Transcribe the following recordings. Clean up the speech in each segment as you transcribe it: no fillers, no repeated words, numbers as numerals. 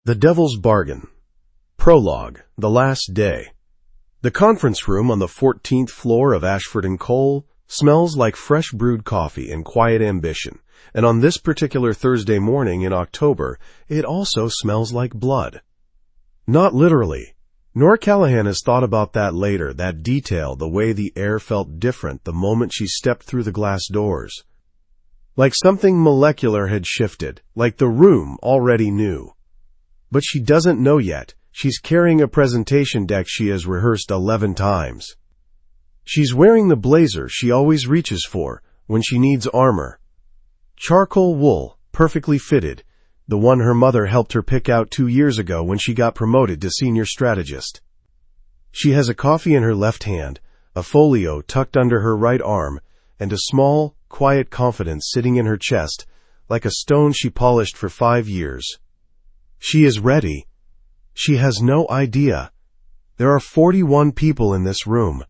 The Devil's Bargain. Prologue. The Last Day. The conference room on the 14th floor of Ashford & Cole smells like fresh brewed coffee and quiet ambition, and on this particular Thursday morning in October, it also smells like blood. Not literally. Nora Callahan has thought about that later, that detail, the way the air felt different the moment she stepped through the glass doors. Like something molecular had shifted, like the room already knew. But she doesn't know yet. She's carrying a presentation deck she has rehearsed 11 times. She's wearing the blazer she always reaches for when she needs armor. Charcoal wool, perfectly fitted, the one her mother helped her pick out 2 years ago when she got promoted to senior strategist. She has a coffee in her left hand, a folio tucked under her right arm, and a small, quiet confidence sitting in her chest, like a stone she polished for 5 years. She is ready. She has no idea. There are 41 people in this room.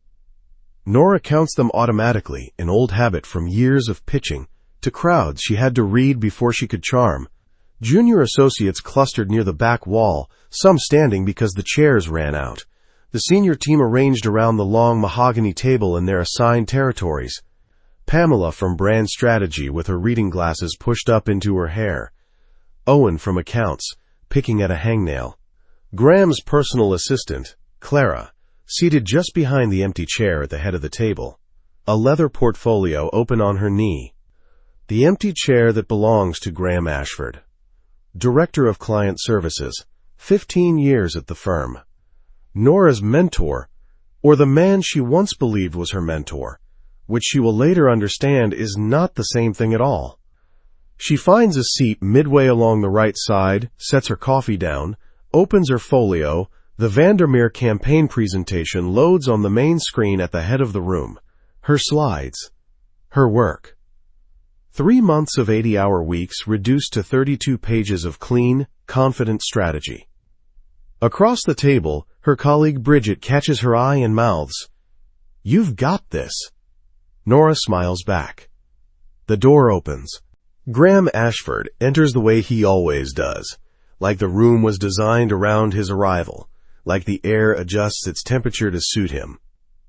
Nora counts them automatically, an old habit from years of pitching to crowds she had to read before she could charm. Junior associates clustered near the back wall, some standing because the chairs ran out. The senior team arranged around the long mahogany table in their assigned territories. Pamela from brand strategy with her reading glasses pushed up into her hair. Owen from accounts, picking at a hangnail. Graham's personal assistant, Clara, seated just behind the empty chair at the head of the table, a leather portfolio open on her knee. The empty chair that belongs to Graham Ashford, Director of Client Services, 15 years at the firm. Nora's mentor, or the man she once believed was her mentor, which she will later understand is not the same thing at all. She finds a seat midway along the right side, sets her coffee down, opens her folio. The Vandermeer campaign presentation loads on the main screen at the head of the room. Her slides. Her work. 3 months of 80-hour weeks reduced to 32 pages of clean, confident strategy. Across the table, her colleague Bridget catches her eye and mouths, "You've got this." Nora smiles back. The door opens. Graham Ashford enters the way he always does, like the room was designed around his arrival, like the air adjusts its temperature to suit him.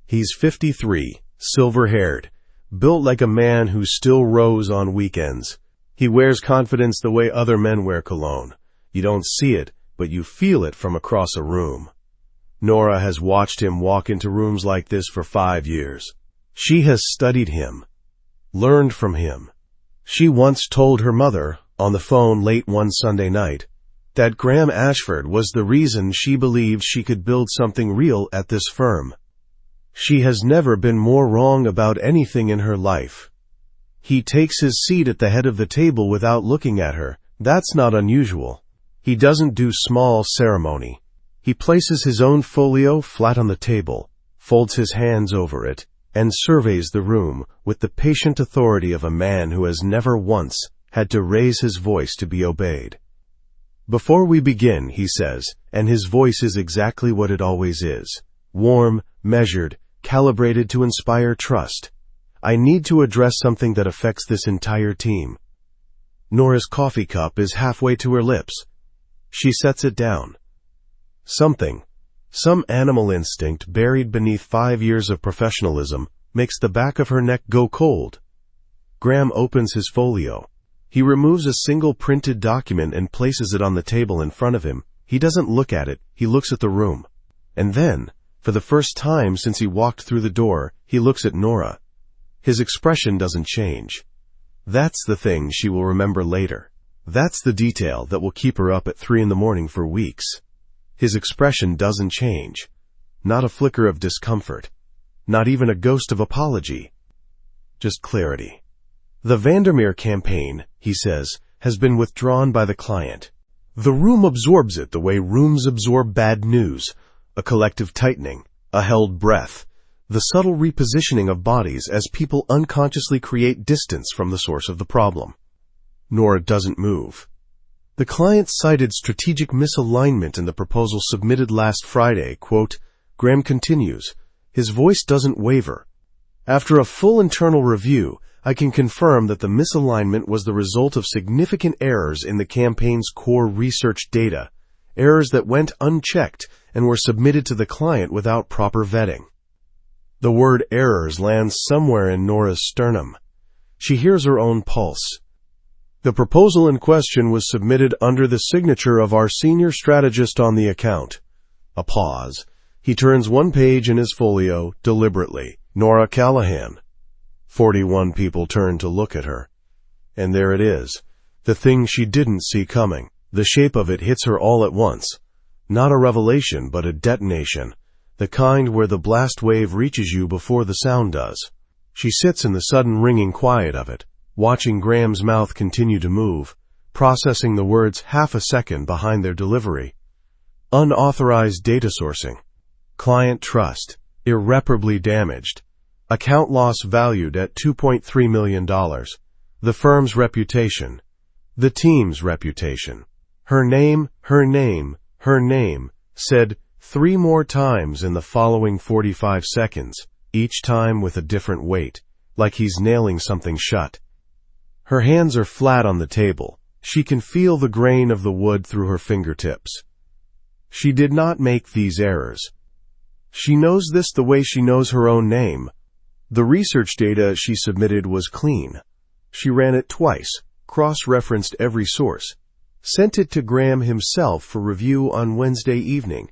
He's 53, silver-haired, built like a man who still rows on weekends. He wears confidence the way other men wear cologne. You don't see it, but you feel it from across a room. Nora has watched him walk into rooms like this for 5 years. She has studied him, learned from him. She once told her mother, on the phone late one Sunday night, that Graham Ashford was the reason she believed she could build something real at this firm. She has never been more wrong about anything in her life. He takes his seat at the head of the table without looking at her. That's not unusual. He doesn't do small ceremony. He places his own folio flat on the table, folds his hands over it, and surveys the room with the patient authority of a man who has never once had to raise his voice to be obeyed. "Before we begin," he says, and his voice is exactly what it always is, warm, measured, calibrated to inspire trust. "I need to address something that affects this entire team." Nora's coffee cup is halfway to her lips. She sets it down. Some animal instinct buried beneath 5 years of professionalism makes the back of her neck go cold. Graham opens his folio. He removes a single printed document and places it on the table in front of him. He doesn't look at it, he looks at the room. And then, for the first time since he walked through the door, he looks at Nora. His expression doesn't change. That's the thing she will remember later. That's the detail that will keep her up at 3 a.m. for weeks. His expression doesn't change. Not a flicker of discomfort. Not even a ghost of apology. Just clarity. "The Vandermeer campaign," he says, "has been withdrawn by the client. The room absorbs it the way rooms absorb bad news. A collective tightening, a held breath, the subtle repositioning of bodies as people unconsciously create distance from the source of the problem." Nora doesn't move. The client cited strategic misalignment in the proposal submitted last Friday. Quote, Graham continues. His voice doesn't waver. "After a full internal review, I can confirm that the misalignment was the result of significant errors in the campaign's core research data errors that went unchecked and were submitted to the client without proper vetting. The word errors lands somewhere in Nora's sternum. She hears her own pulse. The proposal in question was submitted under the signature of our senior strategist on the account. A pause. He turns one page in his folio, deliberately. Nora Callahan. 41 people turn to look at her. And there it is. The thing she didn't see coming. The shape of it hits her all at once. Not a revelation, but a detonation. The kind where the blast wave reaches you before the sound does. She sits in the sudden ringing quiet of it, watching Graham's mouth continue to move, processing the words half a second behind their delivery. Unauthorized data sourcing. Client trust. Irreparably damaged. Account loss valued at $2.3 million. The firm's reputation. The team's reputation. Her name, her name, her name, said 3 more times in the following 45 seconds, each time with a different weight, like he's nailing something shut. Her hands are flat on the table. She can feel the grain of the wood through her fingertips. She did not make these errors. She knows this the way she knows her own name. The research data she submitted was clean. She ran it twice, cross-referenced every source, sent it to Graham himself for review on Wednesday evening.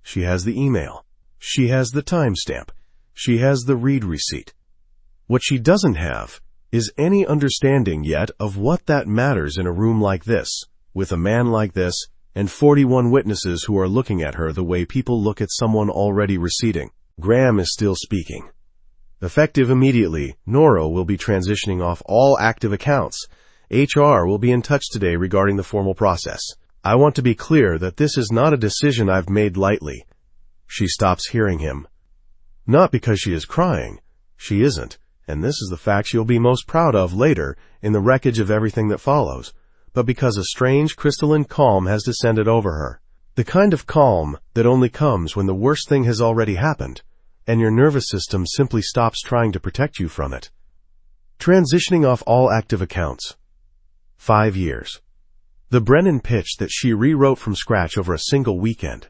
She has the email. She has the timestamp. She has the read receipt. What she doesn't have is any understanding yet of what that matters in a room like this, with a man like this, and 41 witnesses who are looking at her the way people look at someone already receding. Graham is still speaking. Effective immediately, Nora will be transitioning off all active accounts. HR will be in touch today regarding the formal process. I want to be clear that this is not a decision I've made lightly. She stops hearing him. Not because she is crying. She isn't, and this is the fact she'll be most proud of later in the wreckage of everything that follows, but because a strange crystalline calm has descended over her. The kind of calm that only comes when the worst thing has already happened, and your nervous system simply stops trying to protect you from it. Transitioning off all active accounts. 5 years. The Brennan pitch that she rewrote from scratch over a single weekend.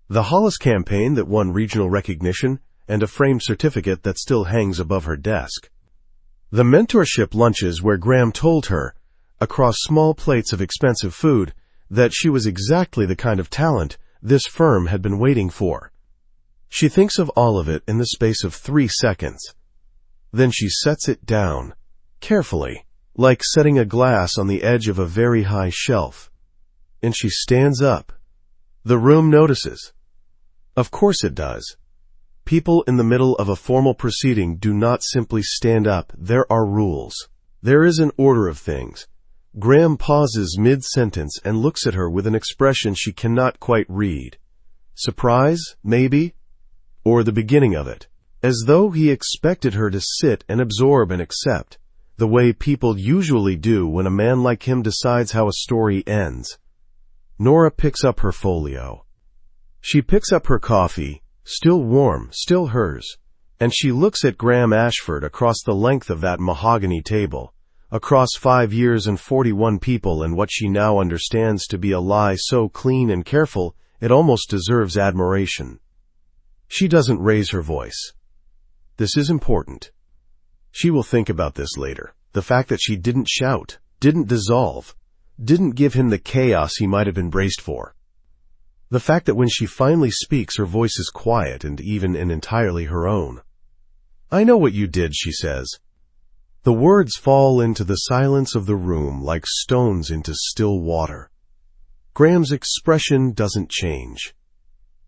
The Hollis campaign that won regional recognition and a framed certificate that still hangs above her desk. The mentorship lunches where Graham told her, across small plates of expensive food, that she was exactly the kind of talent this firm had been waiting for. She thinks of all of it in the space of 3 seconds. Then she sets it down, carefully, like setting a glass on the edge of a very high shelf. And she stands up. The room notices. Of course it does. People in the middle of a formal proceeding do not simply stand up. There are rules. There is an order of things. Graham pauses mid-sentence and looks at her with an expression she cannot quite read. Surprise, maybe? Or the beginning of it. As though he expected her to sit and absorb and accept, the way people usually do when a man like him decides how a story ends. Nora picks up her folio. She picks up her coffee, still warm, still hers, and she looks at Graham Ashford across the length of that mahogany table, across 5 years and 41 people and what she now understands to be a lie so clean and careful it almost deserves admiration. She doesn't raise her voice. This is important. She will think about this later. The fact that she didn't shout, didn't dissolve, didn't give him the chaos he might have been braced for. The fact that when she finally speaks, her voice is quiet and even and entirely her own. I know what you did, she says. The words fall into the silence of the room like stones into still water. Graham's expression doesn't change.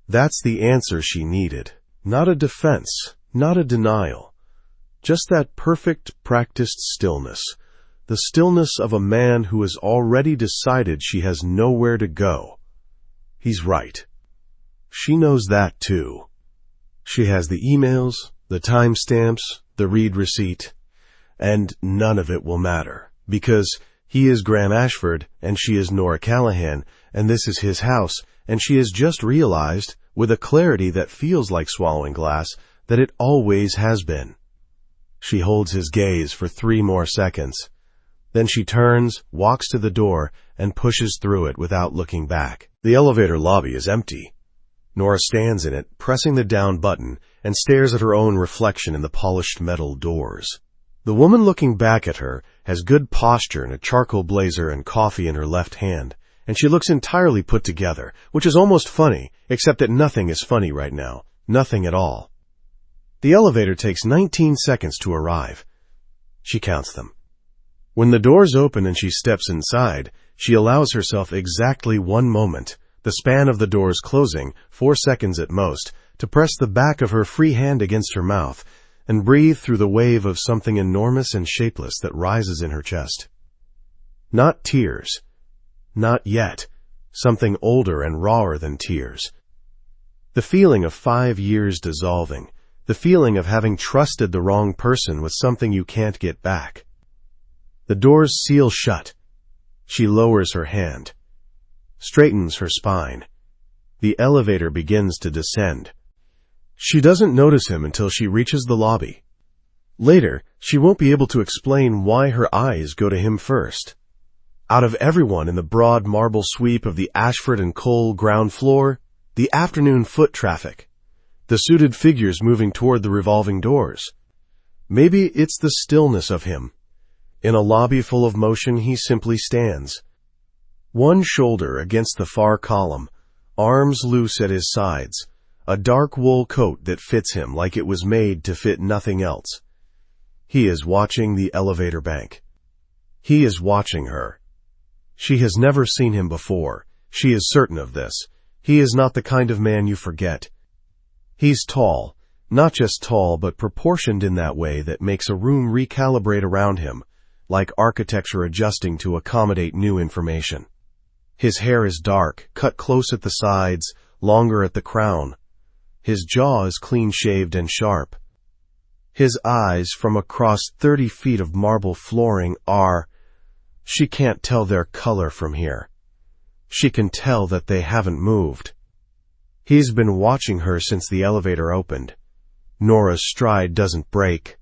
That's the answer she needed. Not a defense, not a denial. Just that perfect, practiced stillness. The stillness of a man who has already decided she has nowhere to go. He's right. She knows that too. She has the emails, the timestamps, the read receipt, and none of it will matter, because he is Graham Ashford and she is Nora Callahan, and this is his house, and she has just realized, with a clarity that feels like swallowing glass, that it always has been. She holds his gaze for 3 more seconds. Then she turns, walks to the door, and pushes through it without looking back. The elevator lobby is empty. Nora stands in it, pressing the down button, and stares at her own reflection in the polished metal doors. The woman looking back at her has good posture in a charcoal blazer and coffee in her left hand, and she looks entirely put together, which is almost funny, except that nothing is funny right now. Nothing at all. The elevator takes 19 seconds to arrive. She counts them. When the doors open and she steps inside, she allows herself exactly 1 moment, the span of the doors closing, 4 seconds at most, to press the back of her free hand against her mouth and breathe through the wave of something enormous and shapeless that rises in her chest. Not tears. Not yet. Something older and rawer than tears. The feeling of 5 years dissolving. The feeling of having trusted the wrong person with something you can't get back. The doors seal shut. She lowers her hand. Straightens her spine. The elevator begins to descend. She doesn't notice him until she reaches the lobby. Later, she won't be able to explain why her eyes go to him first. Out of everyone in the broad marble sweep of the Ashford and Cole ground floor, the afternoon foot traffic, the suited figures moving toward the revolving doors. Maybe it's the stillness of him. In a lobby full of motion, he simply stands. One shoulder against the far column, arms loose at his sides, a dark wool coat that fits him like it was made to fit nothing else. He is watching the elevator bank. He is watching her. She has never seen him before. She is certain of this. He is not the kind of man you forget. He's tall, not just tall, but proportioned in that way that makes a room recalibrate around him, like architecture adjusting to accommodate new information. His hair is dark, cut close at the sides, longer at the crown. His jaw is clean-shaved and sharp. His eyes, from across 30 feet of marble flooring, she can't tell their color from here. She can tell that they haven't moved. He's been watching her since the elevator opened. Nora's stride doesn't break.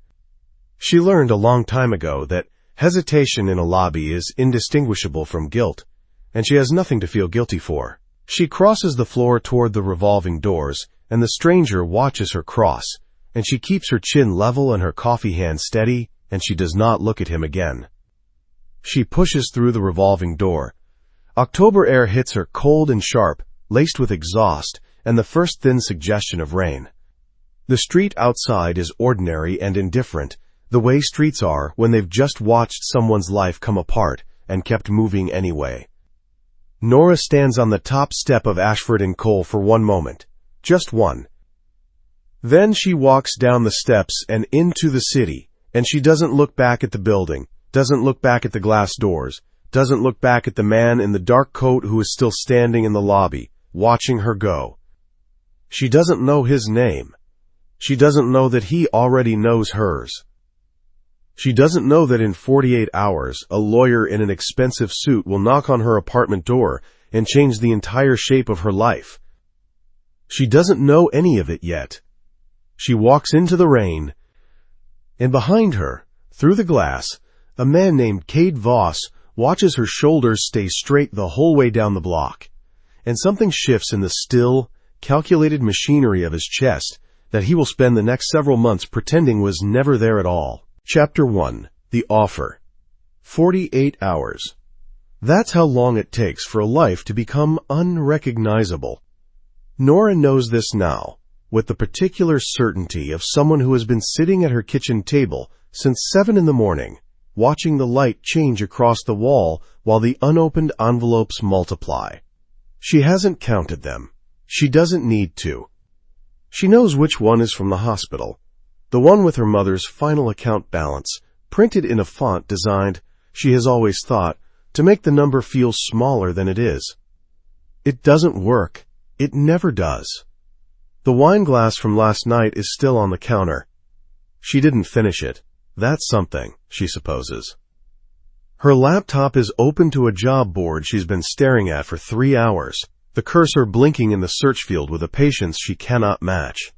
She learned a long time ago that hesitation in a lobby is indistinguishable from guilt, and she has nothing to feel guilty for. She crosses the floor toward the revolving doors, and the stranger watches her cross, and she keeps her chin level and her coffee hand steady, and she does not look at him again. She pushes through the revolving door. October air hits her cold and sharp, laced with exhaust, and the first thin suggestion of rain. The street outside is ordinary and indifferent, the way streets are when they've just watched someone's life come apart and kept moving anyway. Nora stands on the top step of Ashford and Cole for 1 moment. Just one. Then she walks down the steps and into the city, and she doesn't look back at the building, doesn't look back at the glass doors, doesn't look back at the man in the dark coat who is still standing in the lobby, watching her go. She doesn't know his name. She doesn't know that he already knows hers. She doesn't know that in 48 hours, a lawyer in an expensive suit will knock on her apartment door and change the entire shape of her life. She doesn't know any of it yet. She walks into the rain, and behind her, through the glass, a man named Cade Voss watches her shoulders stay straight the whole way down the block, and something shifts in the still, calculated machinery of his chest that he will spend the next several months pretending was never there at all. Chapter 1. The Offer. 48 hours. That's how long it takes for a life to become unrecognizable. Nora knows this now, with the particular certainty of someone who has been sitting at her kitchen table since 7 in the morning, watching the light change across the wall while the unopened envelopes multiply. She hasn't counted them. She doesn't need to. She knows which one is from the hospital. The one with her mother's final account balance, printed in a font designed, she has always thought, to make the number feel smaller than it is. It doesn't work. It never does. The wine glass from last night is still on the counter. She didn't finish it. That's something, she supposes. Her laptop is open to a job board she's been staring at for 3 hours, the cursor blinking in the search field with a patience she cannot match.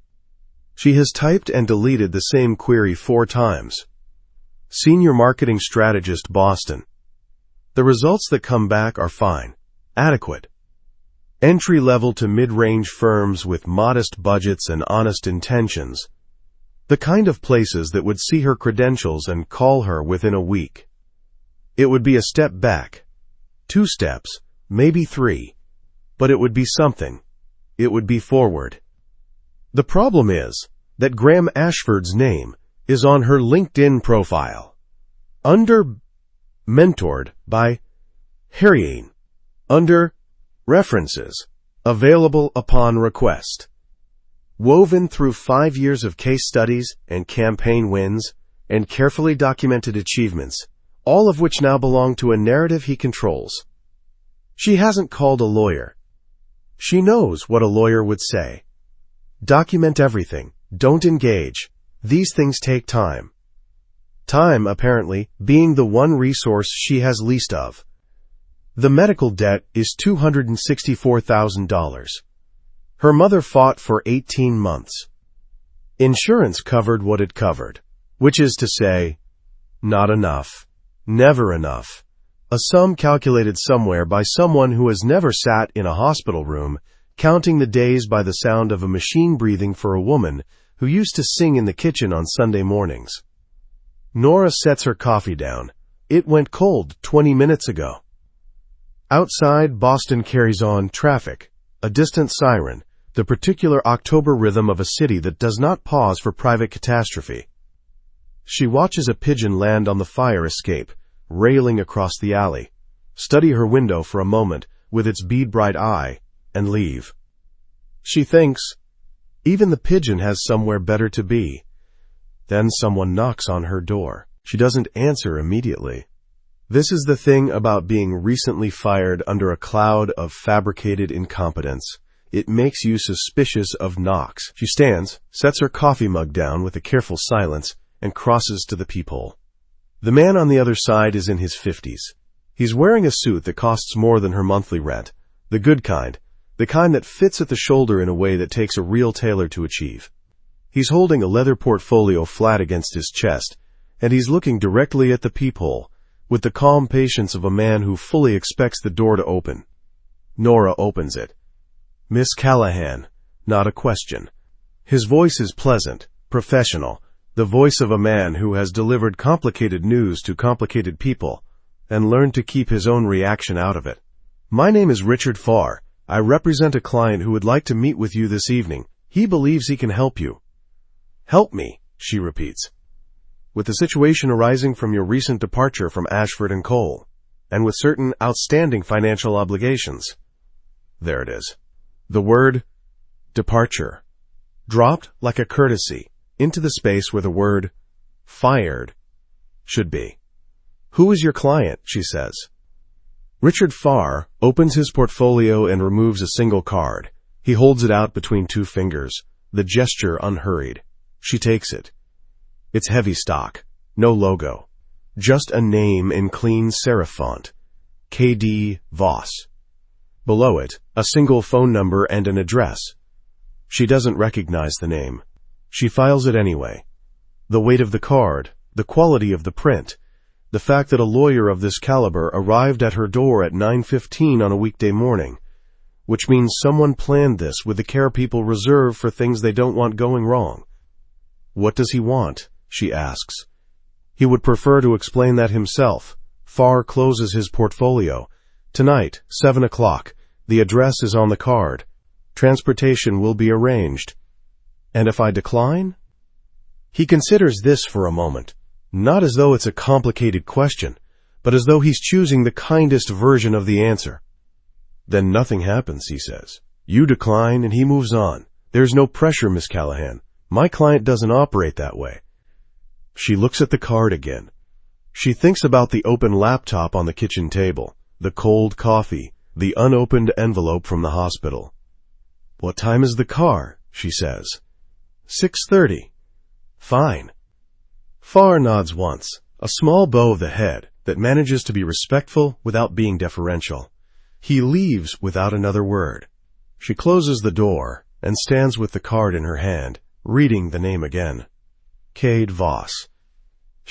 She has typed and deleted the same query 4 times. Senior Marketing Strategist, Boston. The results that come back are fine. Adequate. Entry-level to mid-range firms with modest budgets and honest intentions. The kind of places that would see her credentials and call her within a week. It would be a step back. 2 steps, maybe 3. But it would be something. It would be forward. The problem is that Graham Ashford's name is on her LinkedIn profile. Under Mentored by Harryane. Under References. Available upon request. Woven through 5 years of case studies and campaign wins and carefully documented achievements, all of which now belong to a narrative he controls. She hasn't called a lawyer. She knows what a lawyer would say. Document everything. Don't engage. These things take time. Time, apparently, being the one resource she has least of. The medical debt is $264,000. Her mother fought for 18 months. Insurance covered what it covered, which is to say, not enough, never enough, a sum calculated somewhere by someone who has never sat in a hospital room, counting the days by the sound of a machine breathing for a woman who used to sing in the kitchen on Sunday mornings. Nora sets her coffee down. It went cold 20 minutes ago. Outside, Boston carries on. Traffic, a distant siren, the particular October rhythm of a city that does not pause for private catastrophe. She watches a pigeon land on the fire escape, railing across the alley, study her window for a moment with its bead-bright eye, and leave. She thinks, even the pigeon has somewhere better to be. Then someone knocks on her door. She doesn't answer immediately. This is the thing about being recently fired under a cloud of fabricated incompetence. It makes you suspicious of knocks. She stands, sets her coffee mug down with a careful silence, and crosses to the peephole. The man on the other side is in his 50s. He's wearing a suit that costs more than her monthly rent. The good kind. The kind that fits at the shoulder in a way that takes a real tailor to achieve. He's holding a leather portfolio flat against his chest, and he's looking directly at the peephole, with the calm patience of a man who fully expects the door to open. Nora opens it. Miss Callahan, not a question. His voice is pleasant, professional, the voice of a man who has delivered complicated news to complicated people and learned to keep his own reaction out of it. My name is Richard Farr. I represent a client who would like to meet with you this evening. He believes he can help you. Help me, she repeats. With the situation arising from your recent departure from Ashford & Cole, and with certain outstanding financial obligations. There it is. The word departure dropped like a courtesy into the space where the word fired should be. Who is your client? She says. Richard Farr opens his portfolio and removes a single card. He holds it out between 2 fingers, the gesture unhurried. She takes it. It's heavy stock, no logo, just a name in clean serif font, K.D. Voss. Below it, a single phone number and an address. She doesn't recognize the name. She files it anyway. The weight of the card, the quality of the print, the fact that a lawyer of this caliber arrived at her door at 9:15 on a weekday morning, which means someone planned this with the care people reserve for things they don't want going wrong. What does he want? She asks. He would prefer to explain that himself. Farr closes his portfolio. Tonight, 7 o'clock. The address is on the card. Transportation will be arranged. And if I decline? He considers this for a moment, not as though it's a complicated question, but as though he's choosing the kindest version of the answer. Then nothing happens, he says. You decline and he moves on. There's no pressure, Miss Callahan. My client doesn't operate that way. She looks at the card again. She thinks about the open laptop on the kitchen table, the cold coffee, the unopened envelope from the hospital. What time is the car? She says. 6:30. Fine. Farr nods once, a small bow of the head that manages to be respectful without being deferential. He leaves without another word. She closes the door and stands with the card in her hand, reading the name again. K.D. Voss.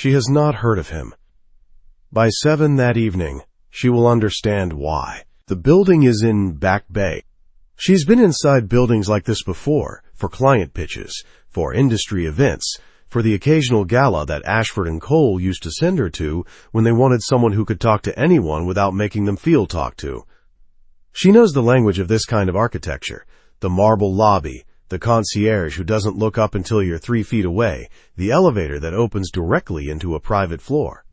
She has not heard of him. By 7 that evening, she will understand why. The building is in Back Bay. She's been inside buildings like this before, for client pitches, for industry events, for the occasional gala that Ashford and Cole used to send her to when they wanted someone who could talk to anyone without making them feel talked to. She knows the language of this kind of architecture, the marble lobby, the concierge who doesn't look up until you're 3 feet away, the elevator that opens directly into a private floor.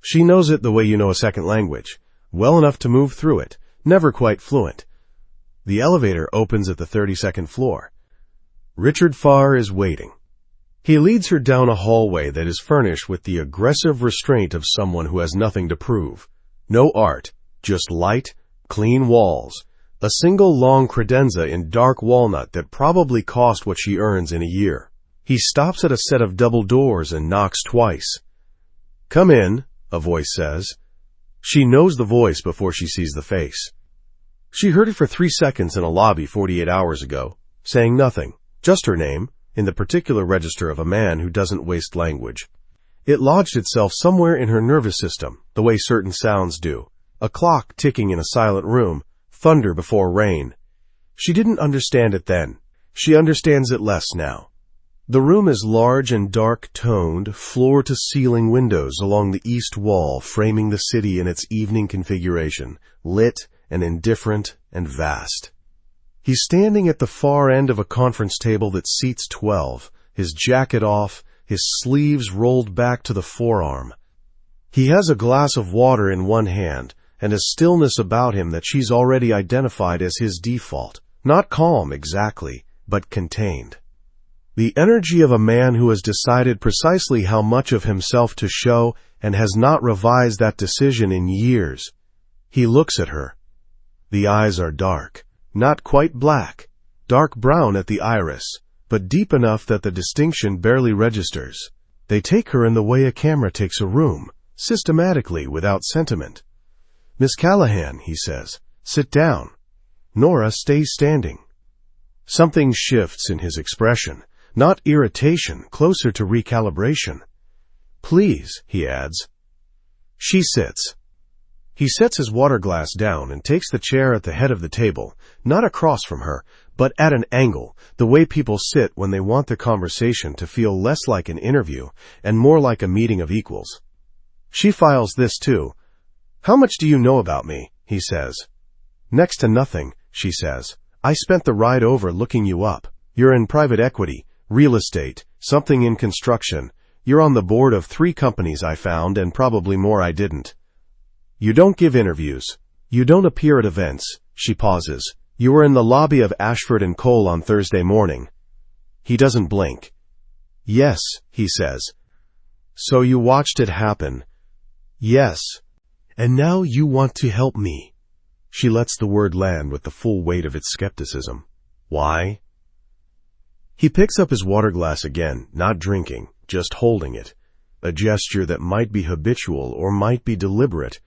She knows it the way you know a second language, well enough to move through it, never quite fluent. The elevator opens at the 32nd floor. Richard Farr is waiting. He leads her down a hallway that is furnished with the aggressive restraint of someone who has nothing to prove. No art, just light, clean walls, a single long credenza in dark walnut that probably cost what she earns in a year. He stops at a set of double doors and knocks twice. "Come in," a voice says. She knows the voice before she sees the face. She heard it for 3 seconds in a lobby 48 hours ago, saying nothing, just her name, in the particular register of a man who doesn't waste language. It lodged itself somewhere in her nervous system, the way certain sounds do. A clock ticking in a silent room, thunder before rain. She didn't understand it then. She understands it less now. The room is large and dark-toned, floor-to-ceiling windows along the east wall framing the city in its evening configuration, lit and indifferent and vast. He's standing at the far end of a conference table that seats 12, his jacket off, his sleeves rolled back to the forearm. He has a glass of water in one hand and a stillness about him that she's already identified as his default. Not calm exactly, but contained. The energy of a man who has decided precisely how much of himself to show and has not revised that decision in years. He looks at her. The eyes are dark, not quite black, dark brown at the iris, but deep enough that the distinction barely registers. They take her in the way a camera takes a room, systematically, without sentiment. "Miss Callahan," he says, "sit down." Nora stays standing. Something shifts in his expression. Not irritation, closer to recalibration. "Please," he adds. She sits. He sets his water glass down and takes the chair at the head of the table, not across from her, but at an angle, the way people sit when they want the conversation to feel less like an interview and more like a meeting of equals. She files this too. "How much do you know about me?" he says. "Next to nothing," she says. "I spent the ride over looking you up. You're in private equity, real estate, something in construction. You're on the board of 3 companies I found and probably more I didn't. You don't give interviews. You don't appear at events." She pauses. "You were in the lobby of Ashford and Cole on Thursday morning." He doesn't blink. "Yes," he says. "So you watched it happen?" "Yes. And now you want to help me." She lets the word land with the full weight of its skepticism. "Why?" He picks up his water glass again, not drinking, just holding it. A gesture that might be habitual or might be deliberate.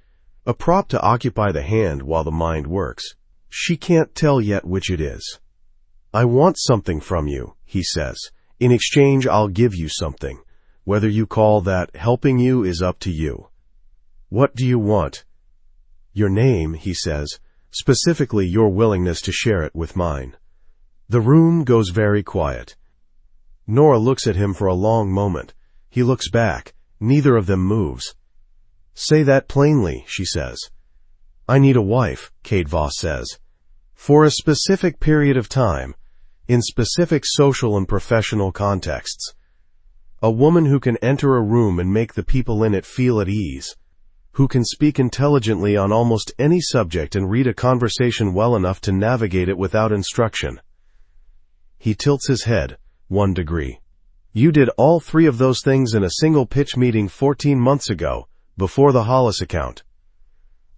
A prop to occupy the hand while the mind works. She can't tell yet which it is. "I want something from you," he says. "In exchange, I'll give you something. Whether you call that helping you is up to you." "What do you want?" "Your name," he says, "specifically your willingness to share it with mine." The room goes very quiet. Nora looks at him for a long moment. He looks back. Neither of them moves. "Say that plainly," she says. "I need a wife," Kate Voss says. "For a specific period of time, in specific social and professional contexts. A woman who can enter a room and make the people in it feel at ease. Who can speak intelligently on almost any subject and read a conversation well enough to navigate it without instruction." He tilts his head 1 degree. "You did all 3 of those things in a single pitch meeting 14 months ago, before the Hollis account.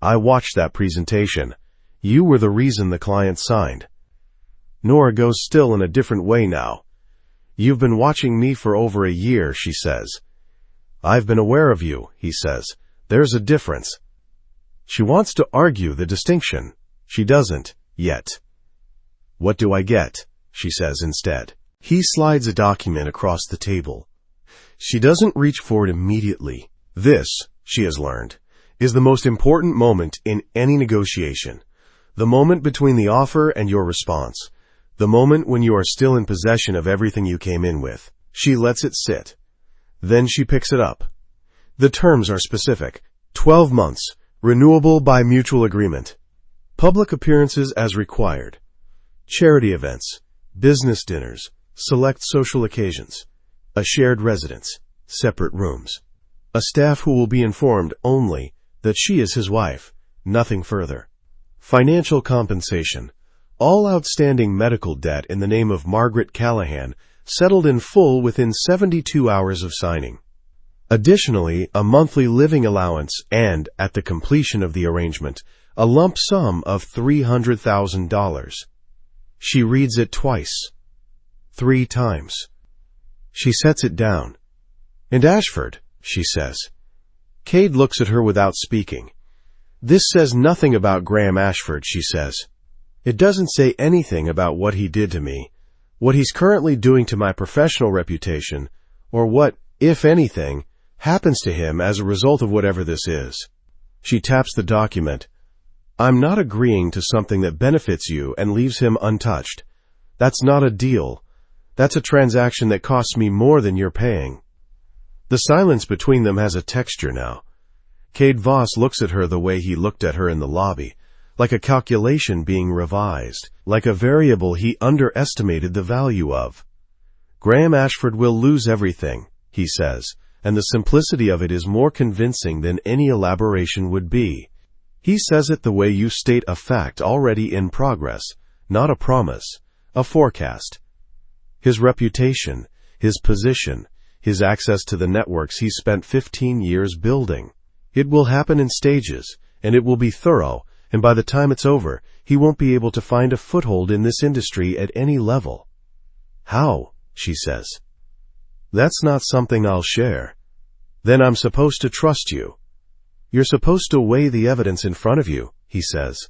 I watched that presentation. You were the reason the client signed." Nora goes still in a different way now. "You've been watching me for over a year," she says. "I've been aware of you," he says. "There's a difference." She wants to argue the distinction. She doesn't, yet. "What do I get?" she says instead. He slides a document across the table. She doesn't reach for it immediately. This, she has learned, is the most important moment in any negotiation. The moment between the offer and your response. The moment when you are still in possession of everything you came in with. She lets it sit. Then she picks it up. The terms are specific. 12 months, renewable by mutual agreement. Public appearances as required. Charity events, business dinners, select social occasions. A shared residence, separate rooms. A staff who will be informed only that she is his wife, nothing further. Financial compensation. All outstanding medical debt in the name of Margaret Callahan settled in full within 72 hours of signing. Additionally, a monthly living allowance and, at the completion of the arrangement, a lump sum of $300,000. She reads it twice. 3 times. She sets it down. "And Ashford," she says. Cade looks at her without speaking. "This says nothing about Graham Ashford," she says. "It doesn't say anything about what he did to me, what he's currently doing to my professional reputation, or what, if anything, happens to him as a result of whatever this is." She taps the document. "I'm not agreeing to something that benefits you and leaves him untouched. That's not a deal. That's a transaction that costs me more than you're paying." The silence between them has a texture now. Cade Voss looks at her the way he looked at her in the lobby, like a calculation being revised, like a variable he underestimated the value of. "Graham Ashford will lose everything," he says, and the simplicity of it is more convincing than any elaboration would be. He says it the way you state a fact already in progress, not a promise, a forecast. His reputation, his position, his access to the networks he spent 15 years building. It will happen in stages, and it will be thorough, and by the time it's over, he won't be able to find a foothold in this industry at any level. "How?" she says. "That's not something I'll share." "Then I'm supposed to trust you." "You're supposed to weigh the evidence in front of you," he says.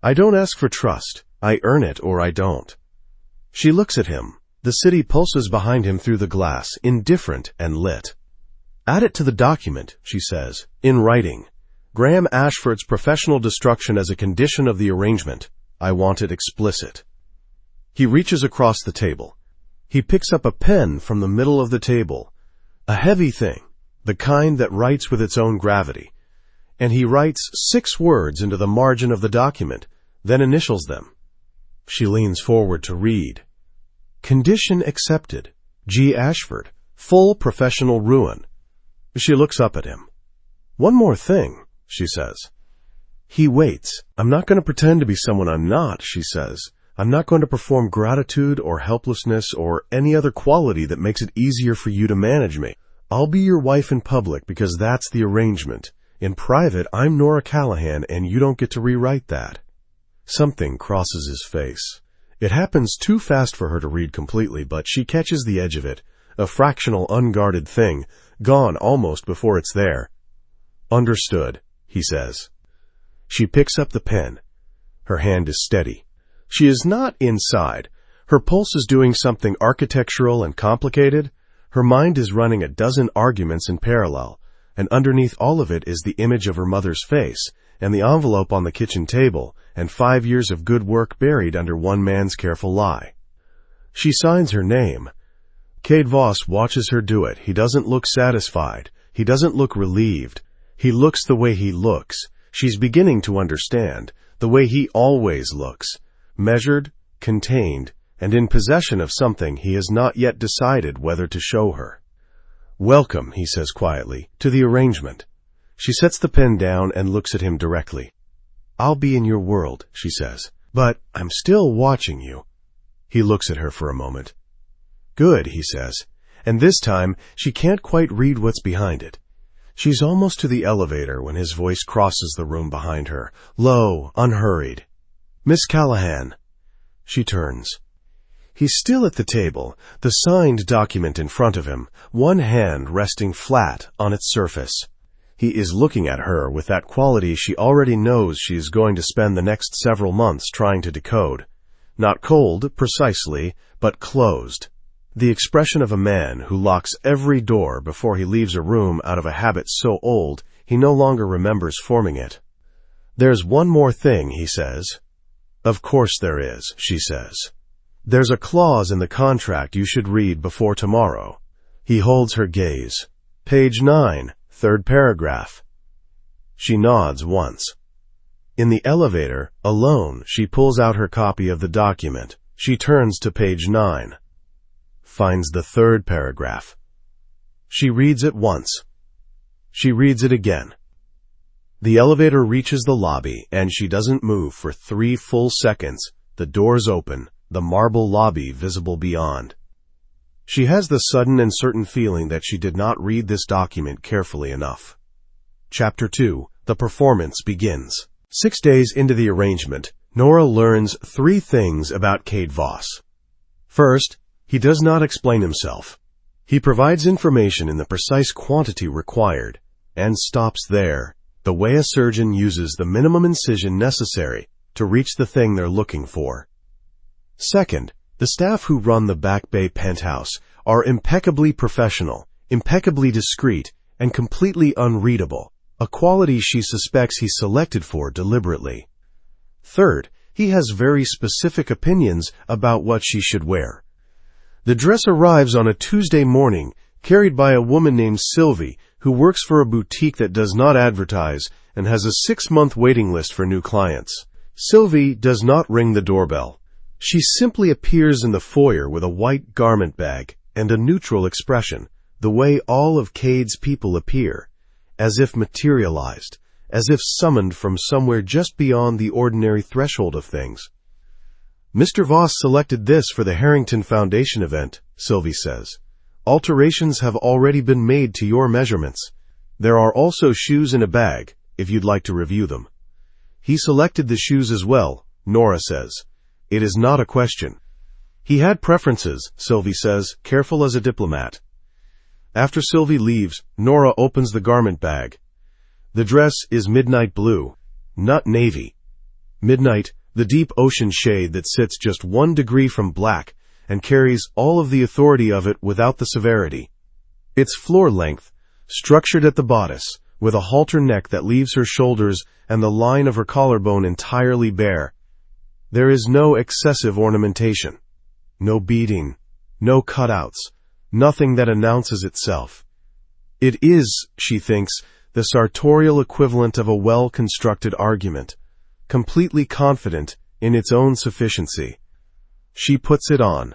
"I don't ask for trust. I earn it or I don't." She looks at him. The city pulses behind him through the glass, indifferent and lit. "Add it to the document," she says, "in writing. Graham Ashford's professional destruction as a condition of the arrangement. I want it explicit." He reaches across the table. He picks up a pen from the middle of the table. A heavy thing, the kind that writes with its own gravity. And he writes 6 words into the margin of the document, then initials them. She leans forward to read. "Condition accepted. G. Ashford. Full professional ruin." She looks up at him. "One more thing," she says. He waits. "I'm not going to pretend to be someone I'm not," she says. "I'm not going to perform gratitude or helplessness or any other quality that makes it easier for you to manage me. I'll be your wife in public because that's the arrangement. In private, I'm Nora Callahan and you don't get to rewrite that." Something crosses his face. It happens too fast for her to read completely, but she catches the edge of it, a fractional, unguarded thing, gone almost before it's there. "Understood," he says. She picks up the pen. Her hand is steady. She is not inside. Her pulse is doing something architectural and complicated. Her mind is running a dozen arguments in parallel, and underneath all of it is the image of her mother's face, and the envelope on the kitchen table, and 5 years of good work buried under one man's careful lie. She signs her name. Cade Voss watches her do it. He doesn't look satisfied. He doesn't look relieved. He looks the way he looks. She's beginning to understand, the way he always looks, measured, contained, and in possession of something he has not yet decided whether to show her. "Welcome," he says quietly, "to the arrangement." She sets the pen down and looks at him directly. "I'll be in your world," she says, "but I'm still watching you." He looks at her for a moment. "Good," he says, and this time she can't quite read what's behind it. She's almost to the elevator when his voice crosses the room behind her, low, unhurried. "Miss Callahan." She turns. He's still at the table, the signed document in front of him, one hand resting flat on its surface. He is looking at her with that quality she already knows she is going to spend the next several months trying to decode. Not cold, precisely, but closed. The expression of a man who locks every door before he leaves a room out of a habit so old he no longer remembers forming it. "There's one more thing," he says. "Of course there is," she says. "There's a clause in the contract you should read before tomorrow." He holds her gaze. "Page 9, third paragraph." She nods once. In the elevator, alone, she pulls out her copy of the document. She turns to page 9. Finds the third paragraph. She reads it once. She reads it again. The elevator reaches the lobby, and she doesn't move for 3 full seconds. The doors open, the marble lobby visible beyond. She has the sudden and certain feeling that she did not read this document carefully enough. Chapter 2. The performance begins. 6 days into the arrangement, Nora learns 3 things about Cade Voss. First, he does not explain himself. He provides information in the precise quantity required, and stops there, the way a surgeon uses the minimum incision necessary to reach the thing they're looking for. Second, the staff who run the Back Bay penthouse are impeccably professional, impeccably discreet, and completely unreadable, a quality she suspects he selected for deliberately. Third, he has very specific opinions about what she should wear. The dress arrives on a Tuesday morning, carried by a woman named Sylvie, who works for a boutique that does not advertise and has a 6-month waiting list for new clients. Sylvie does not ring the doorbell. She simply appears in the foyer with a white garment bag and a neutral expression, the way all of Cade's people appear, as if materialized, as if summoned from somewhere just beyond the ordinary threshold of things. "Mr. Voss selected this for the Harrington Foundation event," Sylvie says. "Alterations have already been made to your measurements. There are also shoes in a bag, if you'd like to review them." "He selected the shoes as well," Nora says. "It is not a question." "He had preferences," Sylvie says, careful as a diplomat. After Sylvie leaves, Nora opens the garment bag. The dress is midnight blue, not navy. Midnight, the deep ocean shade that sits just 1 degree from black and carries all of the authority of it without the severity. It's floor length, structured at the bodice, with a halter neck that leaves her shoulders and the line of her collarbone entirely bare. There is no excessive ornamentation, no beading, no cutouts, nothing that announces itself. It is, she thinks, the sartorial equivalent of a well-constructed argument, completely confident in its own sufficiency. She puts it on.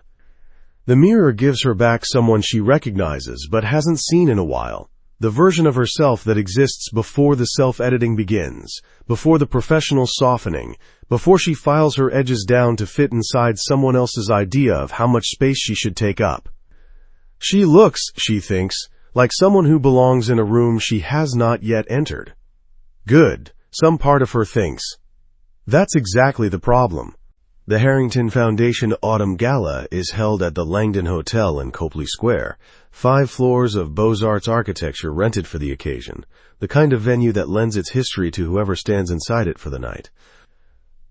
The mirror gives her back someone she recognizes but hasn't seen in a while, the version of herself that exists before the self-editing begins, before the professional softening, before she files her edges down to fit inside someone else's idea of how much space she should take up. She looks, she thinks, like someone who belongs in a room she has not yet entered. Good, some part of her thinks. That's exactly the problem. The Harrington Foundation Autumn Gala is held at the Langdon Hotel in Copley Square, 5 floors of Beaux-Arts architecture rented for the occasion, the kind of venue that lends its history to whoever stands inside it for the night.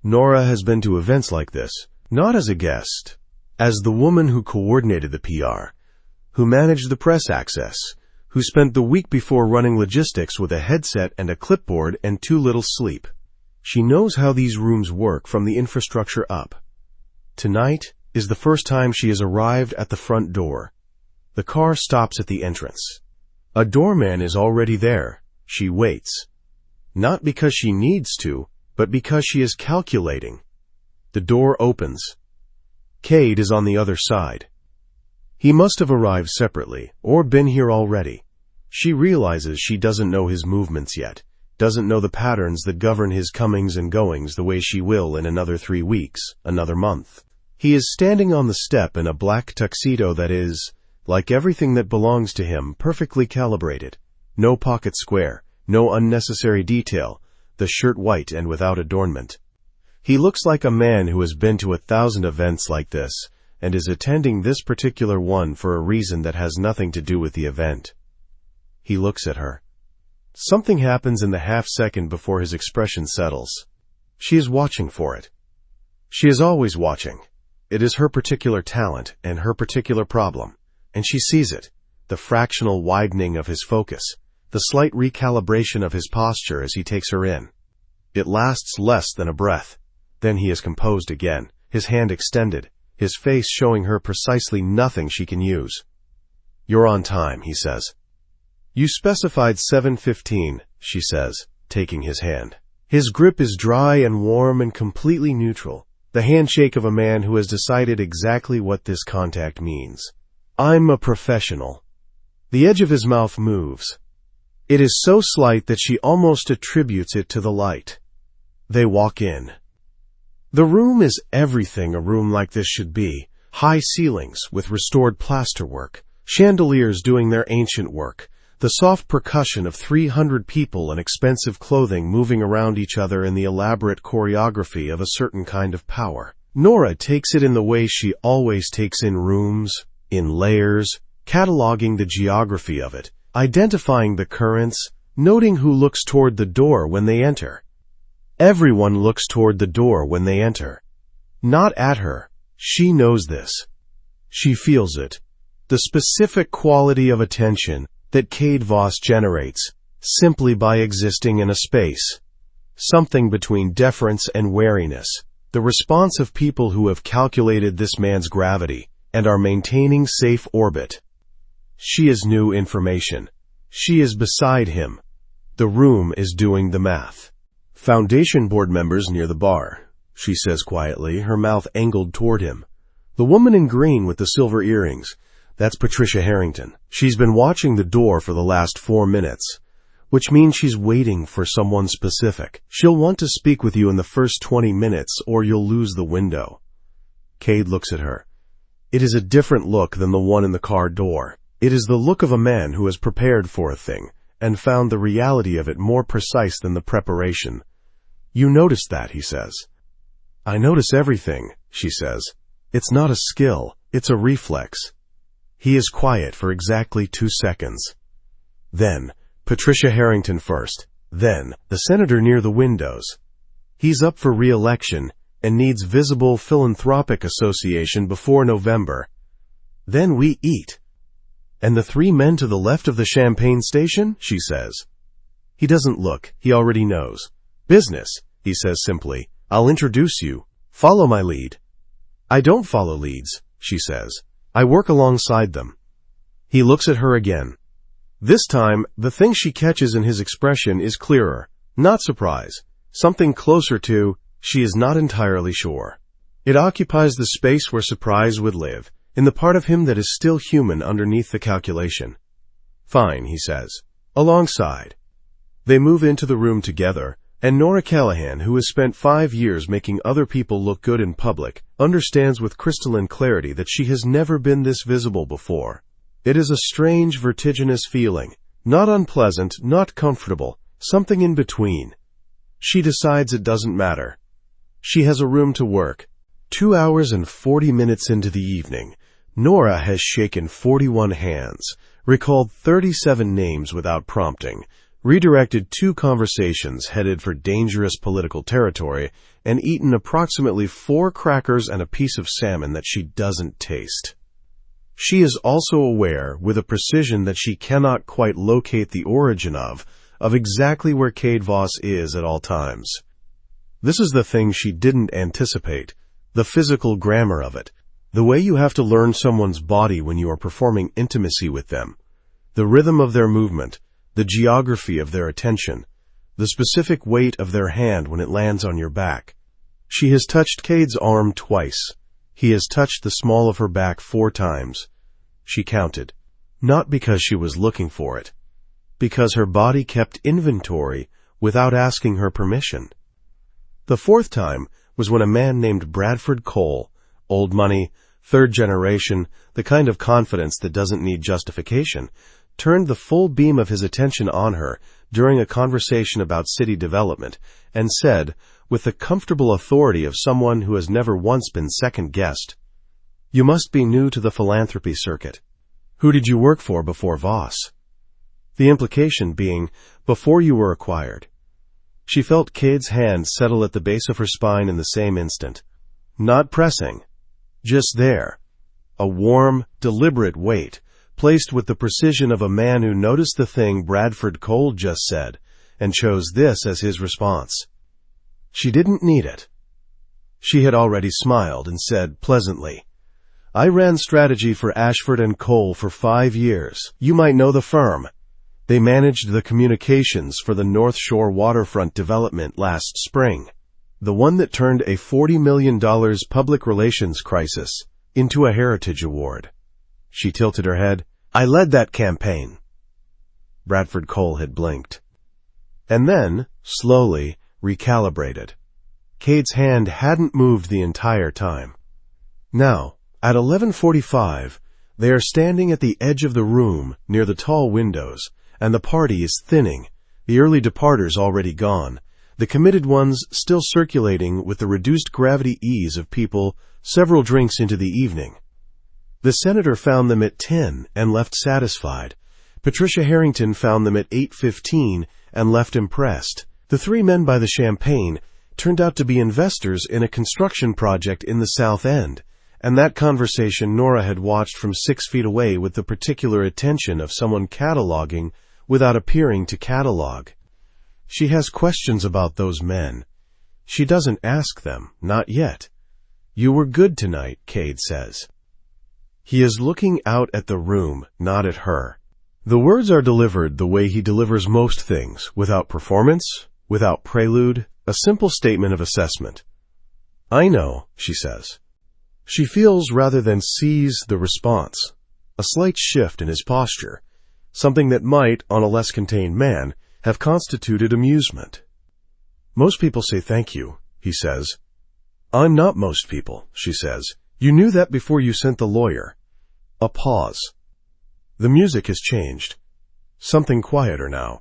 Nora has been to events like this, not as a guest, as the woman who coordinated the PR, who managed the press access, who spent the week before running logistics with a headset and a clipboard and too little sleep. She knows how these rooms work from the infrastructure up. Tonight is the first time she has arrived at the front door. The car stops at the entrance. A doorman is already there. She waits. Not because she needs to, but because she is calculating. The door opens. Cade is on the other side. He must have arrived separately, or been here already. She realizes she doesn't know his movements yet, doesn't know the patterns that govern his comings and goings the way she will in another 3 weeks, another month. He is standing on the step in a black tuxedo that is, like everything that belongs to him, perfectly calibrated. No pocket square, no unnecessary detail, the shirt white and without adornment. He looks like a man who has been to 1,000 events like this, and is attending this particular one for a reason that has nothing to do with the event. He looks at her. Something happens in the half-second before his expression settles. She is watching for it. She is always watching. It is her particular talent and her particular problem, and she sees it, the fractional widening of his focus, the slight recalibration of his posture as he takes her in. It lasts less than a breath. Then he is composed again, his hand extended, his face showing her precisely nothing she can use. "You're on time," he says. "You specified 7:15, she says, taking his hand. His grip is dry and warm and completely neutral, the handshake of a man who has decided exactly what this contact means. "I'm a professional." The edge of his mouth moves. It is so slight that she almost attributes it to the light. They walk in. The room is everything a room like this should be. High ceilings with restored plasterwork, chandeliers doing their ancient work, the soft percussion of 300 people in expensive clothing moving around each other in the elaborate choreography of a certain kind of power. Nora takes it in the way she always takes in rooms, in layers, cataloging the geography of it, identifying the currents, noting who looks toward the door when they enter. Everyone looks toward the door when they enter. Not at her. She knows this. She feels it. The specific quality of attention that Cade Voss generates simply by existing in a space. Something between deference and wariness. The response of people who have calculated this man's gravity and are maintaining safe orbit. She is new information. She is beside him. The room is doing the math. "Foundation board members near the bar," she says quietly, her mouth angled toward him. "The woman in green with the silver earrings, that's Patricia Harrington. She's been watching the door for the last 4 minutes, which means she's waiting for someone specific. She'll want to speak with you in the first 20 minutes or you'll lose the window." Cade looks at her. It is a different look than the one in the car door. It is the look of a man who has prepared for a thing and found the reality of it more precise than the preparation. "You noticed that," he says. "I notice everything," she says. "It's not a skill, it's a reflex." He is quiet for exactly 2 seconds. Then, Patricia Harrington first. Then, the senator near the windows. He's up for re-election and needs visible philanthropic association before November. Then we eat. "And the 3 men to the left of the champagne station?" she says. He doesn't look. He already knows. "Business," he says simply. "I'll introduce you. Follow my lead." "I don't follow leads," she says. "I work alongside them." He looks at her again. This time, the thing she catches in his expression is clearer. Not surprise. Something closer to, she is not entirely sure. It occupies the space where surprise would live, in the part of him that is still human underneath the calculation. "Fine," he says. "Alongside." They move into the room together, and Nora Callahan, who has spent 5 years making other people look good in public, understands with crystalline clarity that she has never been this visible before. It is a strange, vertiginous feeling, not unpleasant, not comfortable, something in between. She decides it doesn't matter. She has a room to work. 2 hours and 40 minutes into the evening, Nora has shaken 41 hands, recalled 37 names without prompting, redirected 2 conversations headed for dangerous political territory, and eaten approximately 4 crackers and a piece of salmon that she doesn't taste. She is also aware, with a precision that she cannot quite locate the origin of exactly where Cade Voss is at all times. This is the thing she didn't anticipate, the physical grammar of it, the way you have to learn someone's body when you are performing intimacy with them, the rhythm of their movement, the geography of their attention, the specific weight of their hand when it lands on your back. She has touched Cade's arm twice. He has touched the small of her back 4 times. She counted. Not because she was looking for it. Because her body kept inventory without asking her permission. The 4th time was when a man named Bradford Cole, old money, 3rd generation, the kind of confidence that doesn't need justification, turned the full beam of his attention on her during a conversation about city development and said, with the comfortable authority of someone who has never once been second-guessed, "You must be new to the philanthropy circuit. Who did you work for before Voss?" The implication being, before you were acquired. She felt Cade's hand settle at the base of her spine in the same instant. Not pressing. just there. A warm, deliberate weight, placed with the precision of a man who noticed the thing Bradford Cole just said, and chose this as his response. She didn't need it. She had already smiled and said pleasantly, "I ran strategy for Ashford & Cole for 5 years. You might know the firm. They managed the communications for the North Shore waterfront development last spring, the one that turned a $40 million public relations crisis into a Heritage Award." She tilted her head. "I led that campaign." Bradford Cole had blinked. And then, slowly, recalibrated. Cade's hand hadn't moved the entire time. Now, at 11:45, they are standing at the edge of the room near the tall windows, and the party is thinning, the early departers already gone, the committed ones still circulating with the reduced gravity ease of people several drinks into the evening. The senator found them at 10 and left satisfied. Patricia Harrington found them at 8:15 and left impressed. The 3 men by the champagne turned out to be investors in a construction project in the South End, and that conversation Nora had watched from 6 feet away with the particular attention of someone cataloging without appearing to catalog. She has questions about those men. She doesn't ask them, not yet. "You were good tonight," Cade says. He is looking out at the room, not at her. The words are delivered the way he delivers most things, without performance, without prelude, a simple statement of assessment. "I know," she says. She feels rather than sees the response, a slight shift in his posture, something that might, on a less contained man, have constituted amusement. "Most people say thank you," he says. "I'm not most people," she says. "You knew that before you sent the lawyer." A pause. The music has changed. Something quieter now.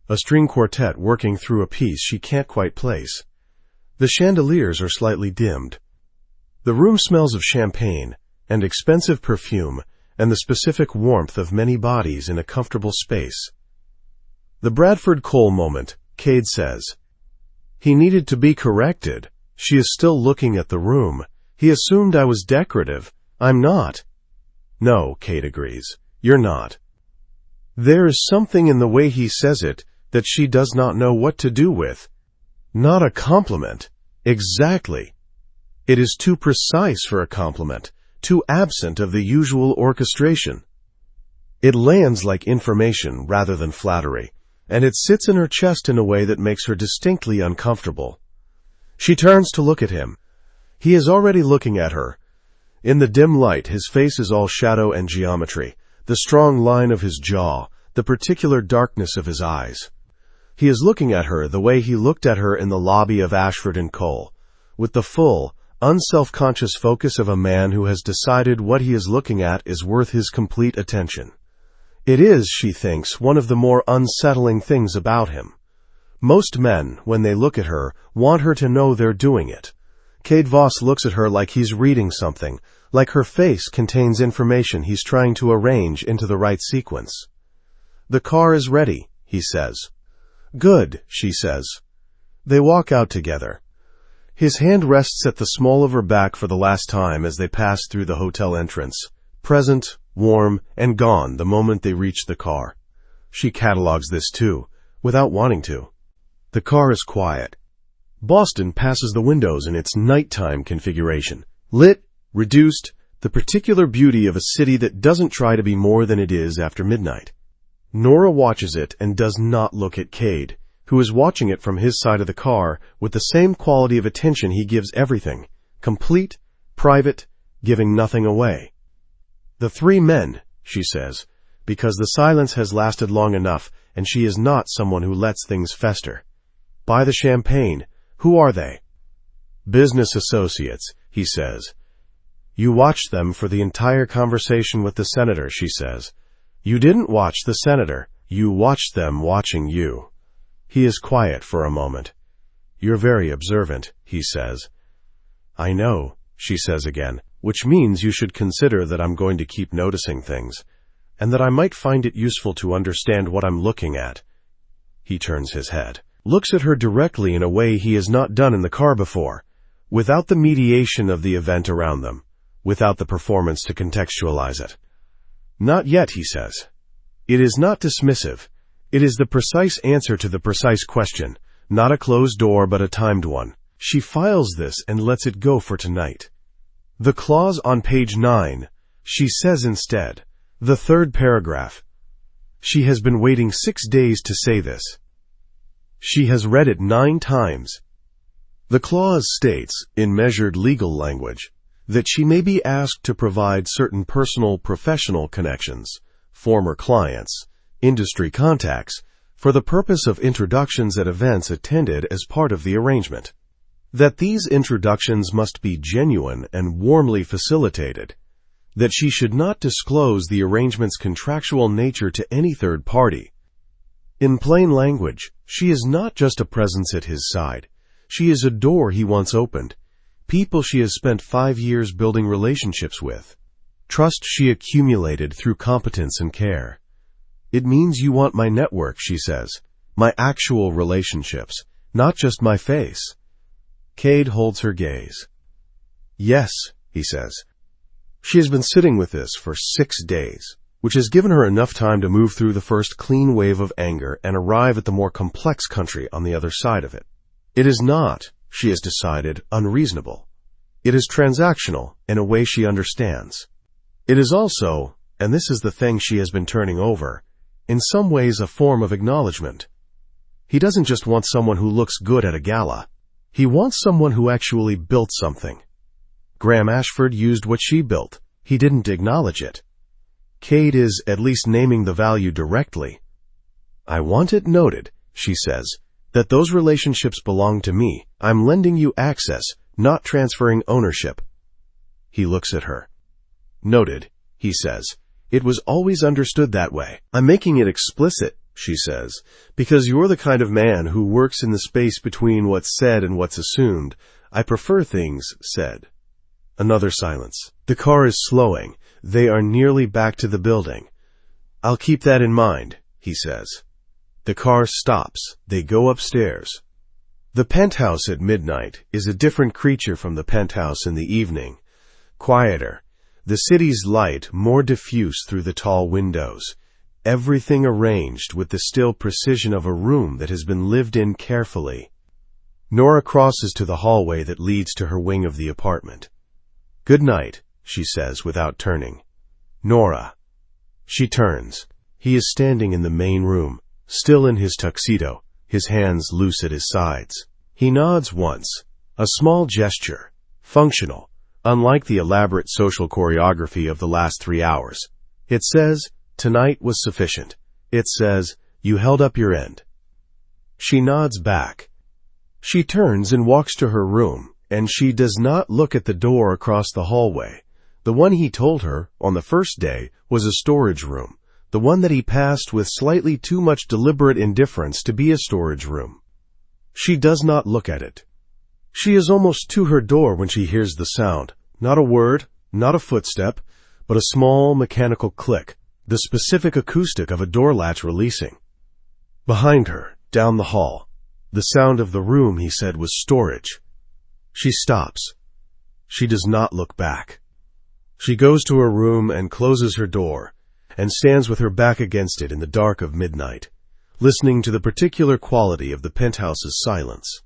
A string quartet working through a piece she can't quite place. The chandeliers are slightly dimmed. The room smells of champagne and expensive perfume and the specific warmth of many bodies in a comfortable space. The Bradford Cole moment, Cade says. He needed to be corrected. She is still looking at the room. He assumed I was decorative. I'm not. No, Cade agrees. You're not. There is something in the way he says it that she does not know what to do with. Not a compliment. Exactly. It is too precise for a compliment, too absent of the usual orchestration. It lands like information rather than flattery, and it sits in her chest in a way that makes her distinctly uncomfortable. She turns to look at him. He is already looking at her. In the dim light, his face is all shadow and geometry, the strong line of his jaw, the particular darkness of his eyes. He is looking at her the way he looked at her in the lobby of Ashford & Cole, with the full, unself-conscious focus of a man who has decided what he is looking at is worth his complete attention. It is, she thinks, one of the more unsettling things about him. Most men, when they look at her, want her to know they're doing it. Cade Voss looks at her like he's reading something, like her face contains information he's trying to arrange into the right sequence. The car is ready, he says. Good, she says. They walk out together. His hand rests at the small of her back for the last time as they pass through the hotel entrance, present, warm, and gone the moment they reach the car. She catalogs this too, without wanting to. The car is quiet. Boston passes the windows in its nighttime configuration. Lit, reduced, the particular beauty of a city that doesn't try to be more than it is after midnight. Nora watches it and does not look at Cade, who is watching it from his side of the car with the same quality of attention he gives everything, complete, private, giving nothing away. The 3 men, she says, because the silence has lasted long enough and she is not someone who lets things fester. Buy the champagne. Who are they? Business associates, he says. You watched them for the entire conversation with the senator, she says. You didn't watch the senator. You watched them watching you. He is quiet for a moment. You're very observant, he says. I know, she says again, which means you should consider that I'm going to keep noticing things, and that I might find it useful to understand what I'm looking at. He turns his head, looks at her directly in a way he has not done in the car before, without the mediation of the event around them, without the performance to contextualize it. Not yet, he says. It is not dismissive. It is the precise answer to the precise question, not a closed door but a timed one. She files this and lets it go for tonight. The clause on page 9, she says instead, the third paragraph. She has been waiting 6 days to say this. She has read it 9 times. The clause states, in measured legal language, that she may be asked to provide certain personal professional connections, former clients, industry contacts, for the purpose of introductions at events attended as part of the arrangement. That these introductions must be genuine and warmly facilitated. That she should not disclose the arrangement's contractual nature to any third party. In plain language, she is not just a presence at his side. She is a door he once opened. People she has spent 5 years building relationships with. Trust she accumulated through competence and care. It means you want my network, she says. My actual relationships, not just my face. Cade holds her gaze. Yes, he says. She has been sitting with this for 6 days, which has given her enough time to move through the first clean wave of anger and arrive at the more complex country on the other side of it. It is not, she has decided, unreasonable. It is transactional in a way she understands. It is also, and this is the thing she has been turning over, in some ways a form of acknowledgement. He doesn't just want someone who looks good at a gala. He wants someone who actually built something. Graham Ashford used what she built. He didn't acknowledge it. Cade is at least naming the value directly. I want it noted, she says, that those relationships belong to me. I'm lending you access, not transferring ownership. He looks at her. Noted, he says. It was always understood that way. I'm making it explicit, she says, because you're the kind of man who works in the space between what's said and what's assumed. I prefer things said. Another silence. The car is slowing. They are nearly back to the building. I'll keep that in mind, he says. The car stops. They go upstairs. The penthouse at midnight is a different creature from the penthouse in the evening. Quieter. The city's light more diffuse through the tall windows. Everything arranged with the still precision of a room that has been lived in carefully. Nora crosses to the hallway that leads to her wing of the apartment. Good night, she says without turning. Nora. She turns. He is standing in the main room, still in his tuxedo, his hands loose at his sides. He nods once, a small gesture, functional, unlike the elaborate social choreography of the last 3 hours. It says, tonight was sufficient. It says, you held up your end. She nods back. She turns and walks to her room, and she does not look at the door across the hallway. The one he told her, on the first day, was a storage room, the one that he passed with slightly too much deliberate indifference to be a storage room. She does not look at it. She is almost to her door when she hears the sound. Not a word, not a footstep, but a small mechanical click, the specific acoustic of a door latch releasing. Behind her, down the hall, the sound of the room, he said, was storage. She stops. She does not look back. She goes to her room and closes her door, and stands with her back against it in the dark of midnight, listening to the particular quality of the penthouse's silence.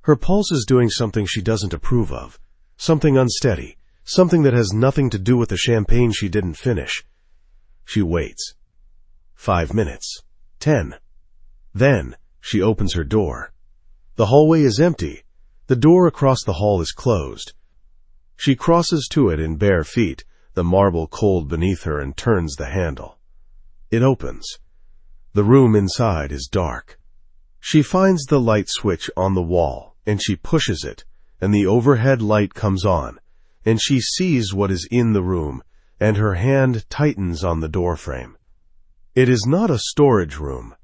Her pulse is doing something she doesn't approve of, something unsteady, something that has nothing to do with the champagne she didn't finish. She waits. 5 minutes. 10. Then, she opens her door. The hallway is empty. The door across the hall is closed. She crosses to it in bare feet, the marble cold beneath her, and turns the handle. It opens. The room inside is dark. She finds the light switch on the wall, and she pushes it, and the overhead light comes on, and she sees what is in the room, and her hand tightens on the doorframe. It is not a storage room.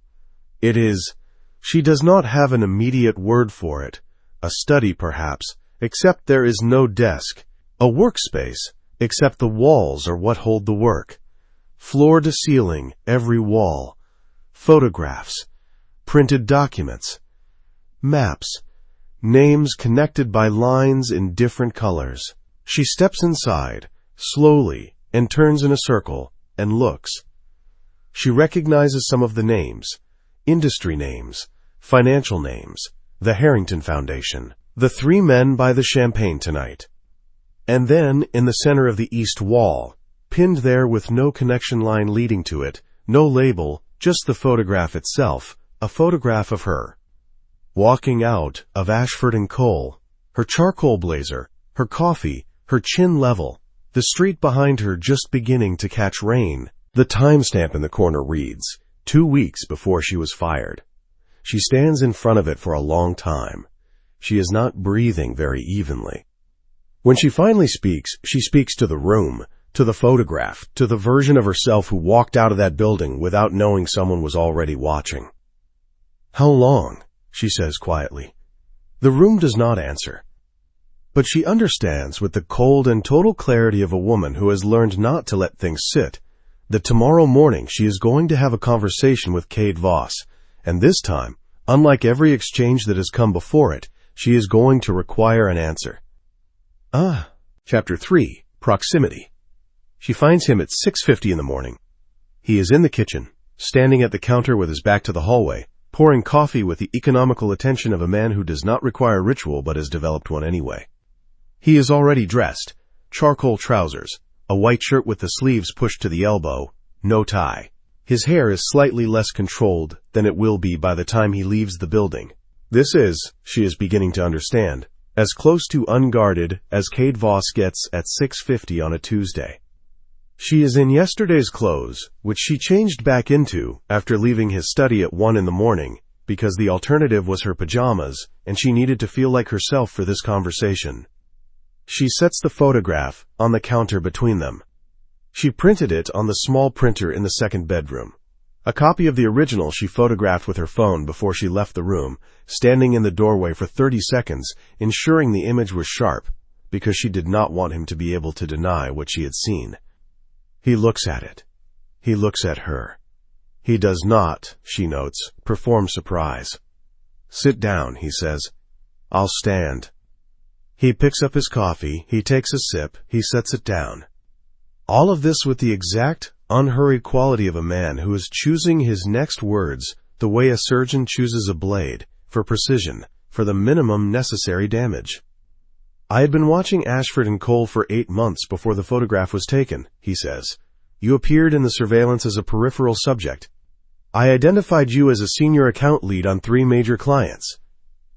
It is, she does not have an immediate word for it, a study perhaps, except there is no desk, a workspace, except the walls are what hold the work. Floor to ceiling, every wall, photographs, printed documents, maps, names connected by lines in different colors. She steps inside, slowly, and turns in a circle, and looks. She recognizes some of the names, industry names, financial names, the Harrington Foundation, the 3 men by the champagne tonight. And then, in the center of the east wall, pinned there with no connection line leading to it, no label, just the photograph itself, a photograph of her. Walking out of Ashford & Cole, her charcoal blazer, her coffee, her chin level, the street behind her just beginning to catch rain. The timestamp in the corner reads, 2 weeks before she was fired. She stands in front of it for a long time. She is not breathing very evenly. When she finally speaks, she speaks to the room, to the photograph, to the version of herself who walked out of that building without knowing someone was already watching. "How long?" she says quietly. The room does not answer. But she understands with the cold and total clarity of a woman who has learned not to let things sit, that tomorrow morning she is going to have a conversation with Cade Voss, and this time, unlike every exchange that has come before it, she is going to require an answer. Chapter 3, Proximity. She finds him at 6:50 in the morning. He is in the kitchen, standing at the counter with his back to the hallway, pouring coffee with the economical attention of a man who does not require ritual but has developed one anyway. He is already dressed, charcoal trousers, a white shirt with the sleeves pushed to the elbow, no tie. His hair is slightly less controlled than it will be by the time he leaves the building. This is, she is beginning to understand, as close to unguarded as Cade Voss gets at 6:50 on a Tuesday. She is in yesterday's clothes, which she changed back into after leaving his study at 1 in the morning, because the alternative was her pajamas, and she needed to feel like herself for this conversation. She sets the photograph on the counter between them. She printed it on the small printer in the second bedroom. A copy of the original she photographed with her phone before she left the room, standing in the doorway for 30 seconds, ensuring the image was sharp, because she did not want him to be able to deny what she had seen. He looks at it. He looks at her. He does not, she notes, perform surprise. "Sit down," he says. "I'll stand." He picks up his coffee, he takes a sip, he sets it down. All of this with the exact, unhurried quality of a man who is choosing his next words the way a surgeon chooses a blade, for precision, for the minimum necessary damage. "I had been watching Ashford & Cole for 8 months before the photograph was taken," he says. "You appeared in the surveillance as a peripheral subject. I identified you as a senior account lead on 3 major clients."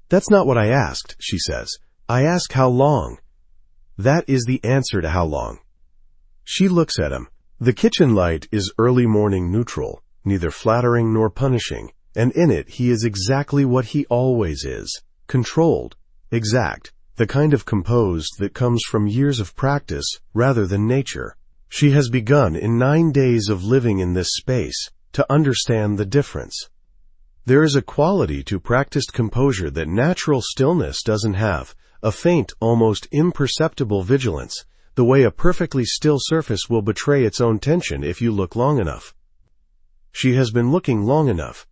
"That's not what I asked," she says. "I asked how long." "That is the answer to how long." She looks at him. The kitchen light is early morning neutral, neither flattering nor punishing, and in it he is exactly what he always is, controlled, exact, the kind of composed that comes from years of practice rather than nature. She has begun in 9 days of living in this space to understand the difference. There is a quality to practiced composure that natural stillness doesn't have, a faint, almost imperceptible vigilance, the way a perfectly still surface will betray its own tension if you look long enough. She has been looking long enough.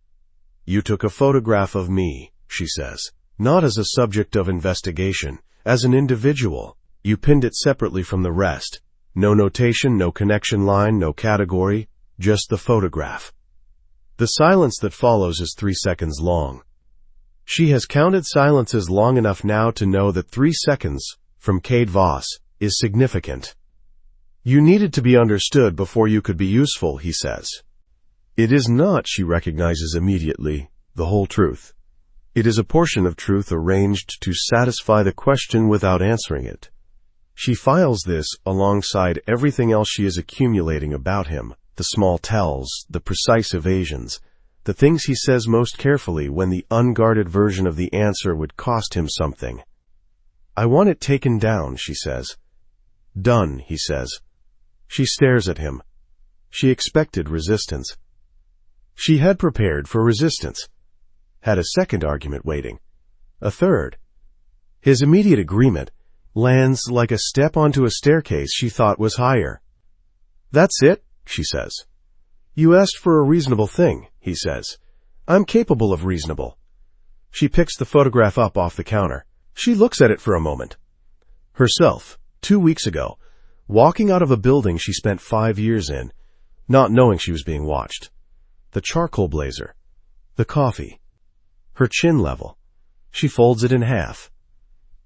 "You took a photograph of me," she says, "not as a subject of investigation, as an individual. You pinned it separately from the rest. No notation, no connection line, no category, just the photograph." The silence that follows is 3 seconds long. She has counted silences long enough now to know that 3 seconds from Cade Voss is significant. "You needed to be understood before you could be useful," he says. It is not, she recognizes immediately, the whole truth. It is a portion of truth arranged to satisfy the question without answering it. She files this alongside everything else she is accumulating about him, the small tells, the precise evasions, the things he says most carefully when the unguarded version of the answer would cost him something. "I want it taken down," she says. "Done," he says. She stares at him. She expected resistance. She had prepared for resistance. Had a second argument waiting. A third. His immediate agreement lands like a step onto a staircase she thought was higher. "That's it," she says. "You asked for a reasonable thing," he says. "I'm capable of reasonable." She picks the photograph up off the counter. She looks at it for a moment. Herself, 2 weeks ago, walking out of a building she spent 5 years in, not knowing she was being watched. The charcoal blazer. The coffee. Her chin level. She folds it in half.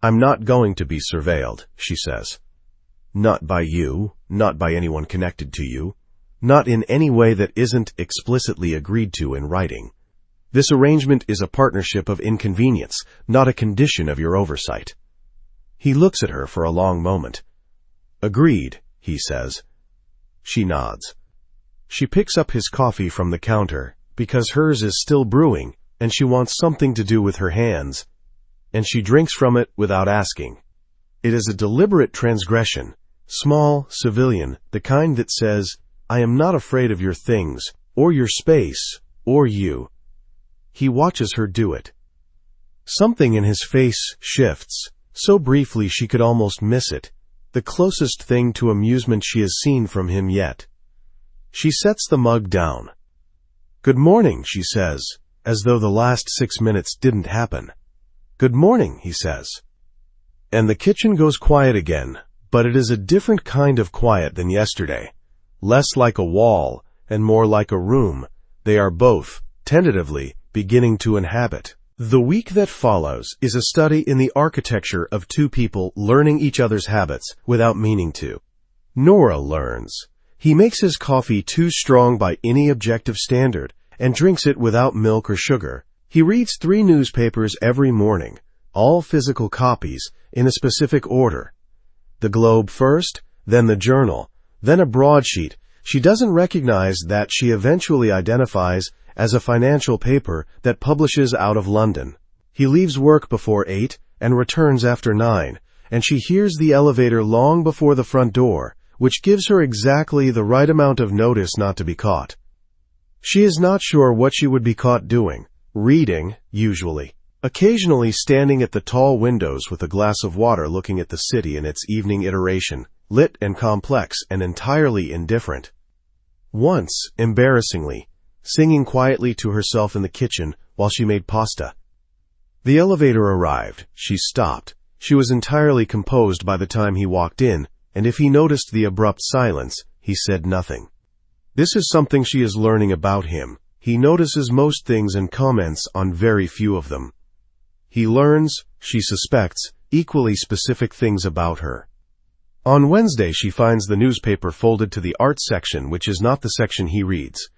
"I'm not going to be surveilled," she says. "Not by you, not by anyone connected to you, not in any way that isn't explicitly agreed to in writing. This arrangement is a partnership of inconvenience, not a condition of your oversight." He looks at her for a long moment. "Agreed," he says. She nods. She picks up his coffee from the counter, because hers is still brewing, and she wants something to do with her hands, and she drinks from it without asking. It is a deliberate transgression, small, civilian, the kind that says, "I am not afraid of your things, or your space, or you." He watches her do it. Something in his face shifts, so briefly she could almost miss it, the closest thing to amusement she has seen from him yet. She sets the mug down. "Good morning," she says, as though the last 6 minutes didn't happen. "Good morning," he says. And the kitchen goes quiet again, but it is a different kind of quiet than yesterday. Less like a wall, and more like a room. They are both, tentatively, beginning to inhabit. The week that follows is a study in the architecture of two people learning each other's habits without meaning to. Nora learns. He makes his coffee too strong by any objective standard, and drinks it without milk or sugar. He reads 3 newspapers every morning, all physical copies, in a specific order. The Globe first, then the Journal, then a broadsheet she doesn't recognize that she eventually identifies as a financial paper that publishes out of London. He leaves work before 8 and returns after 9, and she hears the elevator long before the front door, which gives her exactly the right amount of notice not to be caught. She is not sure what she would be caught doing. Reading, usually. Occasionally standing at the tall windows with a glass of water looking at the city in its evening iteration, lit and complex and entirely indifferent. Once, embarrassingly, singing quietly to herself in the kitchen while she made pasta. The elevator arrived. She stopped. She was entirely composed by the time he walked in, and if he noticed the abrupt silence, he said nothing. This is something she is learning about him. He notices most things and comments on very few of them. He learns, she suspects, equally specific things about her. On Wednesday she finds the newspaper folded to the art section, which is not the section he reads.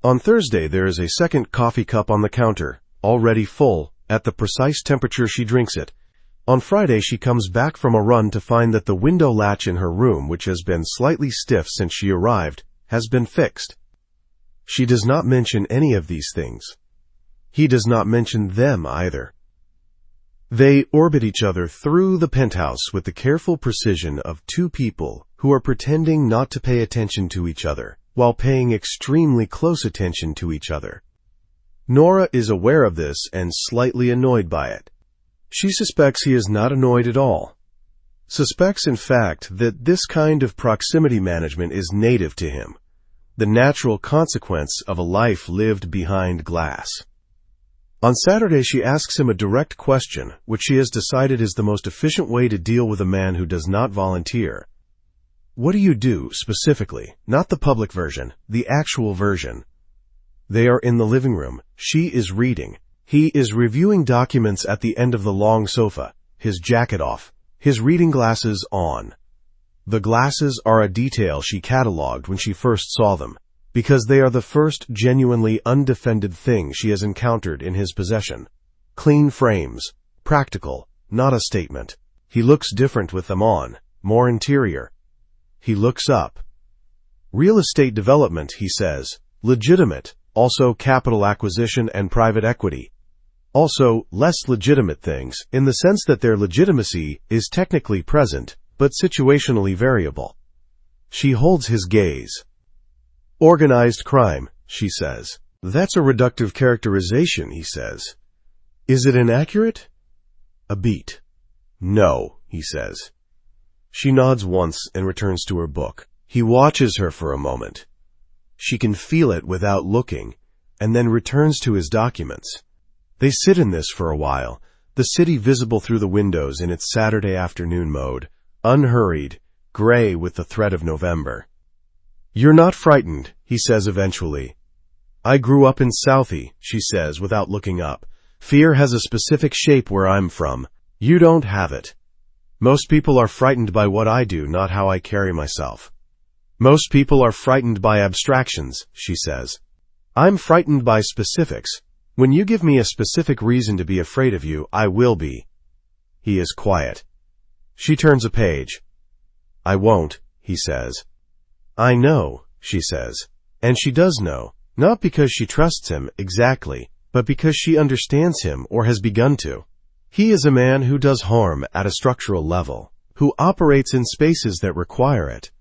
On Thursday there is a second coffee cup on the counter, already full, at the precise temperature she drinks it. On Friday she comes back from a run to find that the window latch in her room, which has been slightly stiff since she arrived, has been fixed. She does not mention any of these things. He does not mention them either. They orbit each other through the penthouse with the careful precision of two people who are pretending not to pay attention to each other, while paying extremely close attention to each other. Nora is aware of this and slightly annoyed by it. She suspects he is not annoyed at all. Suspects, in fact, that this kind of proximity management is native to him, the natural consequence of a life lived behind glass. On Saturday she asks him a direct question, which she has decided is the most efficient way to deal with a man who does not volunteer. "What do you do, specifically? Not the public version, the actual version." They are in the living room. She is reading. He is reviewing documents at the end of the long sofa, his jacket off, his reading glasses on. The glasses are a detail she catalogued when she first saw them, because they are the first genuinely undefended thing she has encountered in his possession. Clean frames, practical, not a statement. He looks different with them on, more interior. He looks up. Real estate development, he says, legitimate, also capital acquisition and private equity. Also, less legitimate things, in the sense that their legitimacy is technically present, but situationally variable. She holds his gaze. "Organized crime," she says. "That's a reductive characterization," he says. "Is it inaccurate?" "A beat." "No," he says. She nods once and returns to her book. He watches her for a moment. She can feel it without looking, and then returns to his documents. They sit in this for a while, the city visible through the windows in its Saturday afternoon mode, unhurried, gray with the threat of November. "You're not frightened," he says eventually. "I grew up in Southie," she says without looking up. "Fear has a specific shape where I'm from. You don't have it. Most people are frightened by what I do, not how I carry myself. Most people are frightened by abstractions," she says. "I'm frightened by specifics. When you give me a specific reason to be afraid of you, I will be." He is quiet. She turns a page. "I won't," he says. "I know," she says. And she does know, not because she trusts him exactly, but because she understands him or has begun to. He is a man who does harm at a structural level, who operates in spaces that require it.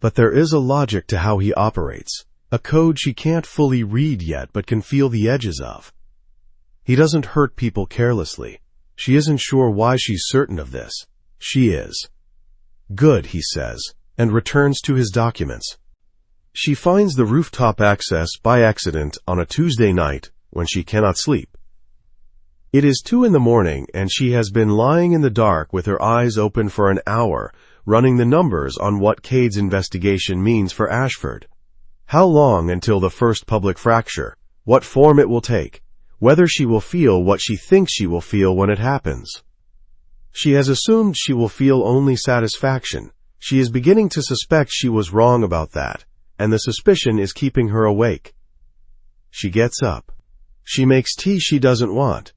But there is a logic to how he operates, a code she can't fully read yet but can feel the edges of. He doesn't hurt people carelessly. She isn't sure why she's certain of this. She is. "Good," he says, and returns to his documents. She finds the rooftop access by accident on a Tuesday night when she cannot sleep. It is 2 a.m, and she has been lying in the dark with her eyes open for an hour, running the numbers on what Cade's investigation means for Ashford. How long until the first public fracture? What form it will take? Whether she will feel what she thinks she will feel when it happens. She has assumed she will feel only satisfaction. She is beginning to suspect she was wrong about that, and the suspicion is keeping her awake. She gets up. She makes tea she doesn't want.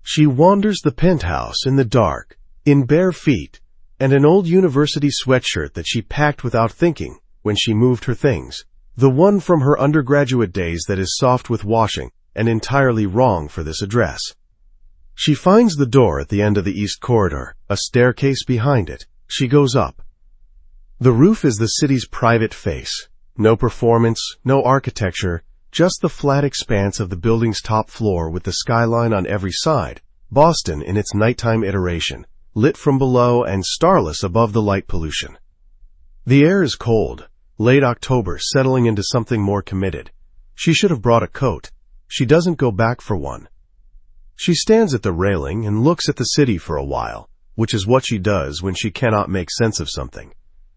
She wanders the penthouse in the dark, in bare feet, and an old university sweatshirt that she packed without thinking when she moved her things. The one from her undergraduate days that is soft with washing and entirely wrong for this address. She finds the door at the end of the east corridor, a staircase behind it. She goes up. The roof is the city's private face. No performance, no architecture, just the flat expanse of the building's top floor with the skyline on every side, Boston in its nighttime iteration, lit from below and starless above the light pollution. The air is cold, late October, settling into something more committed. She should have brought a coat. She doesn't go back for one. She stands at the railing and looks at the city for a while, which is what she does when she cannot make sense of something.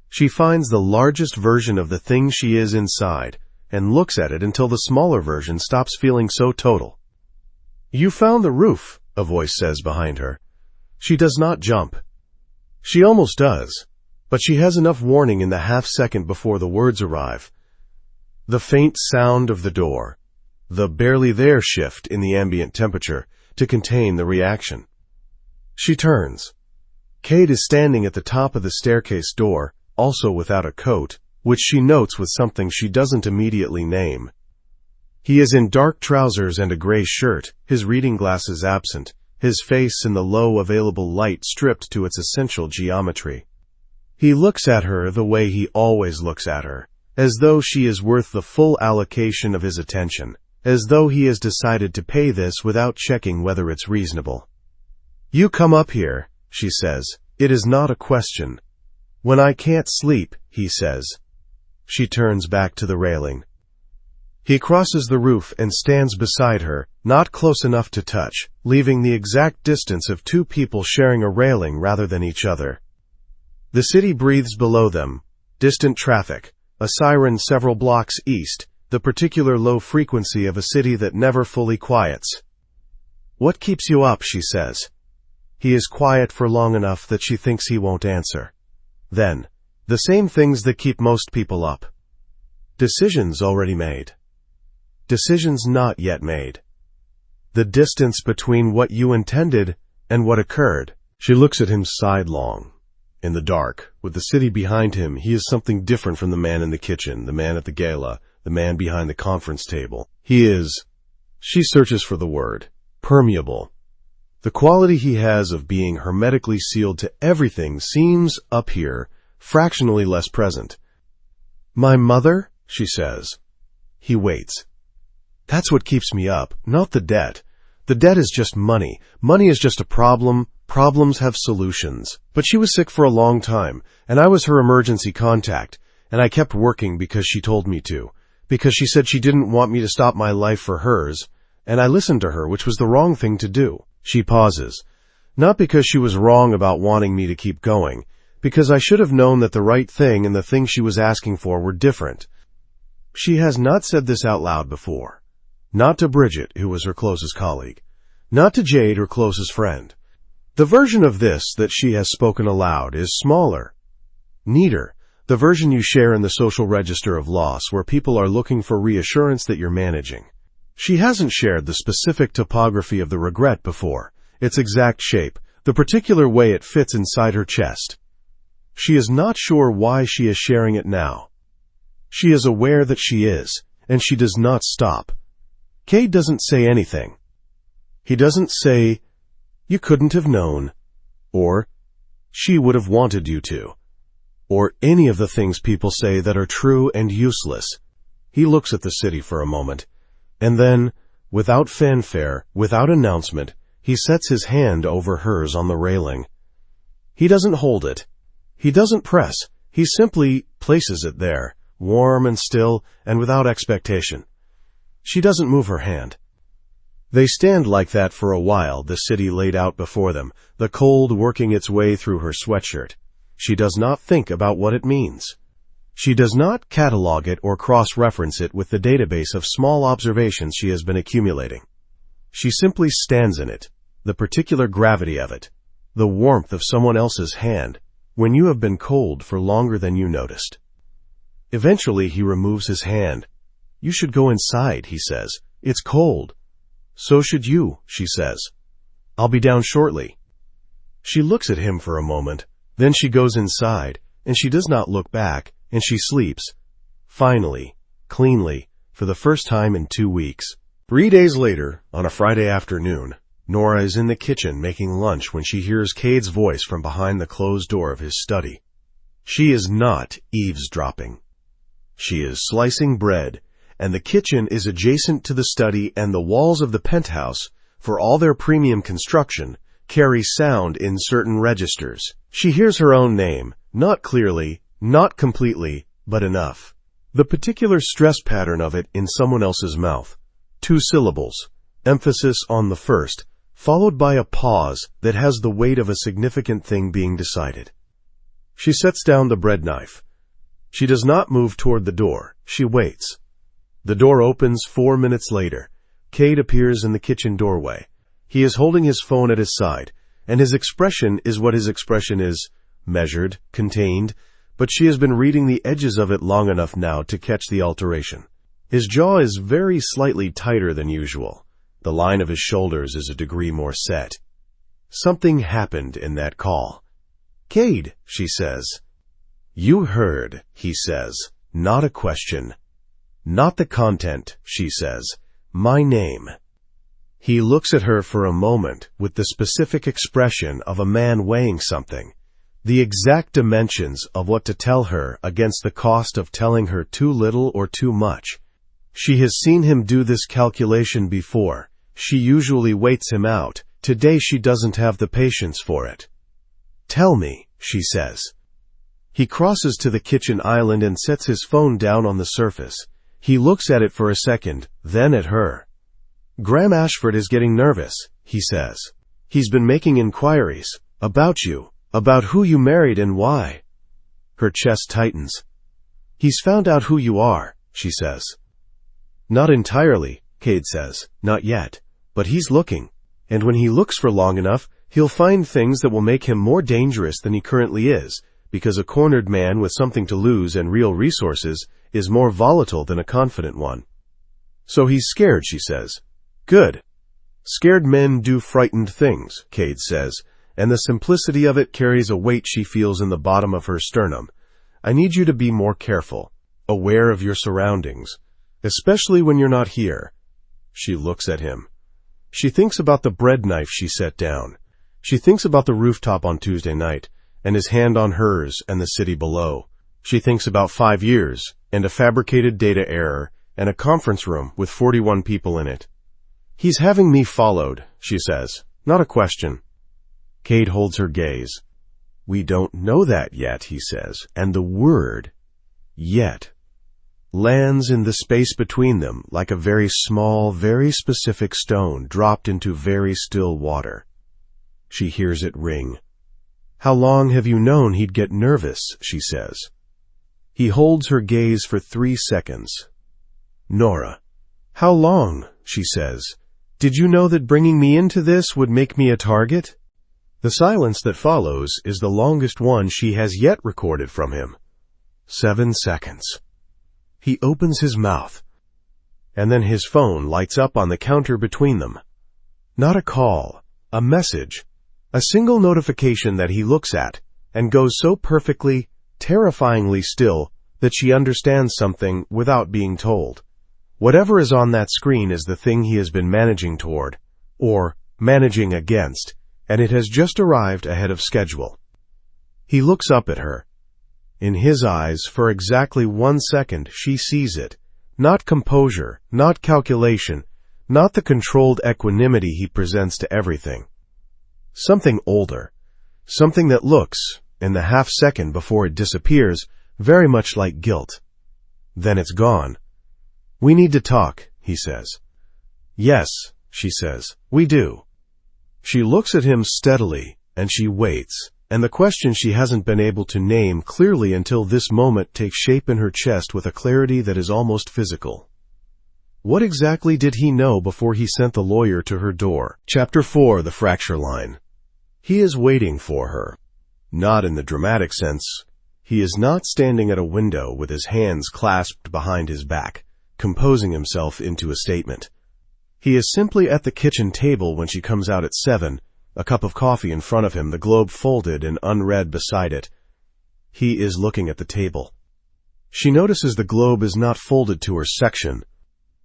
She finds the largest version of the thing she is inside and looks at it until the smaller version stops feeling so total. "You found the roof," a voice says behind her. She does not jump. She almost does, but she has enough warning in the half-second before the words arrive. The faint sound of the door, the barely there shift in the ambient temperature to contain the reaction. She turns. Cade is standing at the top of the staircase door, also without a coat, which she notes with something she doesn't immediately name. He is in dark trousers and a gray shirt, his reading glasses absent, his face in the low available light stripped to its essential geometry. He looks at her the way he always looks at her, as though she is worth the full allocation of his attention, as though he has decided to pay this without checking whether it's reasonable. "You come up here," she says. "It is not a question." "When I can't sleep," he says. She turns back to the railing. He crosses the roof and stands beside her, not close enough to touch, leaving the exact distance of two people sharing a railing rather than each other. The city breathes below them. Distant traffic, a siren several blocks east, the particular low frequency of a city that never fully quiets. "What keeps you up?" she says. He is quiet for long enough that she thinks he won't answer. Then, the same things that keep most people up. Decisions already made. Decisions not yet made. The distance between what you intended and what occurred. She looks at him sidelong. In the dark, with the city behind him, he is something different from the man in the kitchen, the man at the gala, the man behind the conference table. He is, she searches for the word, permeable. The quality he has of being hermetically sealed to everything seems, up here, fractionally less present. "My mother?" she says. He waits. "That's what keeps me up, not the debt. The debt is just money. Money is just a problem. Problems have solutions. But she was sick for a long time, and I was her emergency contact, and I kept working because she told me to, because she said she didn't want me to stop my life for hers, and I listened to her, which was the wrong thing to do." She pauses. Not because she was wrong about wanting me to keep going, because I should have known that the right thing and the thing she was asking for were different. She has not said this out loud before. Not to Bridget, who was her closest colleague. Not to Jade, her closest friend. The version of this that she has spoken aloud is smaller, neater, the version you share in the social register of loss where people are looking for reassurance that you're managing. She hasn't shared the specific topography of the regret before, its exact shape, the particular way it fits inside her chest. She is not sure why she is sharing it now. She is aware that she is, and she does not stop. Cade doesn't say anything. He doesn't say, "You couldn't have known," or "She would have wanted you to," or any of the things people say that are true and useless. He looks at the city for a moment, and then, without fanfare, without announcement, he sets his hand over hers on the railing. He doesn't hold it. He doesn't press. He simply places it there, warm and still and without expectation. She doesn't move her hand. They stand like that for a while, the city laid out before them, the cold working its way through her sweatshirt. She does not think about what it means. She does not catalog it or cross-reference it with the database of small observations she has been accumulating. She simply stands in it, the particular gravity of it, the warmth of someone else's hand, when you have been cold for longer than you noticed. Eventually he removes his hand. "You should go inside," he says. "It's cold." "So should you," she says. "I'll be down shortly." She looks at him for a moment, then she goes inside, and she does not look back, and she sleeps. Finally, cleanly, for the first time in 2 weeks. 3 days later, on a Friday afternoon, Nora is in the kitchen making lunch when she hears Cade's voice from behind the closed door of his study. She is not eavesdropping. She is slicing bread, and the kitchen is adjacent to the study, and the walls of the penthouse, for all their premium construction, carry sound in certain registers. She hears her own name, not clearly, not completely, but enough. The particular stress pattern of it in someone else's mouth. 2 syllables, emphasis on the first, followed by a pause that has the weight of a significant thing being decided. She sets down the bread knife. She does not move toward the door. She waits. The door opens 4 minutes later. Cade appears in the kitchen doorway. He is holding his phone at his side, and his expression is what his expression is, measured, contained, but she has been reading the edges of it long enough now to catch the alteration. His jaw is very slightly tighter than usual. The line of his shoulders is a degree more set. Something happened in that call. "Cade," she says. "You heard," he says, "not a question. Not the content," she says. "My name." He looks at her for a moment with the specific expression of a man weighing something, the exact dimensions of what to tell her against the cost of telling her too little or too much. She has seen him do this calculation before. She usually waits him out. Today she doesn't have the patience for it. "Tell me," she says. He crosses to the kitchen island and sets his phone down on the surface. He looks at it for a second, then at her. "Graham Ashford is getting nervous," he says. "He's been making inquiries about you, about who you married and why." Her chest tightens. "He's found out who you are," she says. "Not entirely," Cade says. "Not yet. But he's looking. And when he looks for long enough, he'll find things that will make him more dangerous than he currently is, because a cornered man with something to lose and real resources is more volatile than a confident one. So he's scared," she says. "Good. Scared men do frightened things," Cade says, and the simplicity of it carries a weight she feels in the bottom of her sternum. "I need you to be more careful, aware of your surroundings, especially when you're not here." She looks at him. She thinks about the bread knife she set down. She thinks about the rooftop on Tuesday night, and his hand on hers and the city below. She thinks about 5 years, and a fabricated data error, and a conference room with 41 people in it. "He's having me followed," she says. "Not a question." Cade holds her gaze. "We don't know that yet," he says, and the word, yet, lands in the space between them like a very small, very specific stone dropped into very still water. She hears it ring. How long have you known he'd get nervous? She says. He holds her gaze for 3 seconds. Nora. How long? She says. Did you know that bringing me into this would make me a target? The silence that follows is the longest one she has yet recorded from him. 7 seconds. He opens his mouth, and then his phone lights up on the counter between them. Not a call, a message, a single notification that he looks at, and goes so perfectly, terrifyingly still, that she understands something without being told. Whatever is on that screen is the thing he has been managing toward, or managing against, and it has just arrived ahead of schedule. He looks up at her. In his eyes, for exactly 1 second, she sees it. Not composure, not calculation, not the controlled equanimity he presents to everything. Something older. Something that looks, in the half-second before it disappears, very much like guilt. Then it's gone. We need to talk, he says. Yes, she says, we do. She looks at him steadily, and she waits, and the question she hasn't been able to name clearly until this moment takes shape in her chest with a clarity that is almost physical. What exactly did he know before he sent the lawyer to her door? Chapter 4, The Fracture Line. He is waiting for her. Not in the dramatic sense. He is not standing at a window with his hands clasped behind his back, composing himself into a statement. He is simply at the kitchen table when she comes out at 7, a cup of coffee in front of him, the globe folded and unread beside it. He is looking at the table. She notices the globe is not folded to her section.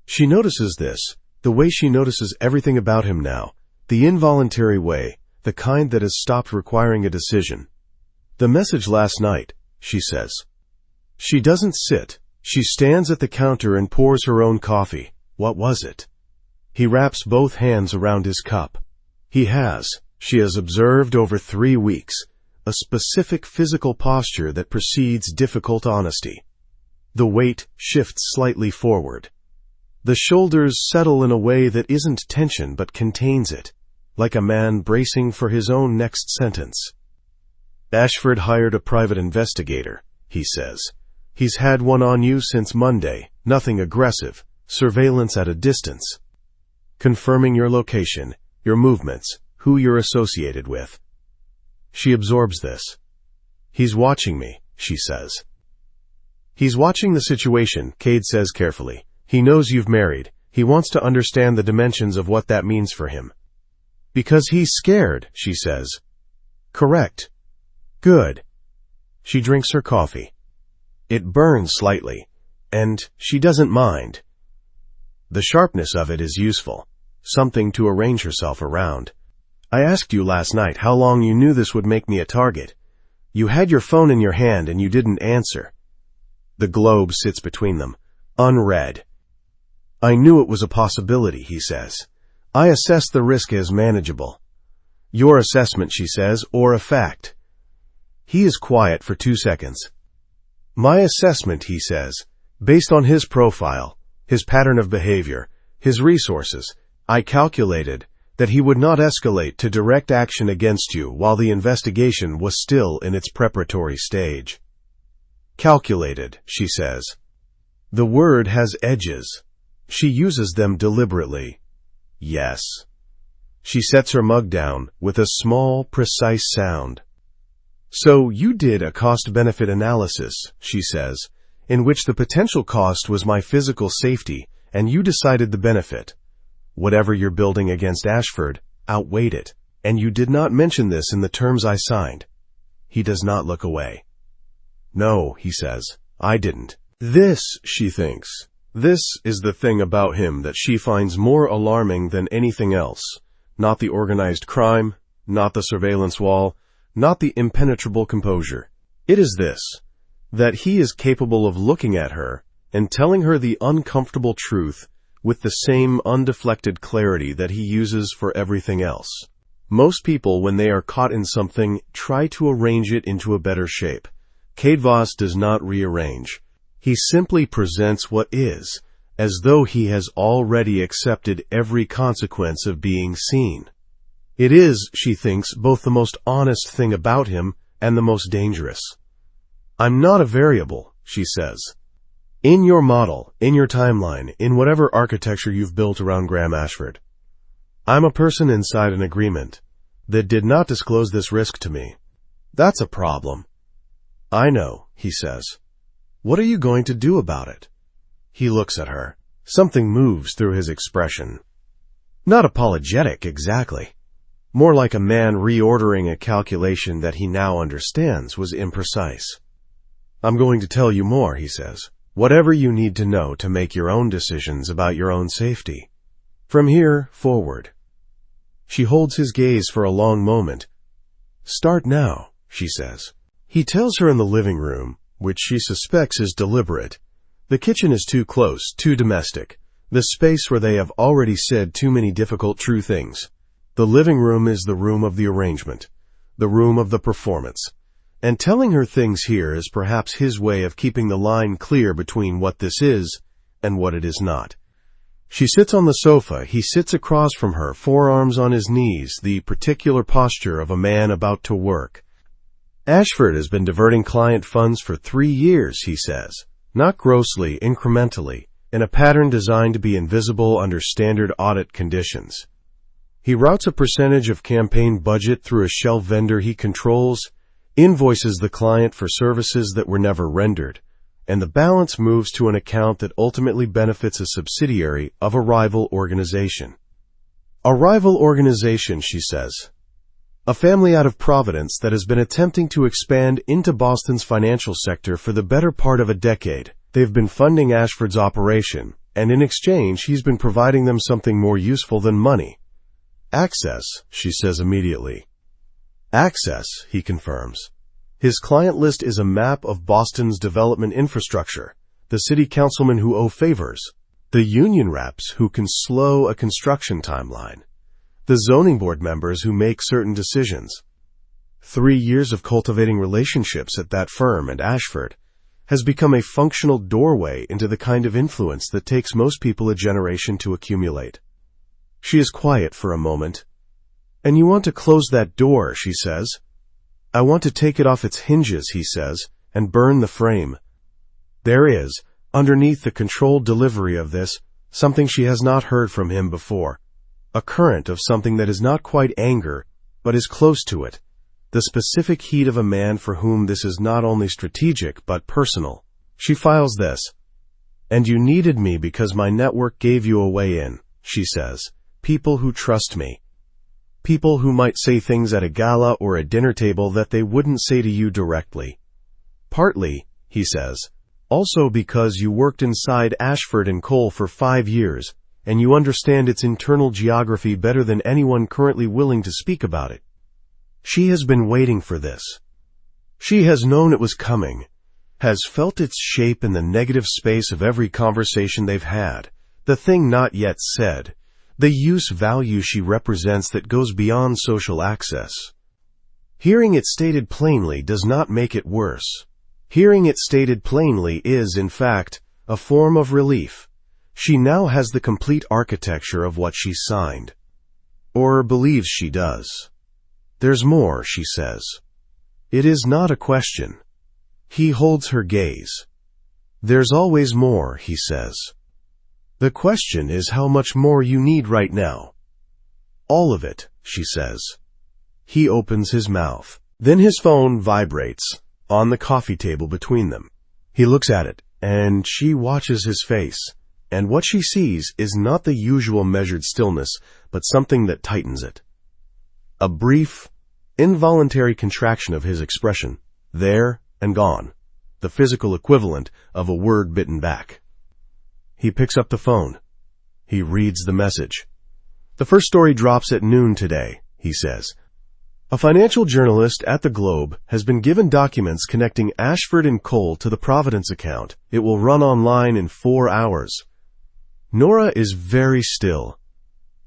She notices this, the way she notices everything about him now, the involuntary way, the kind that has stopped requiring a decision. The message last night, she says. She doesn't sit. She stands at the counter and pours her own coffee. What was it? He wraps both hands around his cup. He has, she has observed over 3 weeks, a specific physical posture that precedes difficult honesty. The weight shifts slightly forward. The shoulders settle in a way that isn't tension but contains it, like a man bracing for his own next sentence. Ashford hired a private investigator, he says. He's had one on you since Monday, nothing aggressive, surveillance at a distance. Confirming your location, your movements, who you're associated with. She absorbs this. He's watching me, she says. He's watching the situation, Cade says carefully. He knows you've married. He wants to understand the dimensions of what that means for him. Because he's scared, she says. Correct. Good. She drinks her coffee. It burns slightly, and she doesn't mind. The sharpness of it is useful, something to arrange herself around. I asked you last night how long you knew this would make me a target. You had your phone in your hand and you didn't answer. The globe sits between them, unread. I knew it was a possibility, he says. I assessed the risk as manageable. Your assessment, she says, or a fact. He is quiet for 2 seconds. My assessment, he says, based on his profile, his pattern of behavior, his resources, I calculated that he would not escalate to direct action against you while the investigation was still in its preparatory stage. Calculated, she says. The word has edges. She uses them deliberately. Yes. She sets her mug down with a small, precise sound. So you did a cost-benefit analysis, she says, in which the potential cost was my physical safety, and you decided the benefit. Whatever you're building against Ashford outweighed it, and you did not mention this in the terms I signed. He does not look away. No, he says, I didn't. This, she thinks, this is the thing about him that she finds more alarming than anything else. Not the organized crime, not the surveillance wall, not the impenetrable composure. It is this, that he is capable of looking at her and telling her the uncomfortable truth with the same undeflected clarity that he uses for everything else. Most people, when they are caught in something, try to arrange it into a better shape. Cade Voss does not rearrange. He simply presents what is, as though he has already accepted every consequence of being seen. It is, she thinks, both the most honest thing about him and the most dangerous. I'm not a variable, she says. In your model, in your timeline, in whatever architecture you've built around Graham Ashford. I'm a person inside an agreement that did not disclose this risk to me. That's a problem. I know, he says. What are you going to do about it? He looks at her. Something moves through his expression. Not apologetic, exactly. More like a man reordering a calculation that he now understands was imprecise. I'm going to tell you more, he says. Whatever you need to know to make your own decisions about your own safety. From here forward. She holds his gaze for a long moment. Start now, she says. He tells her in the living room, which she suspects is deliberate. The kitchen is too close, too domestic. The space where they have already said too many difficult true things. The living room is the room of the arrangement, the room of the performance. And telling her things here is perhaps his way of keeping the line clear between what this is and what it is not. She sits on the sofa. He sits across from her, forearms on his knees, the particular posture of a man about to work. Ashford has been diverting client funds for 3 years, he says, not grossly, incrementally, in a pattern designed to be invisible under standard audit conditions. He routes a percentage of campaign budget through a shell vendor he controls, invoices the client for services that were never rendered, and the balance moves to an account that ultimately benefits a subsidiary of a rival organization. A rival organization, she says. A family out of Providence that has been attempting to expand into Boston's financial sector for the better part of a decade. They've been funding Ashford's operation, and in exchange he's been providing them something more useful than money. Access, she says immediately. Access, he confirms. His client list is a map of Boston's development infrastructure, the city councilmen who owe favors, the union reps who can slow a construction timeline, the zoning board members who make certain decisions. 3 years of cultivating relationships at that firm and Ashford has become a functional doorway into the kind of influence that takes most people a generation to accumulate. She is quiet for a moment. And you want to close that door, she says. I want to take it off its hinges, he says, and burn the frame. There is, underneath the controlled delivery of this, something she has not heard from him before. A current of something that is not quite anger, but is close to it. The specific heat of a man for whom this is not only strategic, but personal. She files this. And you needed me because my network gave you a way in, she says. People who trust me. People who might say things at a gala or a dinner table that they wouldn't say to you directly. Partly, he says, also because you worked inside Ashford & Cole for 5 years, and you understand its internal geography better than anyone currently willing to speak about it. She has been waiting for this. She has known it was coming, has felt its shape in the negative space of every conversation they've had, the thing not yet said, the use-value she represents that goes beyond social access. Hearing it stated plainly does not make it worse. Hearing it stated plainly is, in fact, a form of relief. She now has the complete architecture of what she signed. Or believes she does. There's more, she says. It is not a question. He holds her gaze. There's always more, he says. The question is how much more you need right now. All of it, she says. He opens his mouth. Then his phone vibrates on the coffee table between them. He looks at it, and she watches his face. And what she sees is not the usual measured stillness, but something that tightens it. A brief, involuntary contraction of his expression, there and gone, the physical equivalent of a word bitten back. He picks up the phone. He reads the message. The first story drops at noon today, he says. A financial journalist at the Globe has been given documents connecting Ashford & Cole to the Providence account. It will run online in 4 hours. Nora is very still.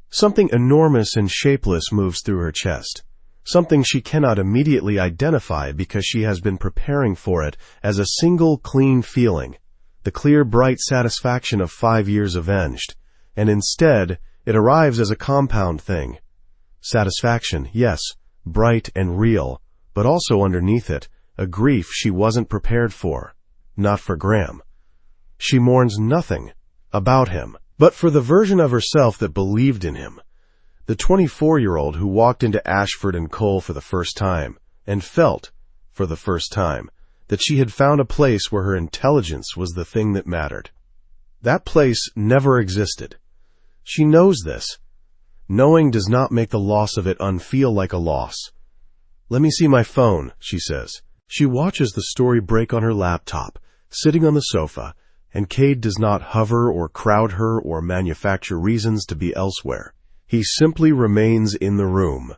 Something enormous and shapeless moves through her chest. Something she cannot immediately identify because she has been preparing for it as a single clean feeling, the clear, bright satisfaction of 5 years avenged, and instead it arrives as a compound thing. satisfaction, yes, bright and real, but also underneath it, a grief she wasn't prepared for. Not for Graham. She mourns nothing about him, but for the version of herself that believed in him. The 24-year-old who walked into Ashford and Cole for the first time, and felt, for the first time, that she had found a place where her intelligence was the thing that mattered. That place never existed. She knows this. Knowing does not make the loss of it unfeel like a loss. "Let me see my phone," she says. She watches the story break on her laptop, sitting on the sofa, and Cade does not hover or crowd her or manufacture reasons to be elsewhere. He simply remains in the room,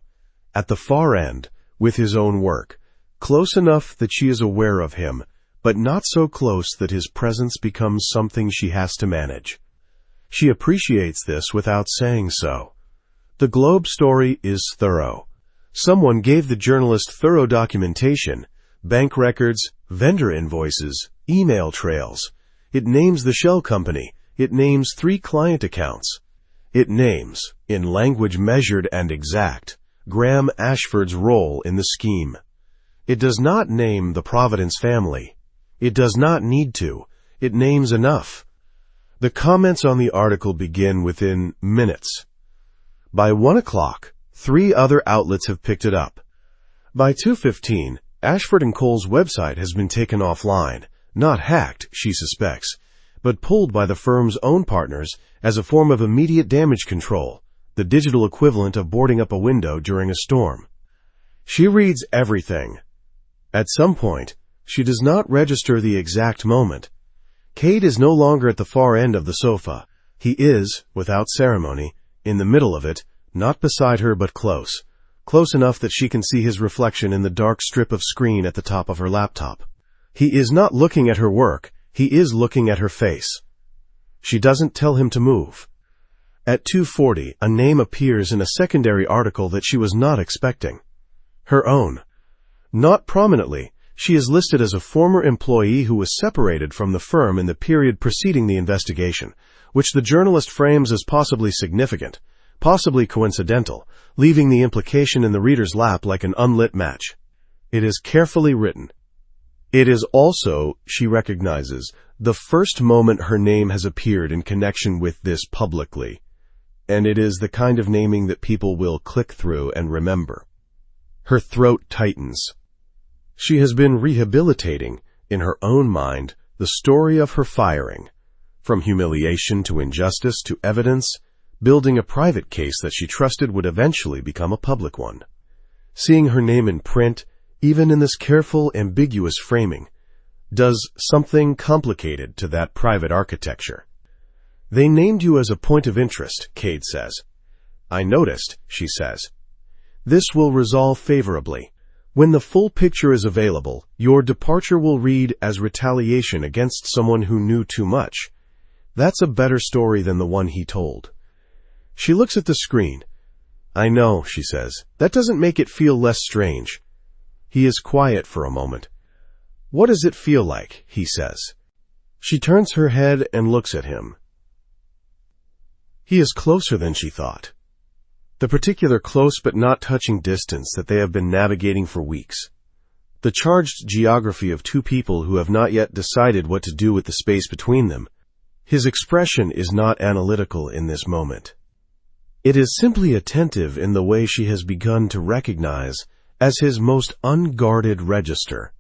at the far end, with his own work, close enough that she is aware of him, but not so close that his presence becomes something she has to manage. She appreciates this without saying so. The Globe story is thorough. Someone gave the journalist thorough documentation, bank records, vendor invoices, email trails. It names the shell company. It names 3 client accounts. It names, in language measured and exact, Graham Ashford's role in the scheme. It does not name the Providence family. It does not need to. It names enough. The comments on the article begin within minutes. By 1 o'clock, 3 other outlets have picked it up. By 2:15, Ashford & Cole's website has been taken offline, not hacked, she suspects, but pulled by the firm's own partners as a form of immediate damage control, the digital equivalent of boarding up a window during a storm. She reads everything. At some point, she does not register the exact moment. Cade is no longer at the far end of the sofa. He is, without ceremony, in the middle of it, not beside her but close enough that she can see his reflection in the dark strip of screen at the top of her laptop. He is not looking at her work, he is looking at her face. She doesn't tell him to move. At 2:40, a name appears in a secondary article that she was not expecting. Her own. Not prominently, she is listed as a former employee who was separated from the firm in the period preceding the investigation, which the journalist frames as possibly significant, possibly coincidental, leaving the implication in the reader's lap like an unlit match. It is carefully written. It is also, she recognizes, the first moment her name has appeared in connection with this publicly, and it is the kind of naming that people will click through and remember. Her throat tightens. She has been rehabilitating, in her own mind, the story of her firing, from humiliation to injustice to evidence, building a private case that she trusted would eventually become a public one. Seeing her name in print, even in this careful, ambiguous framing, does something complicated to that private architecture. "They named you as a point of interest," Cade says. "I noticed," she says. "This will resolve favorably. When the full picture is available, your departure will read as retaliation against someone who knew too much. That's a better story than the one he told." She looks at the screen. "I know," she says. "That doesn't make it feel less strange." He is quiet for a moment. "What does it feel like?" he says. She turns her head and looks at him. He is closer than she thought. The particular close but not touching distance that they have been navigating for weeks. The charged geography of 2 people who have not yet decided what to do with the space between them. His expression is not analytical in this moment. It is simply attentive in the way she has begun to recognize as his most unguarded register.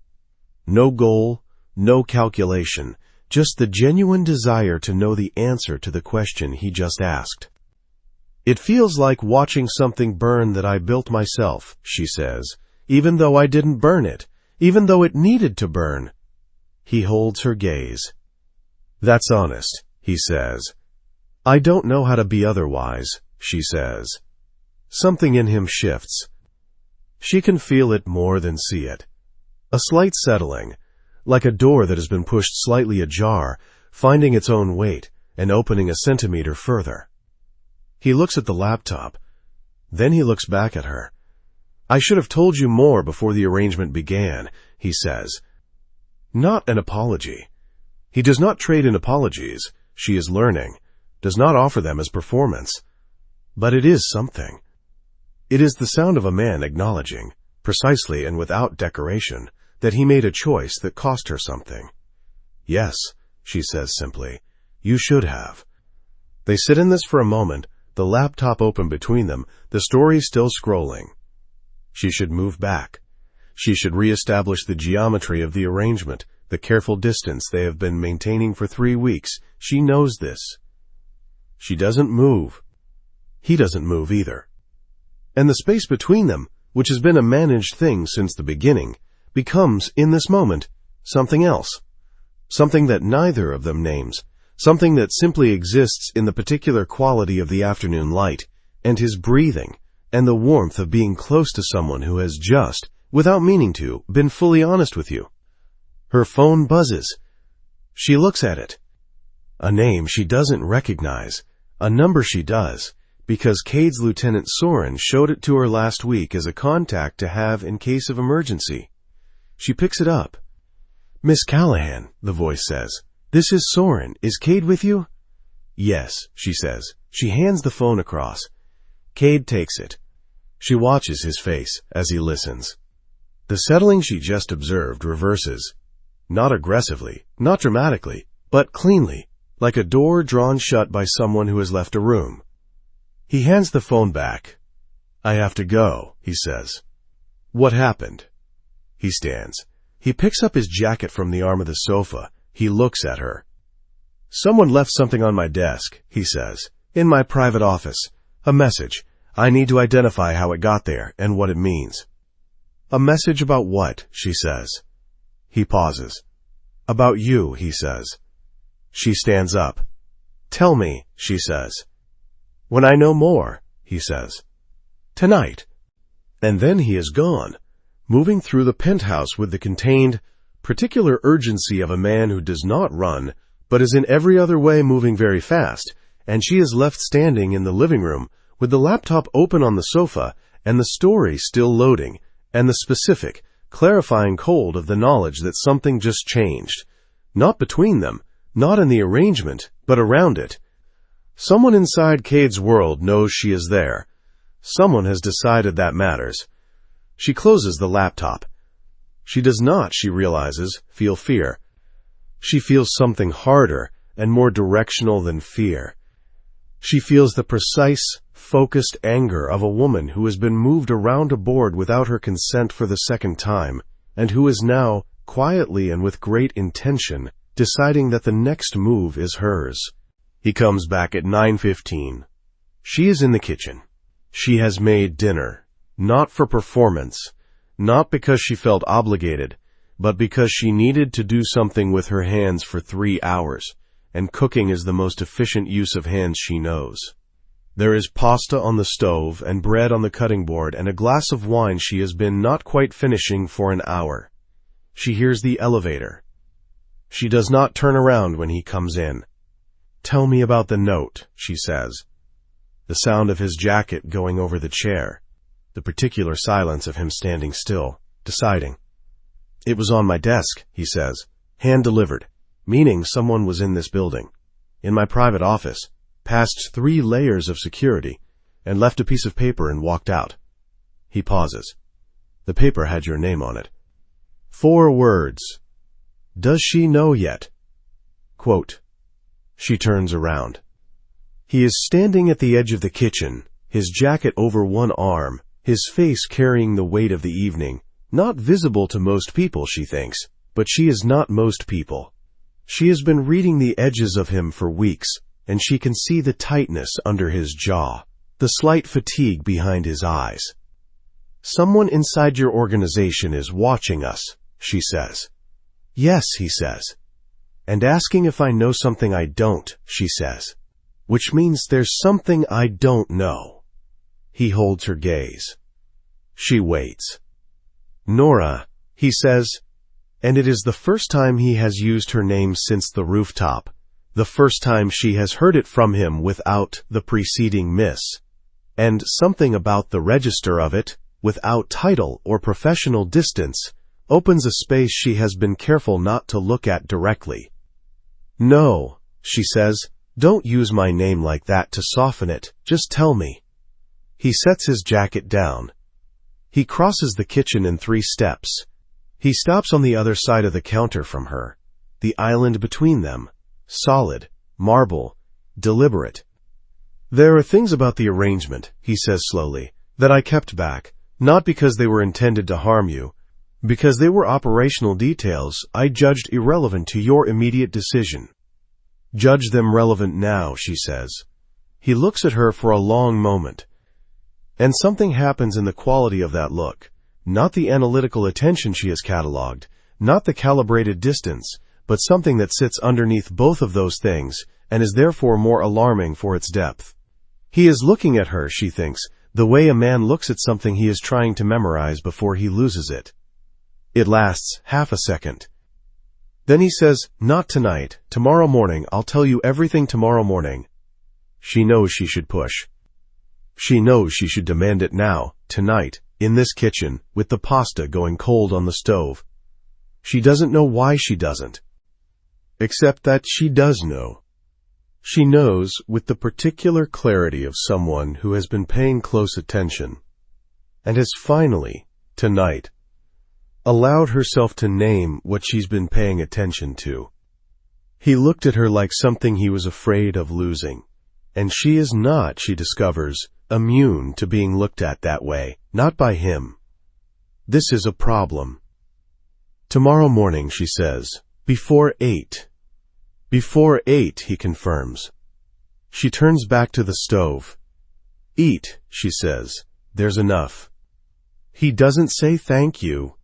No goal, no calculation, just the genuine desire to know the answer to the question he just asked. "It feels like watching something burn that I built myself," she says, "even though I didn't burn it, even though it needed to burn." He holds her gaze. "That's honest," he says. "I don't know how to be otherwise," she says. Something in him shifts. She can feel it more than see it. A slight settling, like a door that has been pushed slightly ajar, finding its own weight and opening a centimeter further. He looks at the laptop. Then he looks back at her. "I should have told you more before the arrangement began," he says. Not an apology. He does not trade in apologies. She is learning, does not offer them as performance. But it is something. It is the sound of a man acknowledging, precisely and without decoration, that he made a choice that cost her something. "Yes," she says simply, "you should have." They sit in this for a moment, the laptop open between them, the story still scrolling. She should move back. She should reestablish the geometry of the arrangement, the careful distance they have been maintaining for 3 weeks. She knows this. She doesn't move. He doesn't move either. And the space between them, which has been a managed thing since the beginning, becomes, in this moment, something else. Something that neither of them names. Something that simply exists in the particular quality of the afternoon light, and his breathing, and the warmth of being close to someone who has just, without meaning to, been fully honest with you. Her phone buzzes. She looks at it. A name she doesn't recognize, a number she does, because Cade's Lieutenant Soren showed it to her last week as a contact to have in case of emergency. She picks it up. "Miss Callahan," the voice says. "This is Soren. Is Cade with you?" "Yes," she says. She hands the phone across. Cade takes it. She watches his face as he listens. The settling she just observed reverses. Not aggressively, not dramatically, but cleanly, like a door drawn shut by someone who has left a room. He hands the phone back. "I have to go," he says. "What happened?" He stands. He picks up his jacket from the arm of the sofa. He looks at her. "Someone left something on my desk," he says. "In my private office. A message. I need to identify how it got there and what it means." "A message about what?" she says. He pauses. "About you," he says. She stands up. "Tell me," she says. "When I know more," he says. "Tonight." And then he is gone, moving through the penthouse with the contained, particular urgency of a man who does not run, but is in every other way moving very fast, and she is left standing in the living room with the laptop open on the sofa and the story still loading, and the specific, clarifying cold of the knowledge that something just changed. Not between them, not in the arrangement, but around it. Someone inside Cade's world knows she is there. Someone has decided that matters. She closes the laptop. She does not, she realizes, feel fear. She feels something harder and more directional than fear. She feels the precise, focused anger of a woman who has been moved around a board without her consent for the second time, and who is now, quietly and with great intention, deciding that the next move is hers. He comes back at 9:15. She is in the kitchen. She has made dinner, not for performance, not because she felt obligated, but because she needed to do something with her hands for 3 hours, and cooking is the most efficient use of hands she knows. There is pasta on the stove and bread on the cutting board and a glass of wine she has been not quite finishing for an hour. She hears the elevator. She does not turn around when he comes in. "Tell me about the note," she says. The sound of his jacket going over the chair. The particular silence of him standing still, deciding. "It was on my desk," he says. "Hand-delivered, meaning someone was in this building. In my private office, passed 3 layers of security, and left a piece of paper and walked out." He pauses. "The paper had your name on it." 4 words. Does she know yet? Quote. She turns around. He is standing at the edge of the kitchen, his jacket over one arm, his face carrying the weight of the evening, not visible to most people, she thinks, but she is not most people. She has been reading the edges of him for weeks, and she can see the tightness under his jaw, the slight fatigue behind his eyes. "Someone inside your organization is watching us," she says. "Yes," he says. "And asking if I know something I don't," she says. "Which means there's something I don't know." He holds her gaze. She waits. "Nora," he says, and it is the first time he has used her name since the rooftop, the first time she has heard it from him without the preceding miss, and something about the register of it, without title or professional distance, opens a space she has been careful not to look at directly. "No," she says, "don't use my name like that to soften it, just tell me." He sets his jacket down. He crosses the kitchen in 3 steps. He stops on the other side of the counter from her. The island between them. Solid, marble, deliberate. There are things about the arrangement, he says slowly, that I kept back, not because they were intended to harm you, because they were operational details I judged irrelevant to your immediate decision. Judge them relevant now, she says. He looks at her for a long moment. And something happens in the quality of that look. Not the analytical attention she has catalogued, not the calibrated distance, but something that sits underneath both of those things and is therefore more alarming for its depth. He is looking at her, she thinks, the way a man looks at something he is trying to memorize before he loses it. It lasts half a second. Then he says, not tonight, tomorrow morning, I'll tell you everything tomorrow morning. She knows she should push. She knows she should demand it now, tonight, in this kitchen, with the pasta going cold on the stove. She doesn't know why she doesn't. Except that she does know. She knows with the particular clarity of someone who has been paying close attention, and has finally, tonight, allowed herself to name what she's been paying attention to. He looked at her like something he was afraid of losing, and she is not, she discovers, immune to being looked at that way, not by him. This is a problem. Tomorrow morning, she says, before 8. Before 8, he confirms. She turns back to the stove. Eat, she says. There's enough. He doesn't say thank you.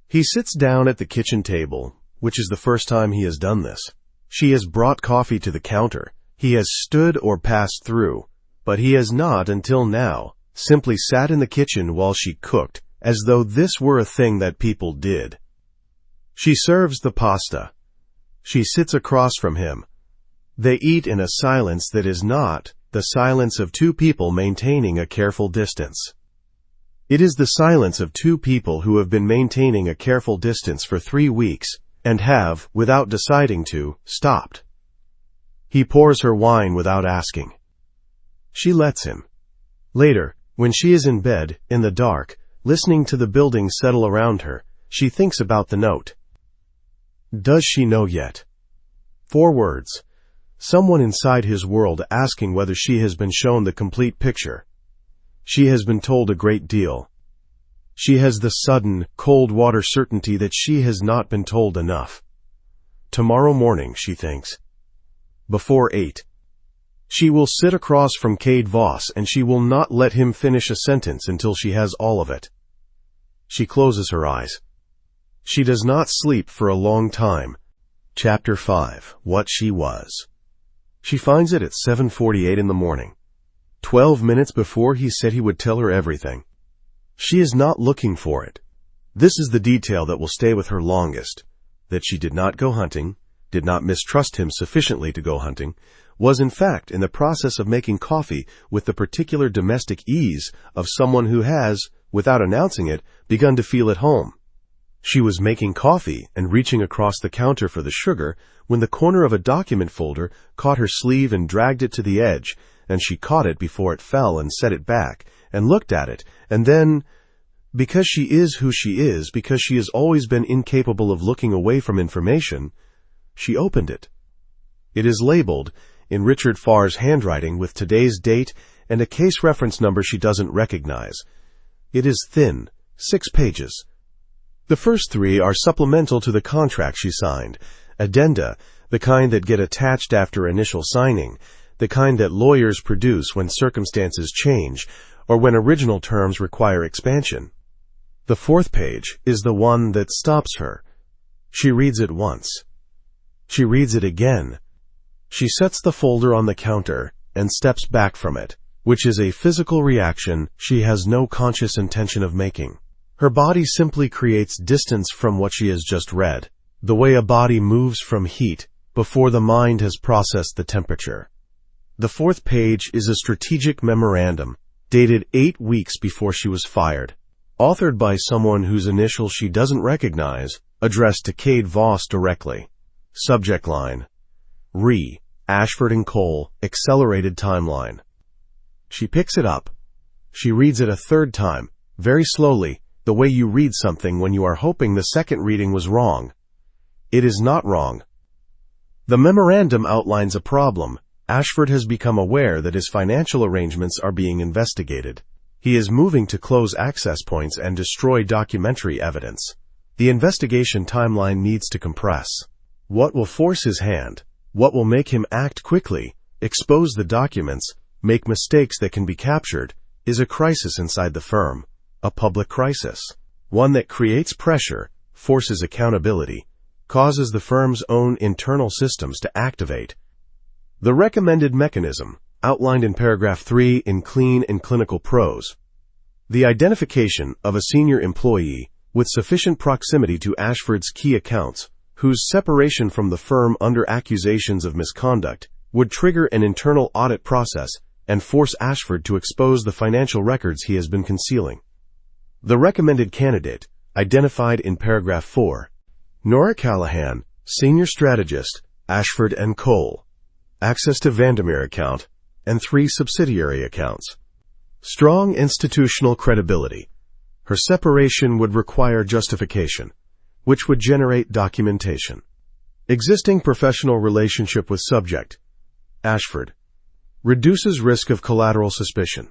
He sits down at the kitchen table, which is the first time he has done this. She has brought coffee to the counter. He has stood or passed through, but he has not, until now, simply sat in the kitchen while she cooked, as though this were a thing that people did. She serves the pasta. She sits across from him. They eat in a silence that is not the silence of 2 people maintaining a careful distance. It is the silence of 2 people who have been maintaining a careful distance for 3 weeks and have, without deciding to, stopped. He pours her wine without asking. She lets him. Later, when she is in bed, in the dark, listening to the building settle around her, she thinks about the note. Does she know yet? 4 words. Someone inside his world asking whether she has been shown the complete picture. She has been told a great deal. She has the sudden, cold water certainty that she has not been told enough. Tomorrow morning, she thinks. Before 8. She will sit across from Cade Voss and she will not let him finish a sentence until she has all of it. She closes her eyes. She does not sleep for a long time. Chapter 5. What She Was. She finds it at 7:48 in the morning. 12 minutes before he said he would tell her everything. She is not looking for it. This is the detail that will stay with her longest. That she did not go hunting, did not mistrust him sufficiently to go hunting, was in fact in the process of making coffee with the particular domestic ease of someone who has, without announcing it, begun to feel at home. She was making coffee and reaching across the counter for the sugar when the corner of a document folder caught her sleeve and dragged it to the edge, and she caught it before it fell and set it back, and looked at it, and then, because she is who she is, because she has always been incapable of looking away from information, she opened it. It is labeled, in Richard Farr's handwriting, with today's date and a case reference number she doesn't recognize. It is thin, 6 pages. The first 3 are supplemental to the contract she signed, addenda, the kind that get attached after initial signing, the kind that lawyers produce when circumstances change, or when original terms require expansion. The 4th page is the one that stops her. She reads it once. She reads it again. She sets the folder on the counter and steps back from it, which is a physical reaction she has no conscious intention of making. Her body simply creates distance from what she has just read, the way a body moves from heat before the mind has processed the temperature. The 4th page is a strategic memorandum, dated 8 weeks before she was fired, authored by someone whose initials she doesn't recognize, addressed to Cade Voss directly. Subject line: Ashford and Cole, accelerated timeline. She picks it up. She reads it a third time, very slowly, the way you read something when you are hoping the second reading was wrong. It is not wrong. The memorandum outlines a problem. Ashford has become aware that his financial arrangements are being investigated. He is moving to close access points and destroy documentary evidence. The investigation timeline needs to compress. What will force his hand? What will make him act quickly, expose the documents, make mistakes that can be captured, is a crisis inside the firm, a public crisis. One that creates pressure, forces accountability, causes the firm's own internal systems to activate. The recommended mechanism, outlined in paragraph 3 in clean and clinical prose. The identification of a senior employee with sufficient proximity to Ashford's key accounts, whose separation from the firm under accusations of misconduct would trigger an internal audit process and force Ashford to expose the financial records he has been concealing. The recommended candidate, identified in paragraph 4. Nora Callahan, Senior Strategist, Ashford & Cole. Access to Vandermeer account, and 3 subsidiary accounts. Strong institutional credibility. Her separation would require justification, which would generate documentation. Existing professional relationship with subject. Ashford. Reduces risk of collateral suspicion.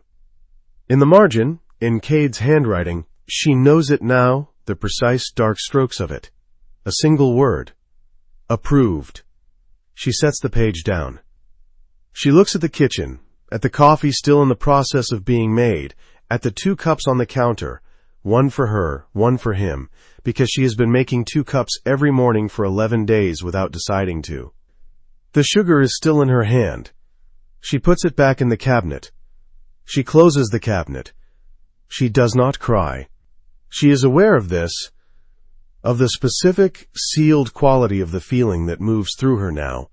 In the margin, in Cade's handwriting, she knows it now, the precise dark strokes of it. A single word. Approved. She sets the page down. She looks at the kitchen, at the coffee still in the process of being made, at the 2 cups on the counter, one for her, one for him, because she has been making 2 cups every morning for 11 days without deciding to. The sugar is still in her hand. She puts it back in the cabinet. She closes the cabinet. She does not cry. She is aware of this, of the specific, sealed quality of the feeling that moves through her now,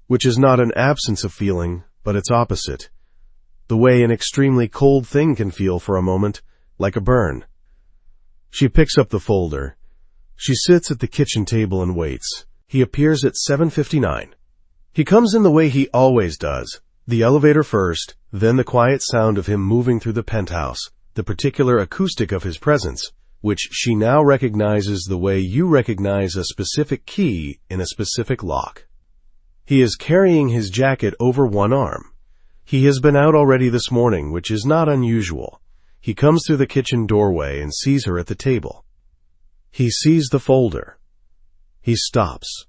which is not an absence of feeling, but its opposite. The way an extremely cold thing can feel for a moment, like a burn. She picks up the folder. She sits at the kitchen table and waits. He appears at 7:59. He comes in the way he always does. The elevator first, then the quiet sound of him moving through the penthouse, the particular acoustic of his presence, which she now recognizes the way you recognize a specific key in a specific lock. He is carrying his jacket over one arm. He has been out already this morning, which is not unusual. He comes through the kitchen doorway and sees her at the table. He sees the folder. He stops.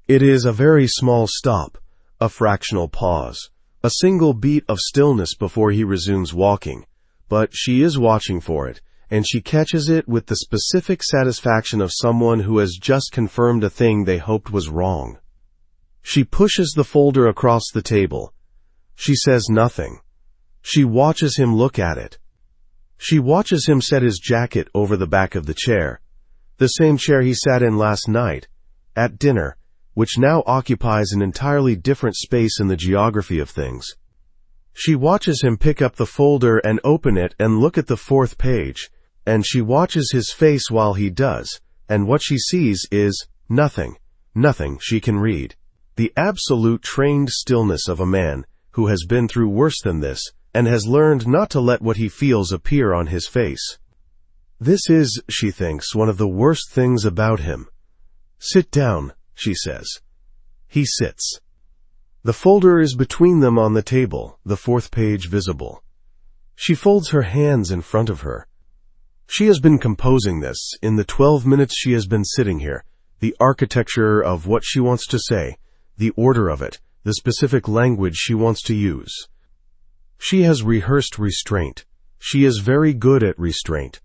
It is a very small stop, a fractional pause, a single beat of stillness before he resumes walking, but she is watching for it, and she catches it with the specific satisfaction of someone who has just confirmed a thing they hoped was wrong. She pushes the folder across the table. She says nothing. She watches him look at it. She watches him set his jacket over the back of the chair, the same chair he sat in last night, at dinner, which now occupies an entirely different space in the geography of things. She watches him pick up the folder and open it and look at the 4th page, and she watches his face while he does, and what she sees is nothing she can read. The absolute trained stillness of a man who has been through worse than this and has learned not to let what he feels appear on his face. This is, she thinks, one of the worst things about him. Sit down, she says. He sits. The folder is between them on the table, the 4th page visible. She folds her hands in front of her. She has been composing this in the 12 minutes she has been sitting here, the architecture of what she wants to say, the order of it, the specific language she wants to use. She has rehearsed restraint. She is very good at restraint.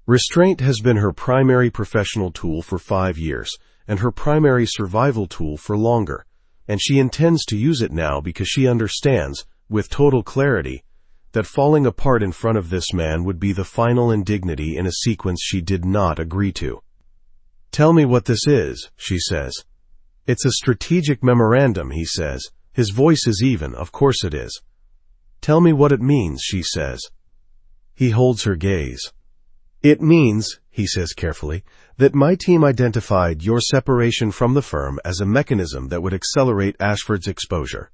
Restraint has been her primary professional tool for 5 years, and her primary survival tool for longer, and she intends to use it now because she understands, with total clarity, that falling apart in front of this man would be the final indignity in a sequence she did not agree to. Tell me what this is, she says. It's a strategic memorandum, he says. His voice is even, of course it is. Tell me what it means, she says. He holds her gaze. It means, he says carefully, that my team identified your separation from the firm as a mechanism that would accelerate Ashford's exposure.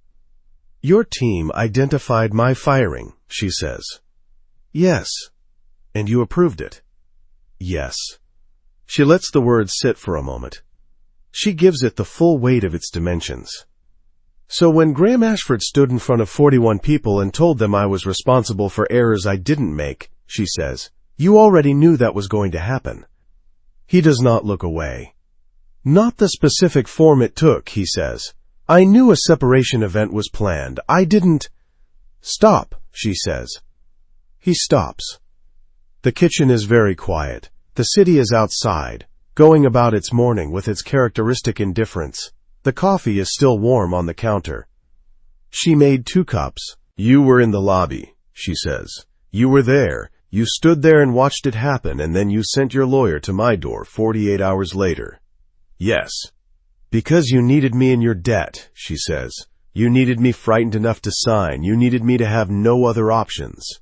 Your team identified my firing, she says. Yes. And you approved it? Yes. She lets the word sit for a moment. She gives it the full weight of its dimensions. So when Graham Ashford stood in front of 41 people and told them I was responsible for errors I didn't make, she says, you already knew that was going to happen. He does not look away. Not the specific form it took, he says. I knew a separation event was planned. I didn't... Stop, she says. He stops. The kitchen is very quiet. The city is outside, going about its morning with its characteristic indifference. The coffee is still warm on the counter. She made 2 cups. You were in the lobby, she says. You were there. You stood there and watched it happen, and then you sent your lawyer to my door 48 hours later. Yes. Because you needed me in your debt, she says. You needed me frightened enough to sign. You needed me to have no other options.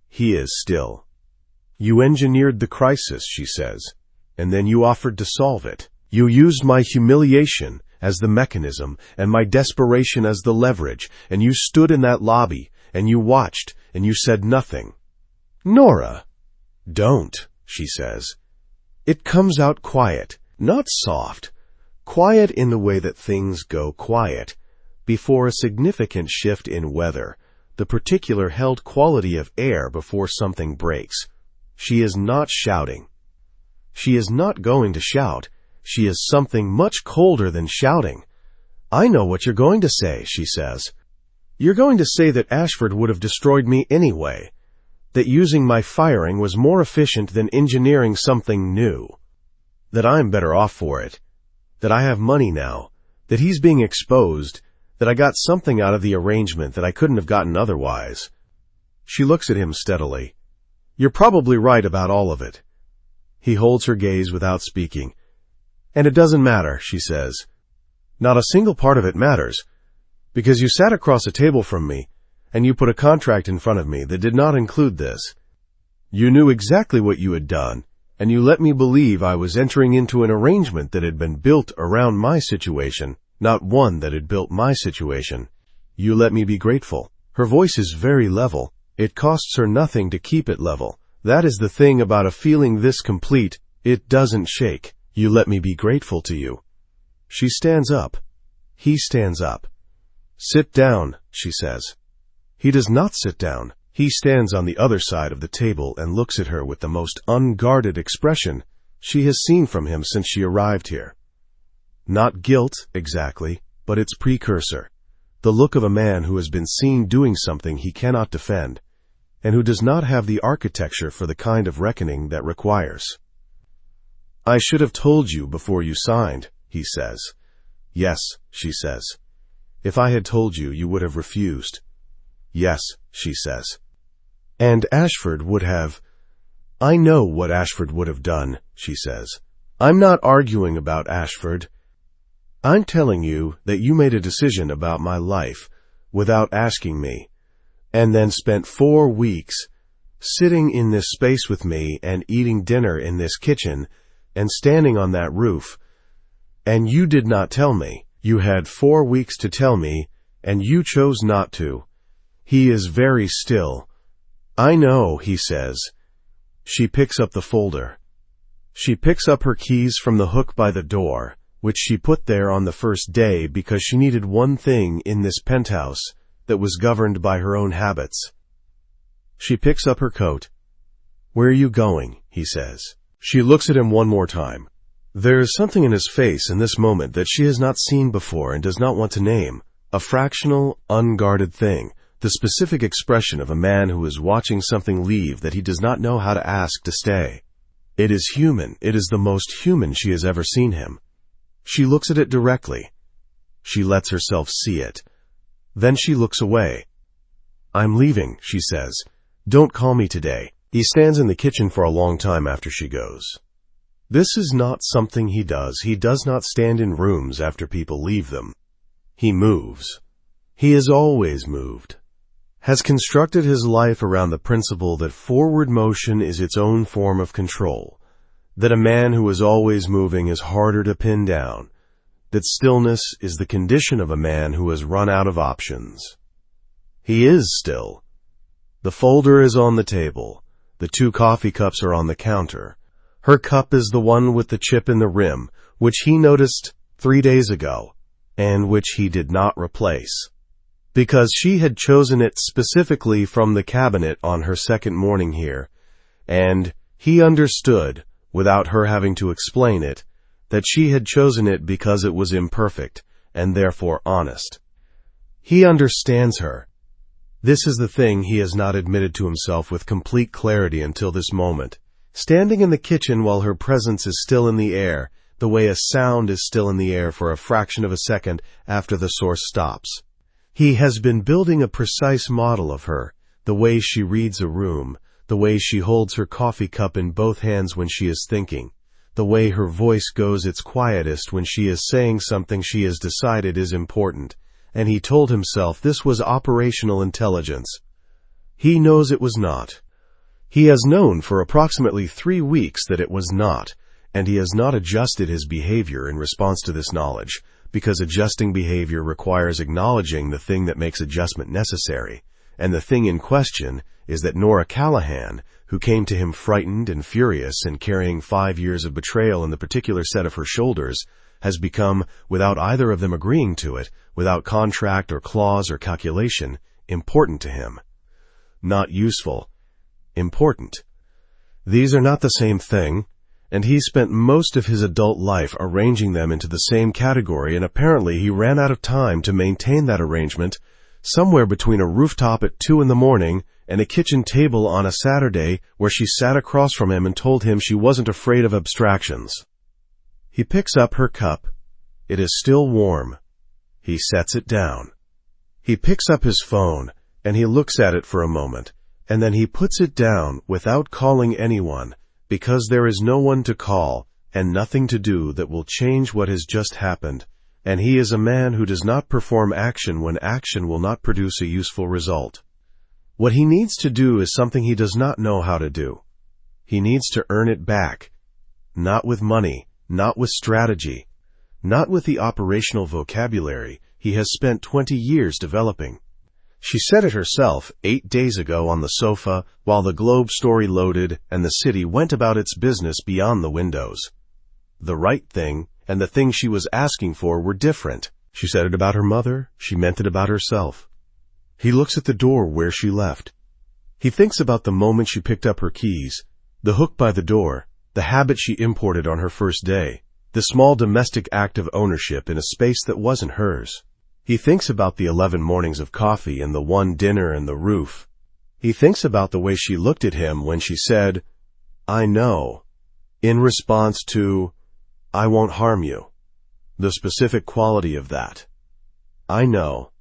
He is still. You engineered the crisis, she says, and then you offered to solve it. You used my humiliation as the mechanism and my desperation as the leverage, and you stood in that lobby, and you watched, and you said nothing. Nora. Don't, she says. It comes out quiet, not soft. Quiet in the way that things go quiet. Before a significant shift in weather, the particular held quality of air before something breaks. She is not shouting. She is not going to shout. She is something much colder than shouting. I know what you're going to say, she says. You're going to say that Ashford would have destroyed me anyway. That using my firing was more efficient than engineering something new. That I'm better off for it. That I have money now. That he's being exposed. That I got something out of the arrangement that I couldn't have gotten otherwise. She looks at him steadily. You're probably right about all of it. He holds her gaze without speaking. And it doesn't matter, she says. Not a single part of it matters. Because you sat across a table from me, and you put a contract in front of me that did not include this. You knew exactly what you had done, and you let me believe I was entering into an arrangement that had been built around my situation, not one that had built my situation. You let me be grateful. Her voice is very level. It costs her nothing to keep it level. That is the thing about a feeling this complete. It doesn't shake. You let me be grateful to you. She stands up. He stands up. Sit down, she says. He does not sit down. He stands on the other side of the table and looks at her with the most unguarded expression she has seen from him since she arrived here. Not guilt, exactly, but its precursor. The look of a man who has been seen doing something he cannot defend, and who does not have the architecture for the kind of reckoning that requires. I should have told you before you signed, he says. Yes, she says. If I had told you, you would have refused. Yes, she says. And Ashford would have. I know what Ashford would have done, she says. I'm not arguing about Ashford. I'm telling you that you made a decision about my life without asking me, and then spent 4 weeks sitting in this space with me and eating dinner in this kitchen and standing on that roof, and you did not tell me. You had 4 weeks to tell me, and you chose not to. He is very still. I know, he says. She picks up the folder. She picks up her keys from the hook by the door, which she put there on the first day because she needed one thing in this penthouse that was governed by her own habits. She picks up her coat. Where are you going? He says. She looks at him one more time. There is something in his face in this moment that she has not seen before and does not want to name. A fractional, unguarded thing. The specific expression of a man who is watching something leave that he does not know how to ask to stay. It is human. It is the most human she has ever seen him. She looks at it directly. She lets herself see it. Then she looks away. I'm leaving, she says. Don't call me today. He stands in the kitchen for a long time after she goes. This is not something he does. He does not stand in rooms after people leave them. He moves. He has always moved. Has constructed his life around the principle that forward motion is its own form of control, that a man who is always moving is harder to pin down, that stillness is the condition of a man who has run out of options. He is still. The folder is on the table. The 2 coffee cups are on the counter. Her cup is the one with the chip in the rim, which he noticed 3 days ago, and which he did not replace, because she had chosen it specifically from the cabinet on her second morning here, and he understood, without her having to explain it, that she had chosen it because it was imperfect, and therefore honest. He understands her. This is the thing he has not admitted to himself with complete clarity until this moment. Standing in the kitchen while her presence is still in the air, the way a sound is still in the air for a fraction of a second after the source stops. He has been building a precise model of her, the way she reads a room, the way she holds her coffee cup in both hands when she is thinking, the way her voice goes its quietest when she is saying something she has decided is important, and he told himself this was operational intelligence. He knows it was not. He has known for approximately 3 weeks that it was not, and he has not adjusted his behavior in response to this knowledge, because adjusting behavior requires acknowledging the thing that makes adjustment necessary, and the thing in question is that Nora Callahan, who came to him frightened and furious and carrying 5 years of betrayal in the particular set of her shoulders, has become, without either of them agreeing to it, without contract or clause or calculation, important to him. Not useful. Important. These are not the same thing, and he spent most of his adult life arranging them into the same category, and apparently he ran out of time to maintain that arrangement somewhere between a rooftop at 2 a.m. and a kitchen table on a Saturday where she sat across from him and told him she wasn't afraid of abstractions. He picks up her cup. It is still warm. He sets it down. He picks up his phone, and he looks at it for a moment, and then he puts it down without calling anyone, because there is no one to call and nothing to do that will change what has just happened, and he is a man who does not perform action when action will not produce a useful result. What he needs to do is something he does not know how to do. He needs to earn it back, not with money, not with strategy, not with the operational vocabulary he has spent 20 years developing. She said it herself 8 days ago on the sofa while the Globe story loaded and the city went about its business beyond the windows. The right thing and the thing she was asking for were different. She said it about her mother. She meant it about herself. He looks at the door where she left. He thinks about the moment she picked up her keys, the hook by the door, the habit she imported on her first day, the small domestic act of ownership in a space that wasn't hers. He thinks about the 11 mornings of coffee and the one dinner and the roof. He thinks about the way she looked at him when she said, "I know," in response to, "I won't harm you." The specific quality of that, "I know,"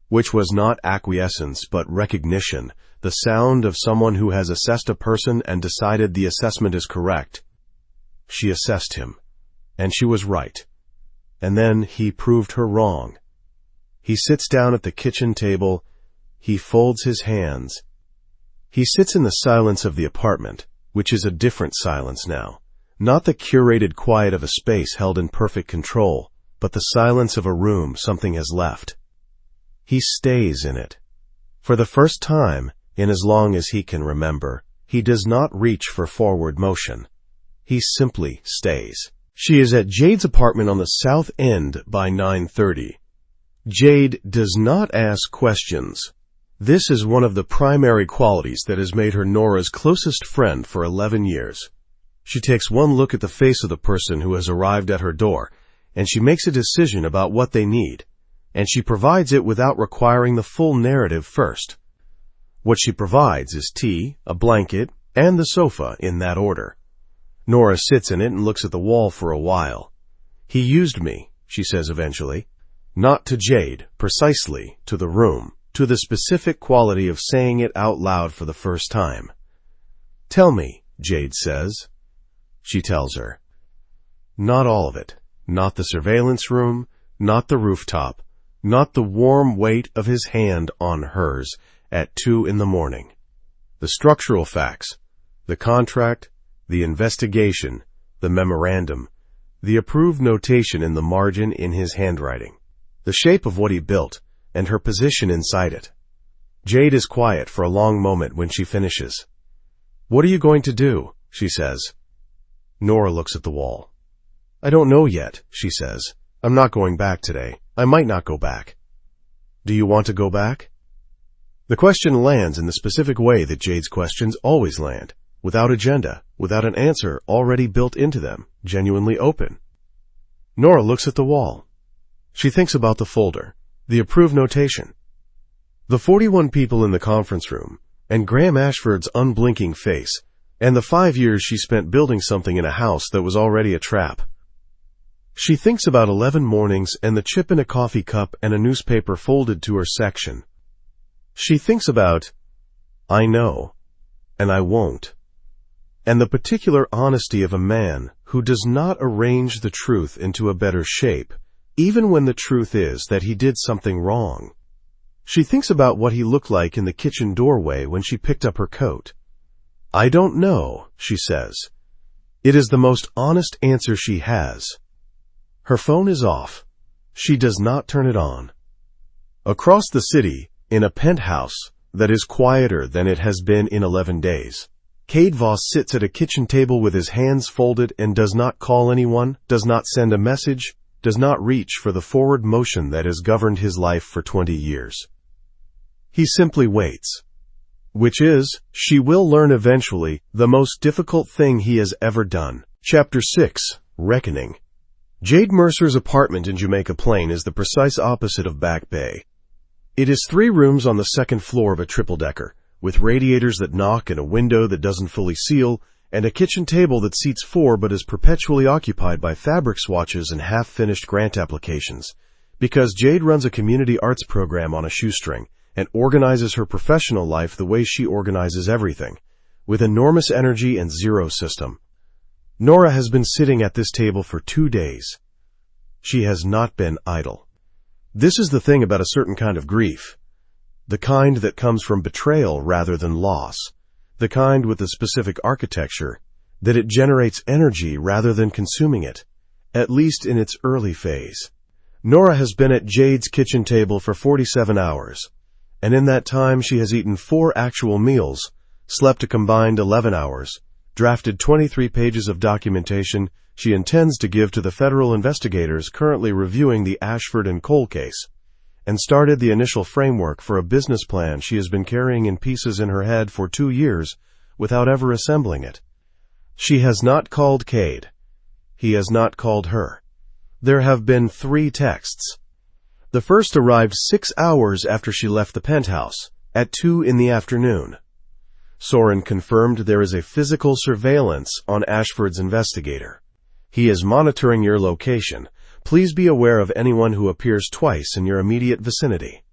which was not acquiescence but recognition, the sound of someone who has assessed a person and decided the assessment is correct. She assessed him, and she was right. And then he proved her wrong. He sits down at the kitchen table. He folds his hands. He sits in the silence of the apartment, which is a different silence now. Not the curated quiet of a space held in perfect control, but the silence of a room something has left. He stays in it. For the first time, in as long as he can remember, he does not reach for forward motion. He simply stays. She is at Jade's apartment on the South End by 9:30. Jade does not ask questions. This is one of the primary qualities that has made her Nora's closest friend for 11 years. She takes one look at the face of the person who has arrived at her door, and she makes a decision about what they need, and she provides it without requiring the full narrative first. What she provides is tea, a blanket, and the sofa in that order. Nora sits in it and looks at the wall for a while. "He used me," she says eventually. Not to Jade, precisely, to the room, to the specific quality of saying it out loud for the first time. "Tell me," Jade says. She tells her. Not all of it. Not the surveillance room, not the rooftop, not the warm weight of his hand on hers at 2 a.m. The structural facts, the contract, the investigation, the memorandum, the approved notation in the margin in his handwriting, the shape of what he built, and her position inside it. Jade is quiet for a long moment when she finishes. "What are you going to do?" she says. Nora looks at the wall. "I don't know yet," she says. "I'm not going back today. I might not go back." "Do you want to go back?" The question lands in the specific way that Jade's questions always land, without agenda, without an answer already built into them, genuinely open. Nora looks at the wall. She thinks about the folder, the approved notation, the 41 people in the conference room, and Graham Ashford's unblinking face, and the 5 years she spent building something in a house that was already a trap. She thinks about 11 mornings and the chip in a coffee cup and a newspaper folded to her section. She thinks about, "I know, and I won't," and the particular honesty of a man who does not arrange the truth into a better shape, even when the truth is that he did something wrong. She thinks about what he looked like in the kitchen doorway when she picked up her coat. "I don't know," she says. It is the most honest answer she has. Her phone is off. She does not turn it on. Across the city, in a penthouse that is quieter than it has been in 11 days, Cade Voss sits at a kitchen table with his hands folded and does not call anyone, does not send a message, does not reach for the forward motion that has governed his life for 20 years. He simply waits. Which is, she will learn eventually, the most difficult thing he has ever done. Chapter 6. Reckoning. Jade Mercer's apartment in Jamaica Plain is the precise opposite of Back Bay. It is 3 rooms on the second floor of a triple-decker, with radiators that knock and a window that doesn't fully seal, and a kitchen table that seats 4 but is perpetually occupied by fabric swatches and half-finished grant applications. Because Jade runs a community arts program on a shoestring, and organizes her professional life the way she organizes everything, with enormous energy and zero system. Nora has been sitting at this table for 2 days. She has not been idle. This is the thing about a certain kind of grief, the kind that comes from betrayal rather than loss, the kind with a specific architecture, that it generates energy rather than consuming it, at least in its early phase. Nora has been at Jade's kitchen table for 47 hours. And in that time she has eaten 4 actual meals, slept a combined 11 hours, drafted 23 pages of documentation she intends to give to the federal investigators currently reviewing the Ashford and Cole case, and started the initial framework for a business plan she has been carrying in pieces in her head for 2 years without ever assembling it. She has not called Cade. He has not called her. There have been 3 texts. The first arrived 6 hours after she left the penthouse, at 2 in the afternoon. Soren confirmed there is a physical surveillance on Ashford's investigator. He is monitoring your location. Please be aware of anyone who appears twice in your immediate vicinity.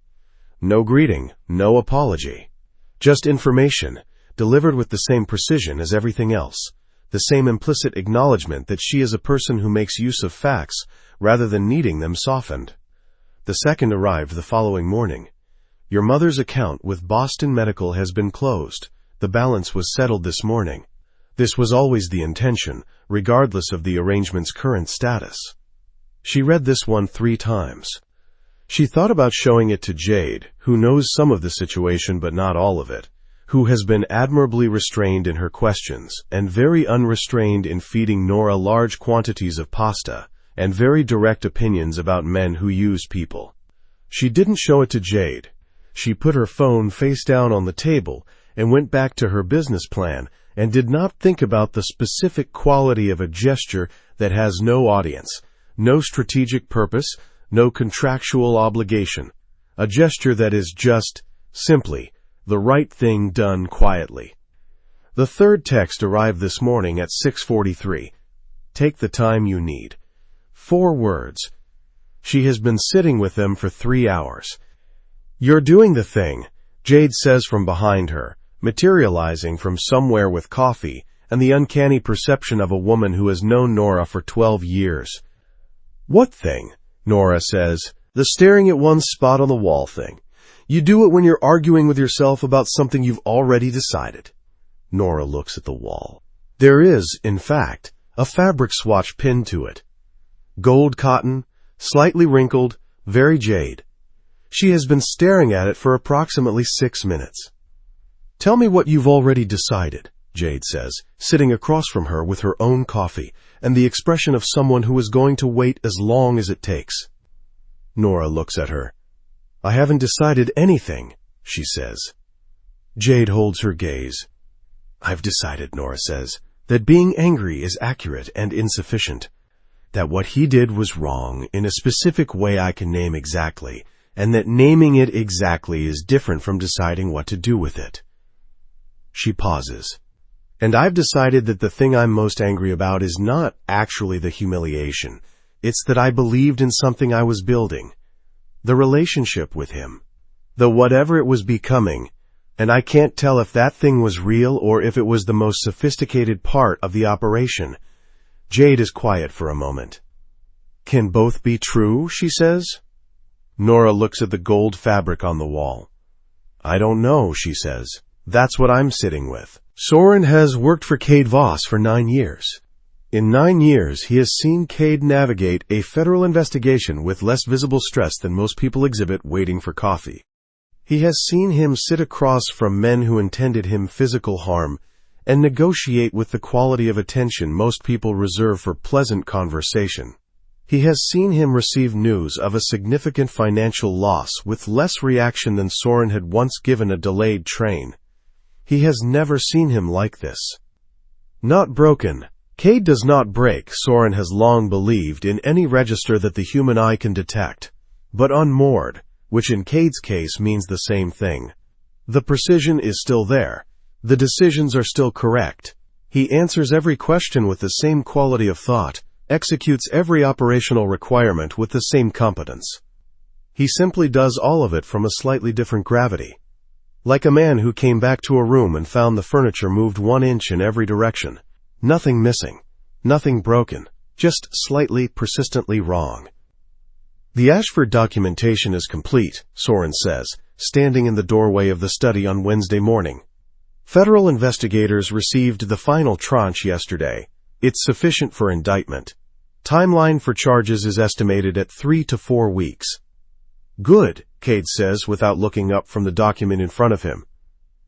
No greeting, no apology. Just information, delivered with the same precision as everything else. The same implicit acknowledgement that she is a person who makes use of facts rather than needing them softened. The second arrived the following morning. Your mother's account with Boston Medical has been closed. The balance was settled this morning. This was always the intention, regardless of the arrangement's current status. She read this one 3 times. She thought about showing it to Jade, who knows some of the situation but not all of it, who has been admirably restrained in her questions and very unrestrained in feeding Nora large quantities of pasta, and very direct opinions about men who use people. She didn't show it to Jade. She put her phone face down on the table and went back to her business plan and did not think about the specific quality of a gesture that has no audience, no strategic purpose, no contractual obligation. A gesture that is just, simply, the right thing done quietly. The third text arrived this morning at 6:43. Take the time you need. 4 words. She has been sitting with them for 3 hours. You're doing the thing, Jade says from behind her, materializing from somewhere with coffee and the uncanny perception of a woman who has known Nora for 12 years. What thing? Nora says. The staring at one spot on the wall thing. You do it when you're arguing with yourself about something you've already decided. Nora looks at the wall. There is, in fact, a fabric swatch pinned to it. Gold cotton, slightly wrinkled, very Jade. She has been staring at it for approximately 6 minutes. "Tell me what you've already decided," Jade says, sitting across from her with her own coffee and the expression of someone who is going to wait as long as it takes. Nora looks at her. "I haven't decided anything," she says. Jade holds her gaze. "I've decided," Nora says, "that being angry is accurate and insufficient. That what he did was wrong in a specific way I can name exactly, and that naming it exactly is different from deciding what to do with it." She pauses. "And I've decided that the thing I'm most angry about is not actually the humiliation. It's that I believed in something I was building. The relationship with him. The whatever it was becoming. And I can't tell if that thing was real or if it was the most sophisticated part of the operation." Jade is quiet for a moment. "Can both be true?" she says. Nora looks at the gold fabric on the wall. "I don't know," she says. "That's what I'm sitting with." Soren has worked for Cade Voss for 9 years. In 9 years, he has seen Cade navigate a federal investigation with less visible stress than most people exhibit waiting for coffee. He has seen him sit across from men who intended him physical harm and negotiate with the quality of attention most people reserve for pleasant conversation. He has seen him receive news of a significant financial loss with less reaction than Soren had once given a delayed train. He has never seen him like this. Not broken. Cade does not break, Soren has long believed, in any register that the human eye can detect, but unmoored, which in Cade's case means the same thing. The precision is still there. The decisions are still correct. He answers every question with the same quality of thought, executes every operational requirement with the same competence. He simply does all of it from a slightly different gravity. Like a man who came back to a room and found the furniture moved 1 inch in every direction. Nothing missing. Nothing broken. Just slightly, persistently wrong. "The Ashford documentation is complete," Soren says, standing in the doorway of the study on Wednesday morning. "Federal investigators received the final tranche yesterday. It's sufficient for indictment. Timeline for charges is estimated at 3 to 4 weeks. "Good," Cade says without looking up from the document in front of him.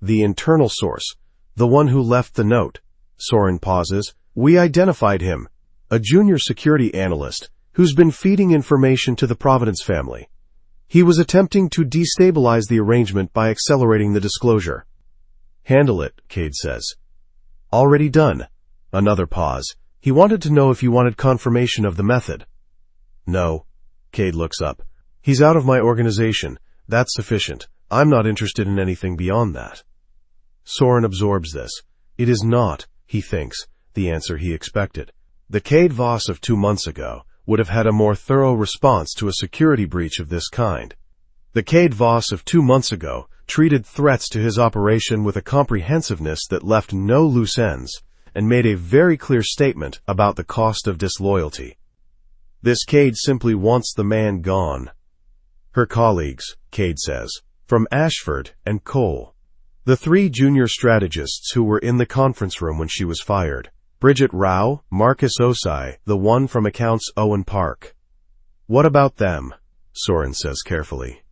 "The internal source. The one who left the note." Soren pauses. "We identified him. A junior security analyst who's been feeding information to the Providence family. He was attempting to destabilize the arrangement by accelerating the disclosure." "Handle it," Cade says. "Already done." Another pause. "He wanted to know if you wanted confirmation of the method." "No." Cade looks up. "He's out of my organization. That's sufficient. I'm not interested in anything beyond that." Soren absorbs this. It is not, he thinks, the answer he expected. The Cade Voss of 2 months ago would have had a more thorough response to a security breach of this kind. The Cade Voss of 2 months ago treated threats to his operation with a comprehensiveness that left no loose ends and made a very clear statement about the cost of disloyalty. This Cade simply wants the man gone. Her colleagues, Cade says, from Ashford and Cole. The 3 junior strategists who were in the conference room when she was fired. Bridget Rao, Marcus Osai, the one from accounts Owen Park. "What about them?" Soren says carefully.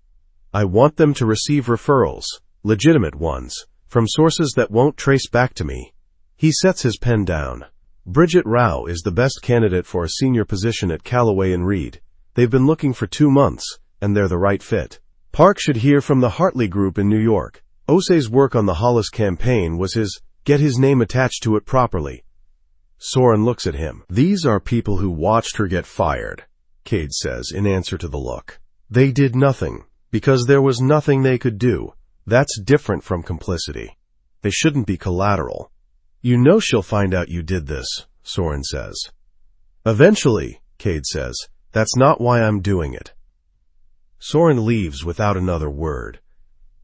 "I want them to receive referrals, legitimate ones, from sources that won't trace back to me." He sets his pen down. "Bridget Rao is the best candidate for a senior position at Callaway and Reed. They've been looking for 2 months, and they're the right fit. Park should hear from the Hartley Group in New York. Osei's work on the Hollis campaign was his get his name attached to it properly." Soren looks at him. "These are people who watched her get fired," Cade says in answer to the look. "They did nothing, because there was nothing they could do. That's different from complicity. They shouldn't be collateral." "You know she'll find out you did this," Soren says. "Eventually," Cade says. "That's not why I'm doing it." Soren leaves without another word.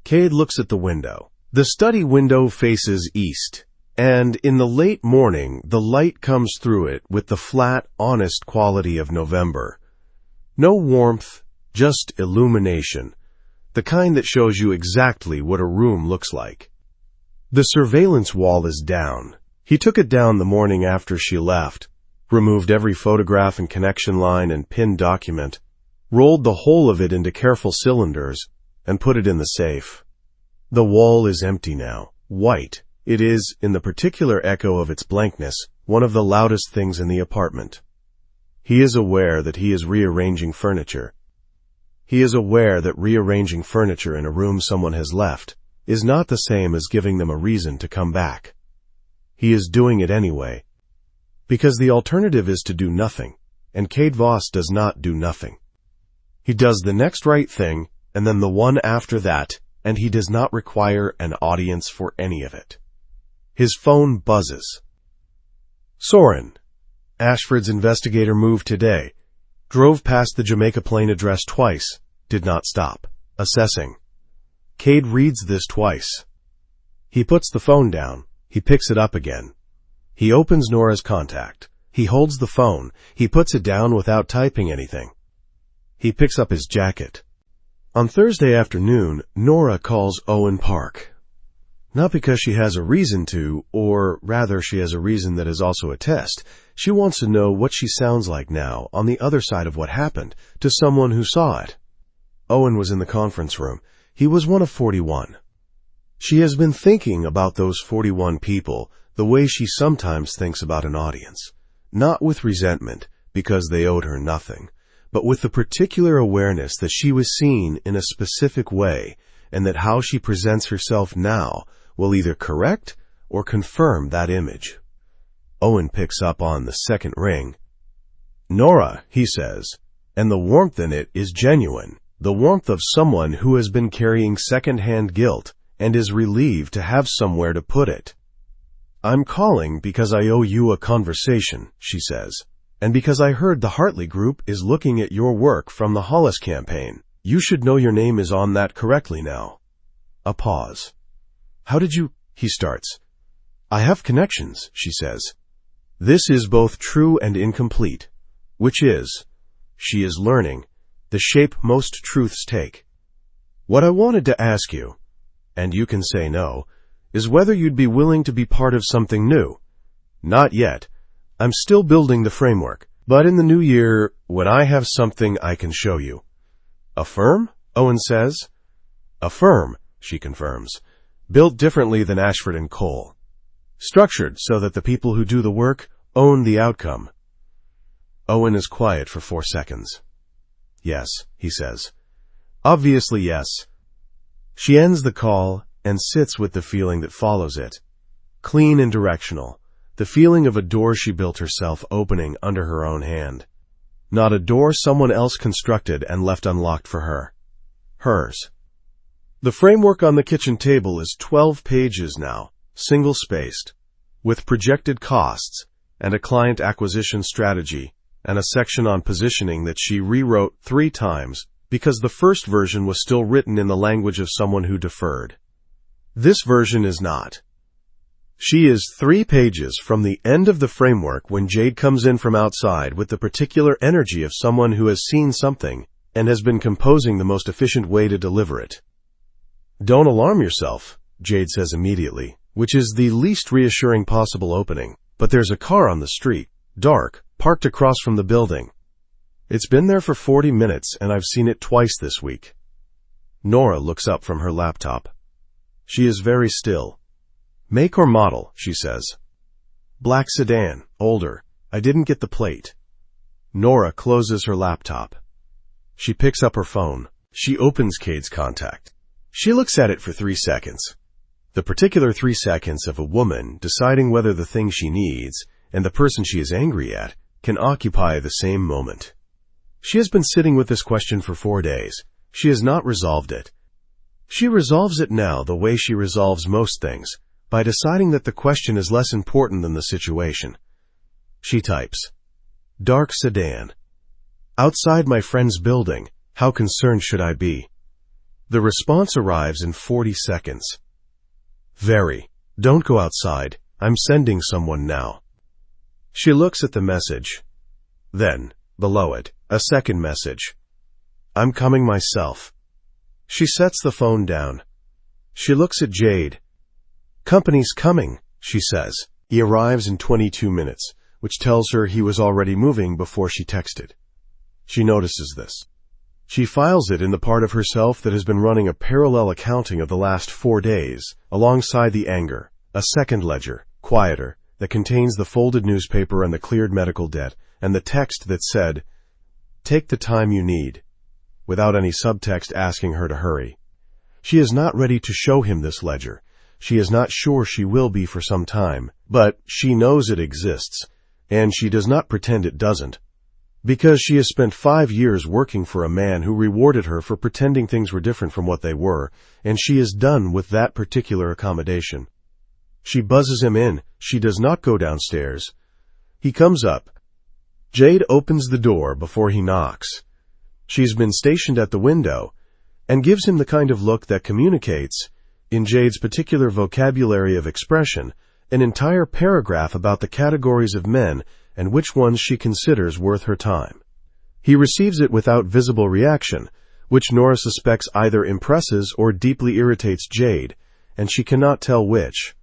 Cade looks at the window. The study window faces east, and in the late morning the light comes through it with the flat, honest quality of November. No warmth, just illumination, the kind that shows you exactly what a room looks like. The surveillance wall is down. He took it down the morning after she left, removed every photograph and connection line and pinned document. rolled the whole of it into careful cylinders, and put it in the safe. The wall is empty now, white. It is, in the particular echo of its blankness, one of the loudest things in the apartment. He is aware that he is rearranging furniture. He is aware that rearranging furniture in a room someone has left is not the same as giving them a reason to come back. He is doing it anyway, because the alternative is to do nothing, and Cade Voss does not do nothing. He does the next right thing, and then the one after that, and he does not require an audience for any of it. His phone buzzes. Soren, Ashford's investigator, moved today. Drove past the Jamaica Plain address twice. Did not stop. Assessing. Cade reads this twice. He puts the phone down. He picks it up again. He opens Nora's contact. He holds the phone. He puts it down without typing anything. He picks up his jacket. On Thursday afternoon, Nora calls Owen Park. Not because she has a reason to, or rather she has a reason that is also a test. She wants to know what she sounds like now, on the other side of what happened, to someone who saw it. Owen was in the conference room. He was one of 41. She has been thinking about those 41 people the way she sometimes thinks about an audience. Not with resentment, because they owed her nothing, but with the particular awareness that she was seen in a specific way, and that how she presents herself now will either correct or confirm that image. Owen picks up on the second ring. Nora, he says, and the warmth in it is genuine, the warmth of someone who has been carrying second-hand guilt and is relieved to have somewhere to put it. I'm calling because I owe you a conversation, she says, and because I heard the Hartley Group is looking at your work from the Hollis campaign. You should know your name is on that correctly now. A pause. How did you? He starts. I have connections, she says. This is both true and incomplete, which is, she is learning, the shape most truths take. What I wanted to ask you, and you can say no, is whether you'd be willing to be part of something new. Not yet. I'm still building the framework, but in the new year, when I have something I can show you. A firm? Owen says. A firm, she confirms, built differently than Ashford & Cole. Structured so that the people who do the work own the outcome. Owen is quiet for 4 seconds. Yes, he says. Obviously yes. She ends the call and sits with the feeling that follows it. Clean and directional. The feeling of a door she built herself opening under her own hand. Not a door someone else constructed and left unlocked for her. Hers. The framework on the kitchen table is 12 pages now, single-spaced, with projected costs and a client acquisition strategy and a section on positioning that she rewrote 3 times because the first version was still written in the language of someone who deferred. This version is not. She is 3 pages from the end of the framework when Jade comes in from outside with the particular energy of someone who has seen something and has been composing the most efficient way to deliver it. Don't alarm yourself, Jade says immediately, which is the least reassuring possible opening. But there's a car on the street, dark, parked across from the building. It's been there for 40 minutes and I've seen it twice this week. Nora looks up from her laptop. She is very still. Make or model, she says. Black sedan, older. I didn't get the plate. Nora closes her laptop. She picks up her phone. She opens Cade's contact. She looks at it for 3 seconds. The particular 3 seconds of a woman deciding whether the thing she needs and the person she is angry at can occupy the same moment. She has been sitting with this question for 4 days. She has not resolved it. She resolves it now the way she resolves most things, by deciding that the question is less important than the situation. She types, dark sedan. Outside my friend's building, how concerned should I be? The response arrives in 40 seconds. Very. Don't go outside. I'm sending someone now. She looks at the message. Then, below it, a second message. I'm coming myself. She sets the phone down. She looks at Jade. Company's coming, she says. He arrives in 22 minutes, which tells her he was already moving before she texted. She notices this. She files it in the part of herself that has been running a parallel accounting of the last 4 days, alongside the anger, a second ledger, quieter, that contains the folded newspaper and the cleared medical debt, and the text that said, "Take the time you need," without any subtext asking her to hurry. She is not ready to show him this ledger. She is not sure she will be for some time, but she knows it exists, and she does not pretend it doesn't. Because she has spent 5 years working for a man who rewarded her for pretending things were different from what they were, and she is done with that particular accommodation. She buzzes him in. She does not go downstairs. He comes up. Jade opens the door before he knocks. She's been stationed at the window, and gives him the kind of look that communicates, in Jade's particular vocabulary of expression, an entire paragraph about the categories of men and which ones she considers worth her time. He receives it without visible reaction, which Nora suspects either impresses or deeply irritates Jade, and she cannot tell which.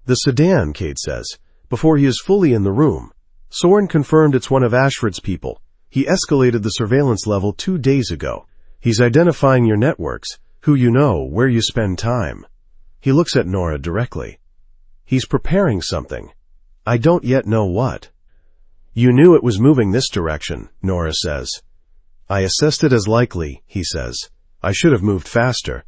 "The sedan," Cade says, before he is fully in the room. "Soren confirmed it's one of Ashford's people. He escalated the surveillance level 2 days ago. He's identifying your networks, who you know, where you spend time." He looks at Nora directly. "He's preparing something. I don't yet know what." "You knew it was moving this direction," Nora says. "I assessed it as likely," he says. "I should have moved faster."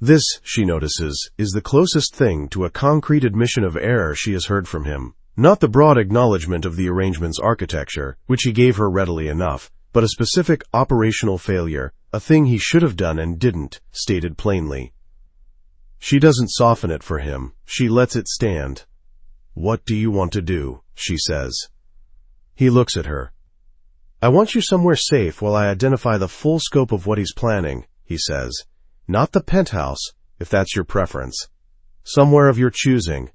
This, she notices, is the closest thing to a concrete admission of error she has heard from him. Not the broad acknowledgement of the arrangement's architecture, which he gave her readily enough, but a specific operational failure, a thing he should have done and didn't, stated plainly. She doesn't soften it for him. She lets it stand. "What do you want to do?" she says. He looks at her. "I want you somewhere safe while I identify the full scope of what he's planning," he says. "Not the penthouse, if that's your preference. Somewhere of your choosing.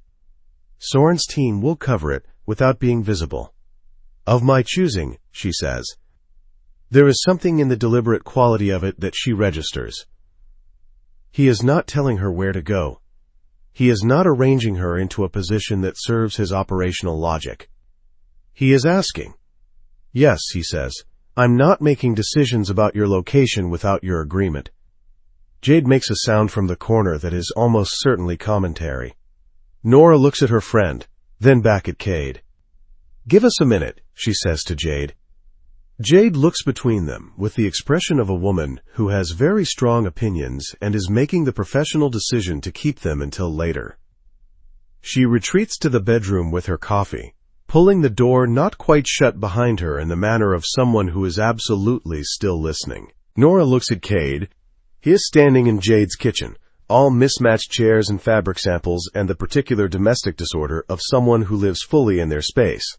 Soren's team will cover it without being visible." "Of my choosing," she says. There is something in the deliberate quality of it that she registers. He is not telling her where to go. He is not arranging her into a position that serves his operational logic. He is asking. "Yes," he says, "I'm not making decisions about your location without your agreement." Jade makes a sound from the corner that is almost certainly commentary. Nora looks at her friend, then back at Cade. "Give us a minute," she says to Jade. Jade looks between them with the expression of a woman who has very strong opinions and is making the professional decision to keep them until later. She retreats to the bedroom with her coffee, pulling the door not quite shut behind her in the manner of someone who is absolutely still listening. Nora looks at Cade. He is standing in Jade's kitchen, all mismatched chairs and fabric samples and the particular domestic disorder of someone who lives fully in their space.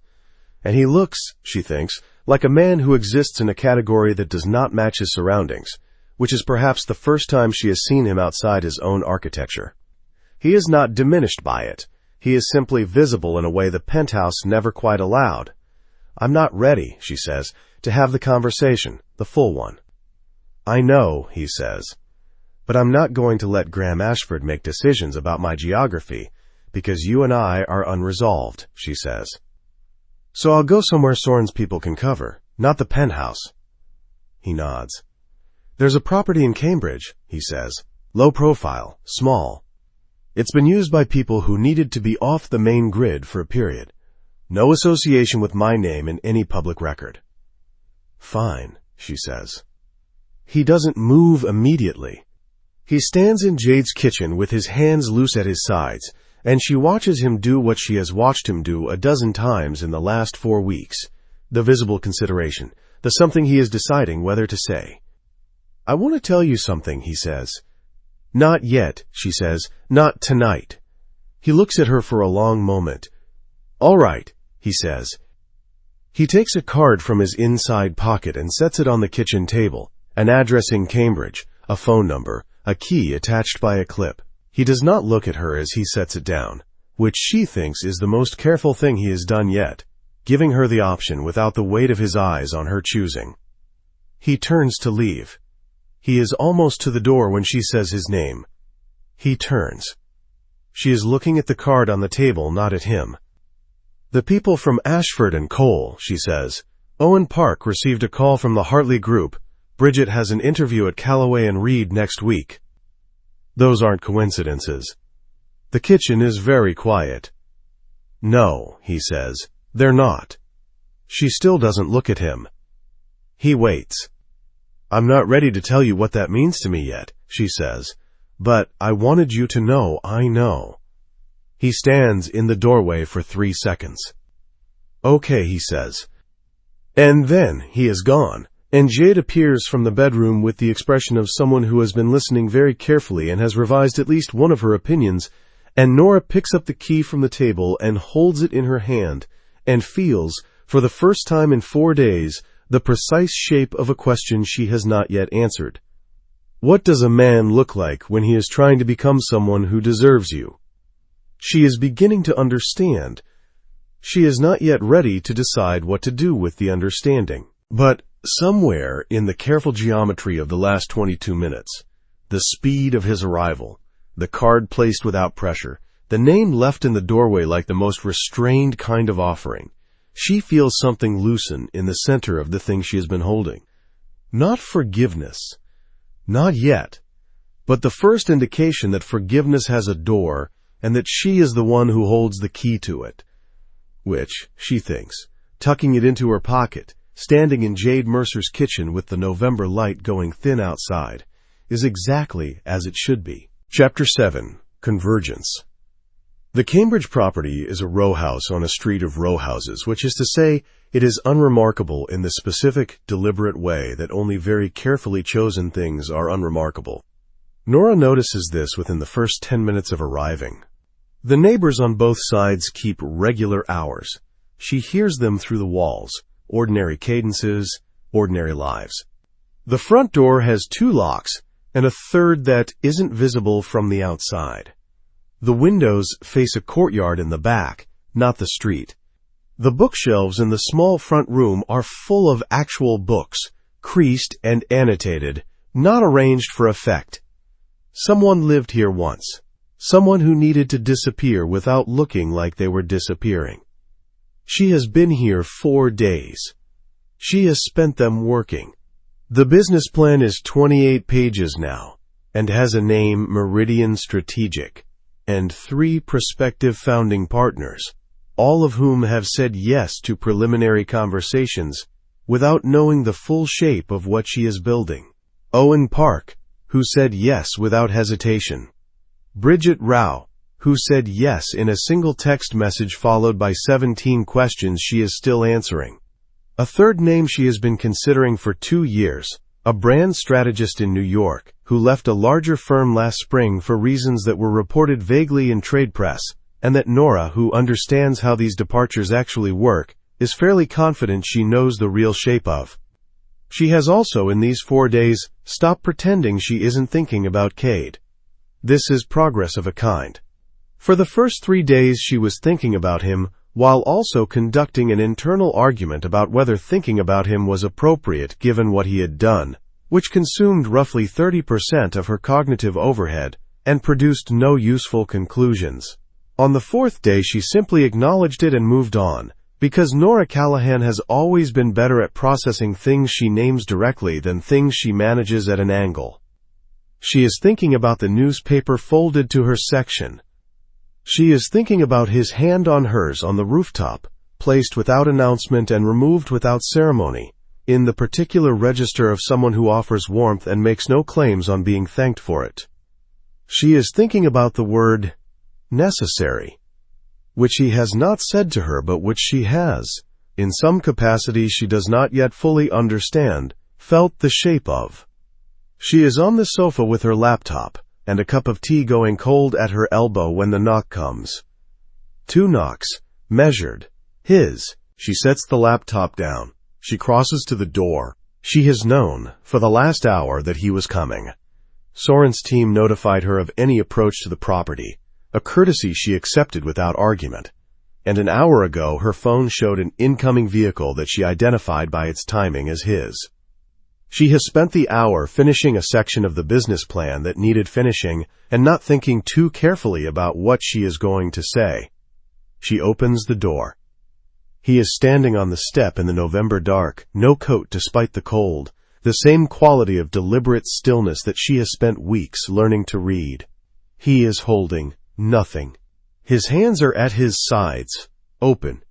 And he looks, she thinks, like a man who exists in a category that does not match his surroundings, which is perhaps the first time she has seen him outside his own architecture. He is not diminished by it. He is simply visible in a way the penthouse never quite allowed. "I'm not ready," she says, "to have the conversation, the full one." "I know," he says, "but I'm not going to let Graham Ashford make decisions about my geography, because you and I are unresolved," she says. "So I'll go somewhere Soren's people can cover, not the penthouse." He nods. "There's a property in Cambridge," he says, "low profile, small. It's been used by people who needed to be off the main grid for a period. No association with my name in any public record." "Fine," she says. He doesn't move immediately. He stands in Jade's kitchen with his hands loose at his sides, and she watches him do what she has watched him do a dozen times in the last 4 weeks. The visible consideration, the something he is deciding whether to say. "I want to tell you something," he says. "Not yet," she says, "not tonight." He looks at her for a long moment. "All right," he says. He takes a card from his inside pocket and sets it on the kitchen table, an address in Cambridge, a phone number, a key attached by a clip. He does not look at her as he sets it down, which she thinks is the most careful thing he has done yet, giving her the option without the weight of his eyes on her choosing. He turns to leave. He is almost to the door when she says his name. He turns. She is looking at the card on the table, not at him. "The people from Ashford and Cole," she says. "Owen Park received a call from the Hartley Group. Bridget has an interview at Callaway and Reed next week. Those aren't coincidences. The kitchen is very quiet. No, he says, they're not. She still doesn't look at him. He waits. I'm not ready to tell you what that means to me yet, she says, but I wanted you to know I know. He stands in the doorway for 3 seconds. Okay, he says. And then he is gone, and Jade appears from the bedroom with the expression of someone who has been listening very carefully and has revised at least one of her opinions, and Nora picks up the key from the table and holds it in her hand and feels, for the first time in 4 days, the precise shape of a question she has not yet answered. What does a man look like when he is trying to become someone who deserves you? She is beginning to understand. She is not yet ready to decide what to do with the understanding. But somewhere in the careful geometry of the last 22 minutes, the speed of his arrival, the card placed without pressure, the name left in the doorway like the most restrained kind of offering, she feels something loosen in the center of the thing she has been holding. Not forgiveness. Not yet. But the first indication that forgiveness has a door and that she is the one who holds the key to it. Which, she thinks, tucking it into her pocket, standing in Jade Mercer's kitchen with the November light going thin outside, is exactly as it should be. Chapter 7. Convergence. The Cambridge property is a row house on a street of row houses, which is to say, it is unremarkable in the specific, deliberate way that only very carefully chosen things are unremarkable. Nora notices this within the first 10 minutes of arriving. The neighbors on both sides keep regular hours. She hears them through the walls, ordinary cadences, ordinary lives. The front door has 2 locks, and a third that isn't visible from the outside. The windows face a courtyard in the back, not the street. The bookshelves in the small front room are full of actual books, creased and annotated, not arranged for effect. Someone lived here once. Someone who needed to disappear without looking like they were disappearing. She has been here 4 days. She has spent them working. The business plan is 28 pages now, and has a name, Meridian Strategic, and 3 prospective founding partners, all of whom have said yes to preliminary conversations without knowing the full shape of what she is building. Owen Park, who said yes without hesitation. Bridget Rao, who said yes in a single text message followed by 17 questions she is still answering. A third name she has been considering for 2 years, a brand strategist in New York, who left a larger firm last spring for reasons that were reported vaguely in trade press, and that Nora, who understands how these departures actually work, is fairly confident she knows the real shape of. She has also, in these 4 days, stopped pretending she isn't thinking about Cade. This is progress of a kind. For the first 3 days she was thinking about him, while also conducting an internal argument about whether thinking about him was appropriate given what he had done, which consumed roughly 30% of her cognitive overhead and produced no useful conclusions. On the 4th day she simply acknowledged it and moved on, because Nora Callahan has always been better at processing things she names directly than things she manages at an angle. She is thinking about the newspaper folded to her section. She is thinking about his hand on hers on the rooftop, placed without announcement and removed without ceremony, in the particular register of someone who offers warmth and makes no claims on being thanked for it. She is thinking about the word necessary, which he has not said to her but which she has, in some capacity she does not yet fully understand, felt the shape of. She is on the sofa with her laptop, and a cup of tea going cold at her elbow when the knock comes. 2 knocks, measured. His. She sets the laptop down. She crosses to the door. She has known, for the last hour, that he was coming. Soren's team notified her of any approach to the property, a courtesy she accepted without argument. And an hour ago her phone showed an incoming vehicle that she identified by its timing as his. She has spent the hour finishing a section of the business plan that needed finishing and not thinking too carefully about what she is going to say. She opens the door. He is standing on the step in the November dark, no coat despite the cold, the same quality of deliberate stillness that she has spent weeks learning to read. He is holding nothing. His hands are at his sides, open,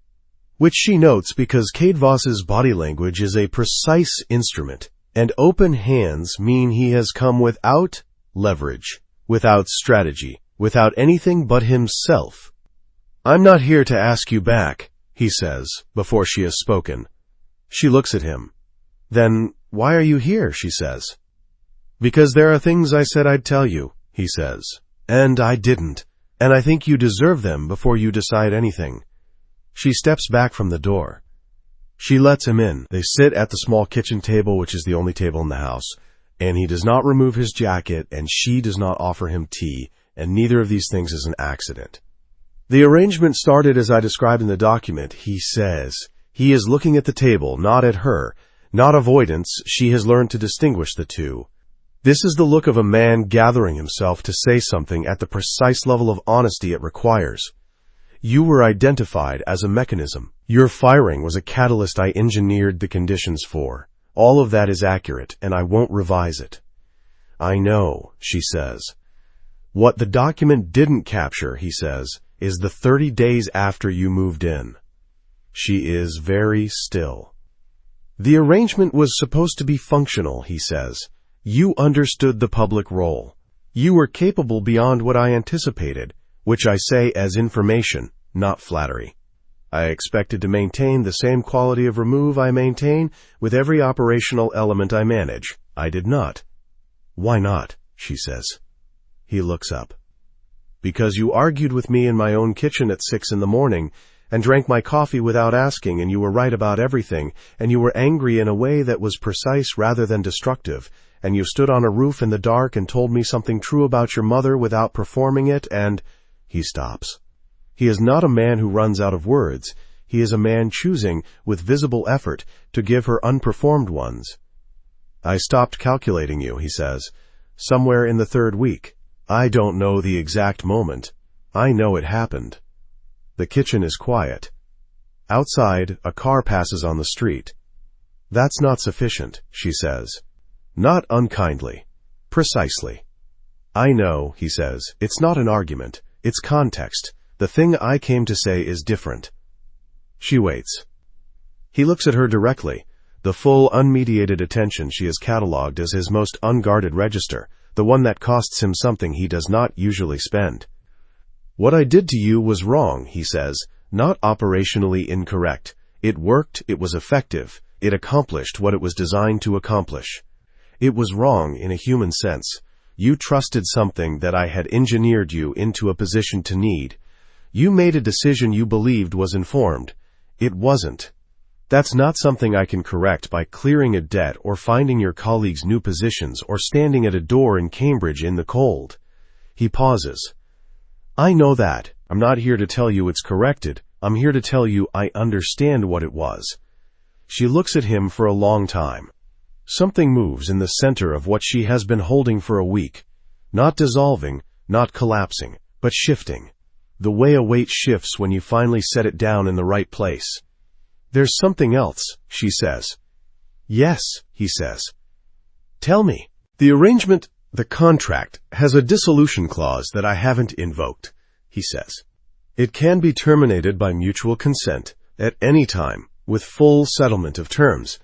which she notes because Kadvos's body language is a precise instrument, and open hands mean he has come without leverage, without strategy, without anything but himself. "I'm not here to ask you back," he says, before she has spoken. She looks at him. "Then why are you here?" she says. "Because there are things I said I'd tell you," he says, "and I didn't, and I think you deserve them before you decide anything." She steps back from the door. She lets him in. They sit at the small kitchen table, which is the only table in the house, and he does not remove his jacket, and she does not offer him tea, and neither of these things is an accident. "The arrangement started as I described in the document," he says. He is looking at the table, not at her. Not avoidance, she has learned to distinguish the two. This is the look of a man gathering himself to say something at the precise level of honesty it requires. "You were identified as a mechanism. Your firing was a catalyst I engineered the conditions for. All of that is accurate, and I won't revise it." "I know," she says. "What the document didn't capture," he says, "is the 30 days after you moved in." She is very still. "The arrangement was supposed to be functional," he says. "You understood the public role. You were capable beyond what I anticipated, which I say as information, not flattery. I expected to maintain the same quality of remove I maintain with every operational element I manage. I did not." "Why not?" she says. He looks up. "Because you argued with me in my own kitchen at 6 in the morning, and drank my coffee without asking, and you were right about everything, and you were angry in a way that was precise rather than destructive, and you stood on a roof in the dark and told me something true about your mother without performing it, and—" He stops. He is not a man who runs out of words. He is a man choosing, with visible effort, to give her unperformed ones. "I stopped calculating you," he says, "somewhere in the 3rd week. I don't know the exact moment. I know it happened." The kitchen is quiet. Outside, a car passes on the street. "That's not sufficient," she says. Not unkindly. Precisely. "I know," he says. "It's not an argument. It's context. The thing I came to say is different." She waits. He looks at her directly, the full, unmediated attention she has catalogued as his most unguarded register, the one that costs him something he does not usually spend. "What I did to you was wrong," he says, "not operationally incorrect. It worked, it was effective, it accomplished what it was designed to accomplish. It was wrong in a human sense. You trusted something that I had engineered you into a position to need. You made a decision you believed was informed. It wasn't. That's not something I can correct by clearing a debt or finding your colleagues new positions or standing at a door in Cambridge in the cold." He pauses. "I know that. I'm not here to tell you it's corrected. I'm here to tell you I understand what it was." She looks at him for a long time. Something moves in the center of what she has been holding for a week. Not dissolving, not collapsing, but shifting. The way a weight shifts when you finally set it down in the right place. "There's something else," she says. "Yes," he says. "Tell me." "The arrangement, the contract, has a dissolution clause that I haven't invoked," he says. "It can be terminated by mutual consent at any time with full settlement of terms.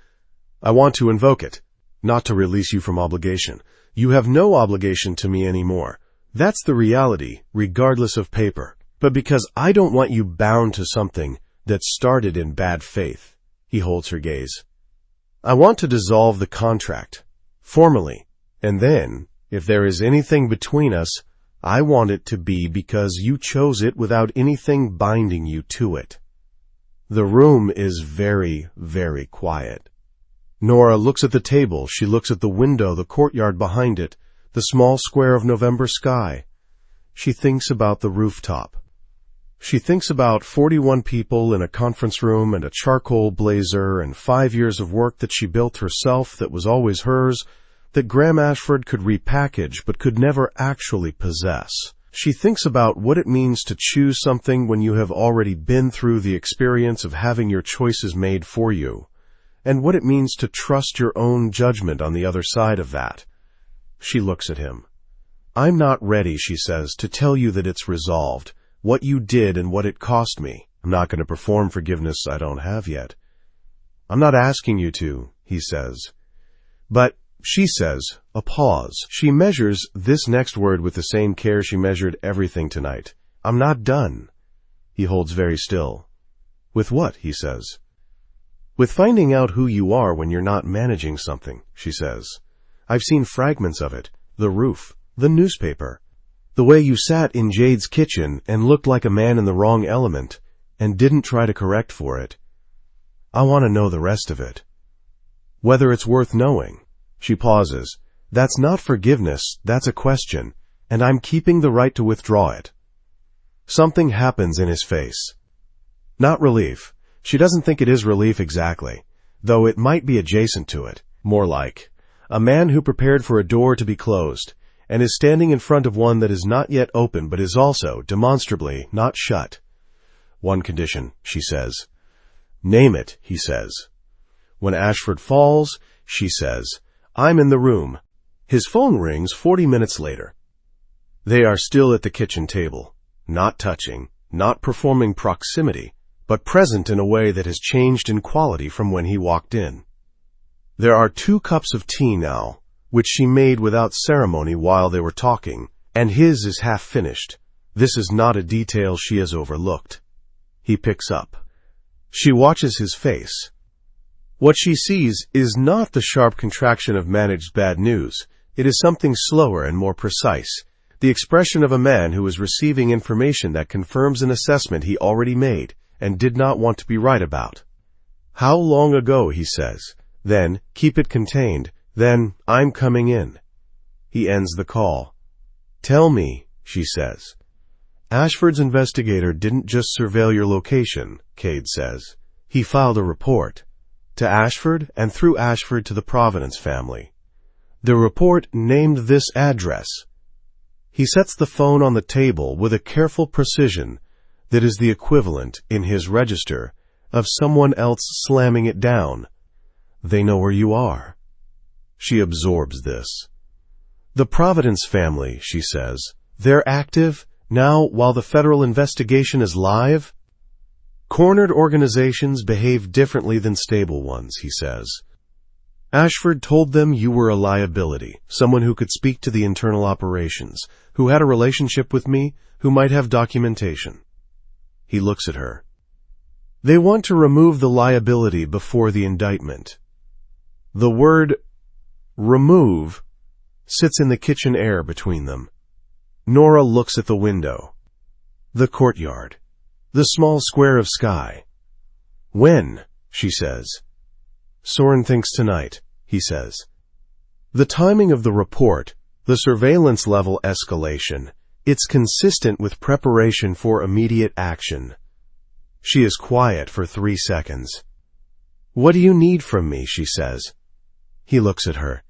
I want to invoke it, not to release you from obligation. You have no obligation to me anymore. That's the reality, regardless of paper. But because I don't want you bound to something that started in bad faith." He holds her gaze. "I want to dissolve the contract, formally, and then, if there is anything between us, I want it to be because you chose it without anything binding you to it." The room is very, very quiet. Nora looks at the table. She looks at the window, the courtyard behind it, the small square of November sky. She thinks about the rooftop. She thinks about 41 people in a conference room and a charcoal blazer and 5 years of work that she built herself that was always hers, that Graham Ashford could repackage but could never actually possess. She thinks about what it means to choose something when you have already been through the experience of having your choices made for you. and what it means to trust your own judgment on the other side of that. She looks at him. "I'm not ready," she says, "to tell you that it's resolved, what you did and what it cost me. I'm not going to perform forgiveness I don't have yet." "I'm not asking you to," he says. "But," she says, a pause. She measures this next word with the same care she measured everything tonight. "I'm not done." He holds very still. "With what?" he says. "With finding out who you are when you're not managing something," she says. "I've seen fragments of it. The roof, the newspaper, the way you sat in Jade's kitchen and looked like a man in the wrong element and didn't try to correct for it. I want to know the rest of it. Whether it's worth knowing." She pauses. "That's not forgiveness, that's a question, and I'm keeping the right to withdraw it." Something happens in his face. Not relief. She doesn't think it is relief exactly, though it might be adjacent to it. More like a man who prepared for a door to be closed and is standing in front of one that is not yet open but is also, demonstrably, not shut. "One condition," she says. "Name it," he says. "When Ashford falls," she says, "I'm in the room." His phone rings 40 minutes later. They are still at the kitchen table, not touching, not performing proximity, but present in a way that has changed in quality from when he walked in. There are 2 cups of tea now, which she made without ceremony while they were talking, and his is half finished. This is not a detail she has overlooked. He picks up. She watches his face. What she sees is not the sharp contraction of managed bad news. It is something slower and more precise, the expression of a man who is receiving information that confirms an assessment he already made and did not want to be right about. "How long ago?" he says. Then, "Keep it contained." Then, "I'm coming in." He ends the call. "Tell me," she says. "Ashford's investigator didn't just surveil your location," Cade says. "He filed a report. To Ashford, and through Ashford to the Providence family. The report named this address." He sets the phone on the table with a careful precision that is the equivalent, in his register, of someone else slamming it down. "They know where you are." She absorbs this. "The Providence family," she says. "They're active now while the federal investigation is live?" "Cornered organizations behave differently than stable ones," he says. "Ashford told them you were a liability, someone who could speak to the internal operations, who had a relationship with me, who might have documentation." He looks at her. "They want to remove the liability before the indictment." The word remove sits in the kitchen air between them. Nora looks at the window. The courtyard. The small square of sky. "When?" she says. "Soren thinks tonight," he says. The timing of the report, the surveillance level escalation, it's consistent with preparation for immediate action. She is quiet for 3 seconds. "What do you need from me?" she says. He looks at her.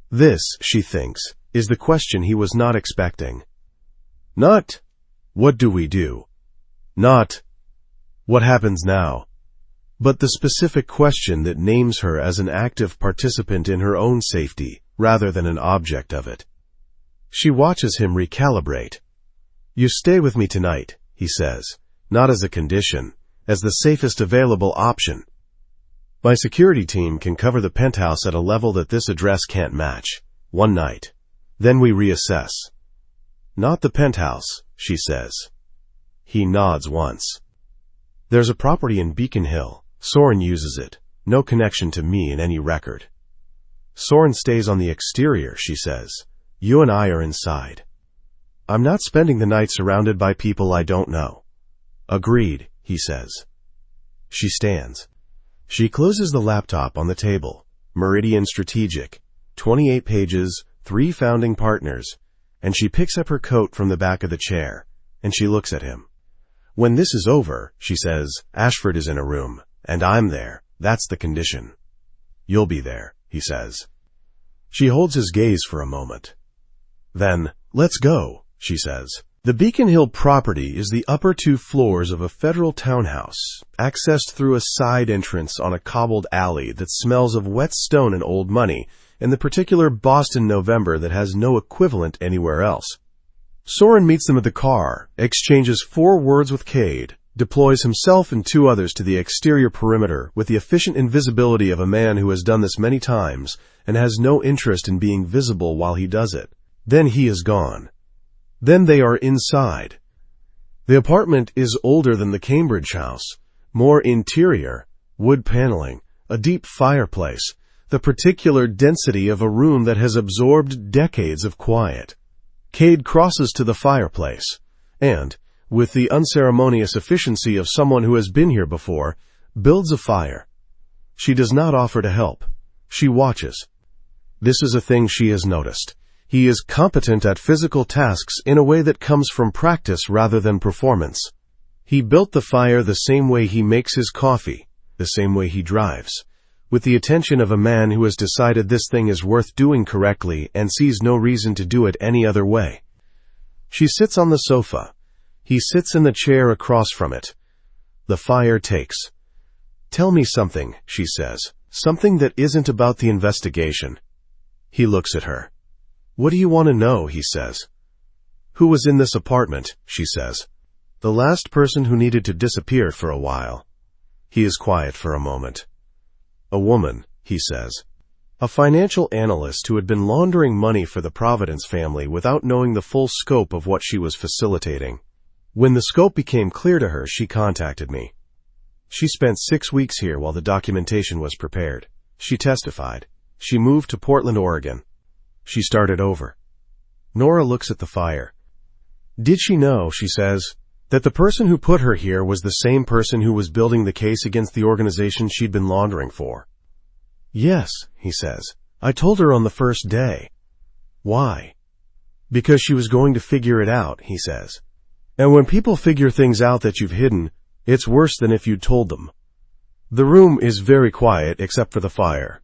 This, she thinks, is the question he was not expecting. Not, "What do we do?" Not, "What happens now?" But the specific question that names her as an active participant in her own safety, rather than an object of it. She watches him recalibrate. "You stay with me tonight," he says, not as a condition, as the safest available option. "My security team can cover the penthouse at a level that this address can't match. One night. Then we reassess." "Not the penthouse," she says. He nods once. "There's a property in Beacon Hill. Soren uses it. No connection to me in any record." "Soren stays on the exterior," she says. "You and I are inside." "I'm not spending the night surrounded by people I don't know." "Agreed," he says. She stands. She closes the laptop on the table. Meridian Strategic. 28 pages, 3 founding partners. And she picks up her coat from the back of the chair, and she looks at him. "When this is over," she says, "Ashford is in a room, and I'm there. That's the condition." "You'll be there," he says. She holds his gaze for a moment. Then, "Let's go," she says. The Beacon Hill property is the upper 2 floors of a federal townhouse, accessed through a side entrance on a cobbled alley that smells of wet stone and old money, and the particular Boston November that has no equivalent anywhere else. Soren meets them at the car, exchanges 4 words with Cade, deploys himself and 2 others to the exterior perimeter with the efficient invisibility of a man who has done this many times and has no interest in being visible while he does it. Then he is gone. Then they are inside. The apartment is older than the Cambridge house, more interior, wood paneling, a deep fireplace, the particular density of a room that has absorbed decades of quiet. Cade crosses to the fireplace and, with the unceremonious efficiency of someone who has been here before, builds a fire. She does not offer to help. She watches. This is a thing she has noticed. He is competent at physical tasks in a way that comes from practice rather than performance. He built the fire the same way he makes his coffee, the same way he drives, with the attention of a man who has decided this thing is worth doing correctly and sees no reason to do it any other way. She sits on the sofa. He sits in the chair across from it. The fire takes. "Tell me something," she says, "something that isn't about the investigation." He looks at her. "What do you want to know?" he says. "Who was in this apartment?" she says. "The last person who needed to disappear for a while." He is quiet for a moment. "A woman," he says. "A financial analyst who had been laundering money for the Providence family without knowing the full scope of what she was facilitating. When the scope became clear to her, she contacted me. She spent 6 weeks here while the documentation was prepared. She testified. She moved to Portland, Oregon. She started over." Nora looks at the fire. "Did she know," she says, "that the person who put her here was the same person who was building the case against the organization she'd been laundering for?" "Yes," he says. "I told her on the first day." "Why?" "Because she was going to figure it out," he says. "And when people figure things out that you've hidden, it's worse than if you'd told them." The room is very quiet except for the fire.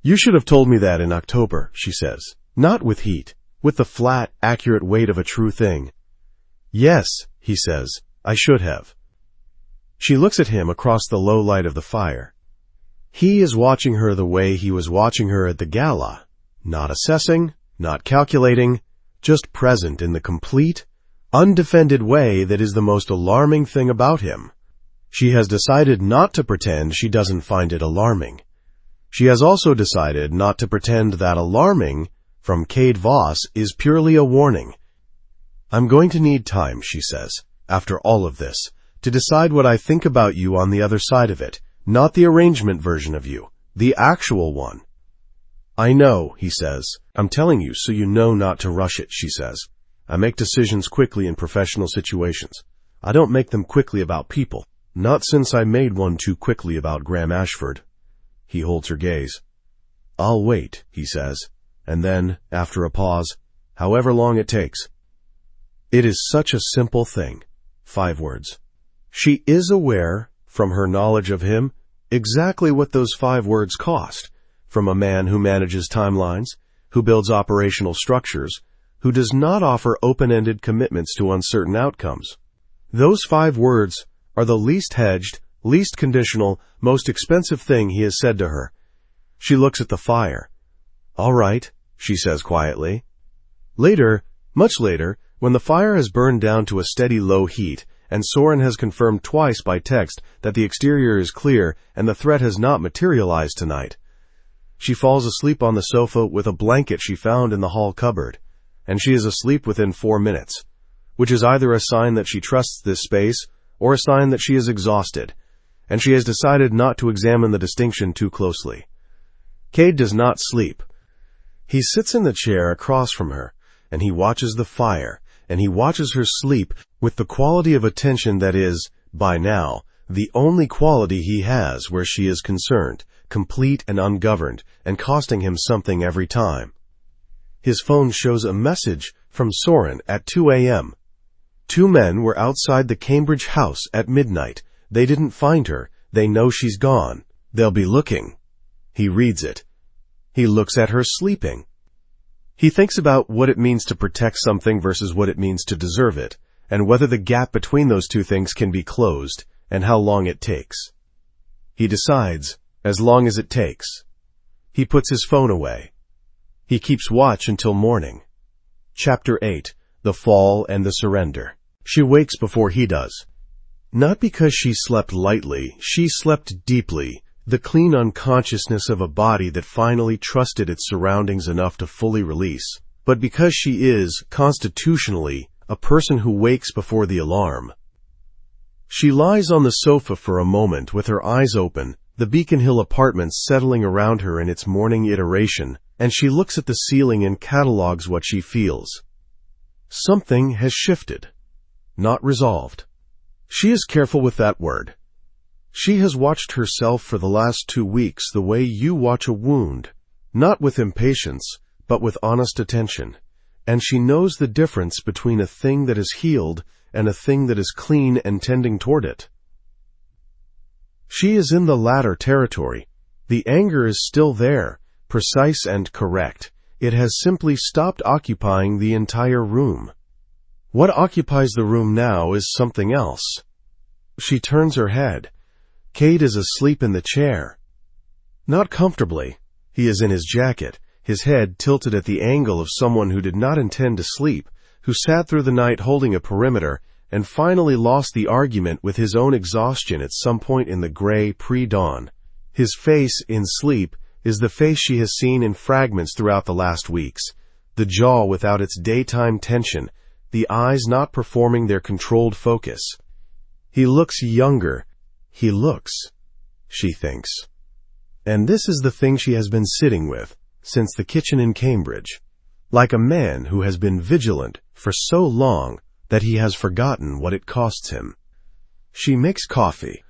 "You should have told me that in October," she says. "Not with heat, with the flat, accurate weight of a true thing." "Yes," he says, "I should have." She looks at him across the low light of the fire. He is watching her the way he was watching her at the gala, not assessing, not calculating, just present in the complete, undefended way that is the most alarming thing about him. She has decided not to pretend she doesn't find it alarming. She has also decided not to pretend that alarming, from Cade Voss, is purely a warning. "I'm going to need time," she says, "after all of this, to decide what I think about you on the other side of it, not the arrangement version of you, the actual one." "I know," he says. "I'm telling you so you know not to rush it," she says. "I make decisions quickly in professional situations. I don't make them quickly about people, not since I made one too quickly about Graham Ashford." He holds her gaze. "I'll wait," he says, and then, after a pause, "however long it takes." It is such a simple thing. 5 words. She is aware, from her knowledge of him, exactly what those 5 words cost, from a man who manages timelines, who builds operational structures, who does not offer open-ended commitments to uncertain outcomes. Those 5 words are the least hedged, least conditional, most expensive thing he has said to her. She looks at the fire. "All right," she says quietly. Later, much later, when the fire has burned down to a steady low heat, and Soren has confirmed twice by text that the exterior is clear and the threat has not materialized tonight, she falls asleep on the sofa with a blanket she found in the hall cupboard, and she is asleep within 4 minutes, which is either a sign that she trusts this space or a sign that she is exhausted, and she has decided not to examine the distinction too closely. Cade does not sleep. He sits in the chair across from her, and he watches the fire, and he watches her sleep with the quality of attention that is, by now, the only quality he has where she is concerned, complete and ungoverned, and costing him something every time. His phone shows a message from Soren at 2 a.m. 2 men were outside the Cambridge house at midnight. They didn't find her. They know she's gone. They'll be looking. He reads it. He looks at her sleeping. He thinks about what it means to protect something versus what it means to deserve it, and whether the gap between those two things can be closed, and how long it takes. He decides, as long as it takes. He puts his phone away. He keeps watch until morning. Chapter 8. The Fall and the Surrender. She wakes before he does. Not because she slept lightly, she slept deeply, the clean unconsciousness of a body that finally trusted its surroundings enough to fully release, but because she is, constitutionally, a person who wakes before the alarm. She lies on the sofa for a moment with her eyes open, the Beacon Hill apartment settling around her in its morning iteration, and she looks at the ceiling and catalogues what she feels. Something has shifted. Not resolved. She is careful with that word. She has watched herself for the last 2 weeks the way you watch a wound, not with impatience, but with honest attention, and she knows the difference between a thing that is healed and a thing that is clean and tending toward it. She is in the latter territory. The anger is still there, precise and correct. It has simply stopped occupying the entire room. What occupies the room now is something else. She turns her head. Cade is asleep in the chair. Not comfortably. He is in his jacket, his head tilted at the angle of someone who did not intend to sleep, who sat through the night holding a perimeter, and finally lost the argument with his own exhaustion at some point in the gray pre-dawn. His face, in sleep, is the face she has seen in fragments throughout the last weeks, the jaw without its daytime tension, the eyes not performing their controlled focus. He looks younger. He looks, she thinks. And this is the thing she has been sitting with since the kitchen in Cambridge, like a man who has been vigilant for so long that he has forgotten what it costs him. She makes coffee.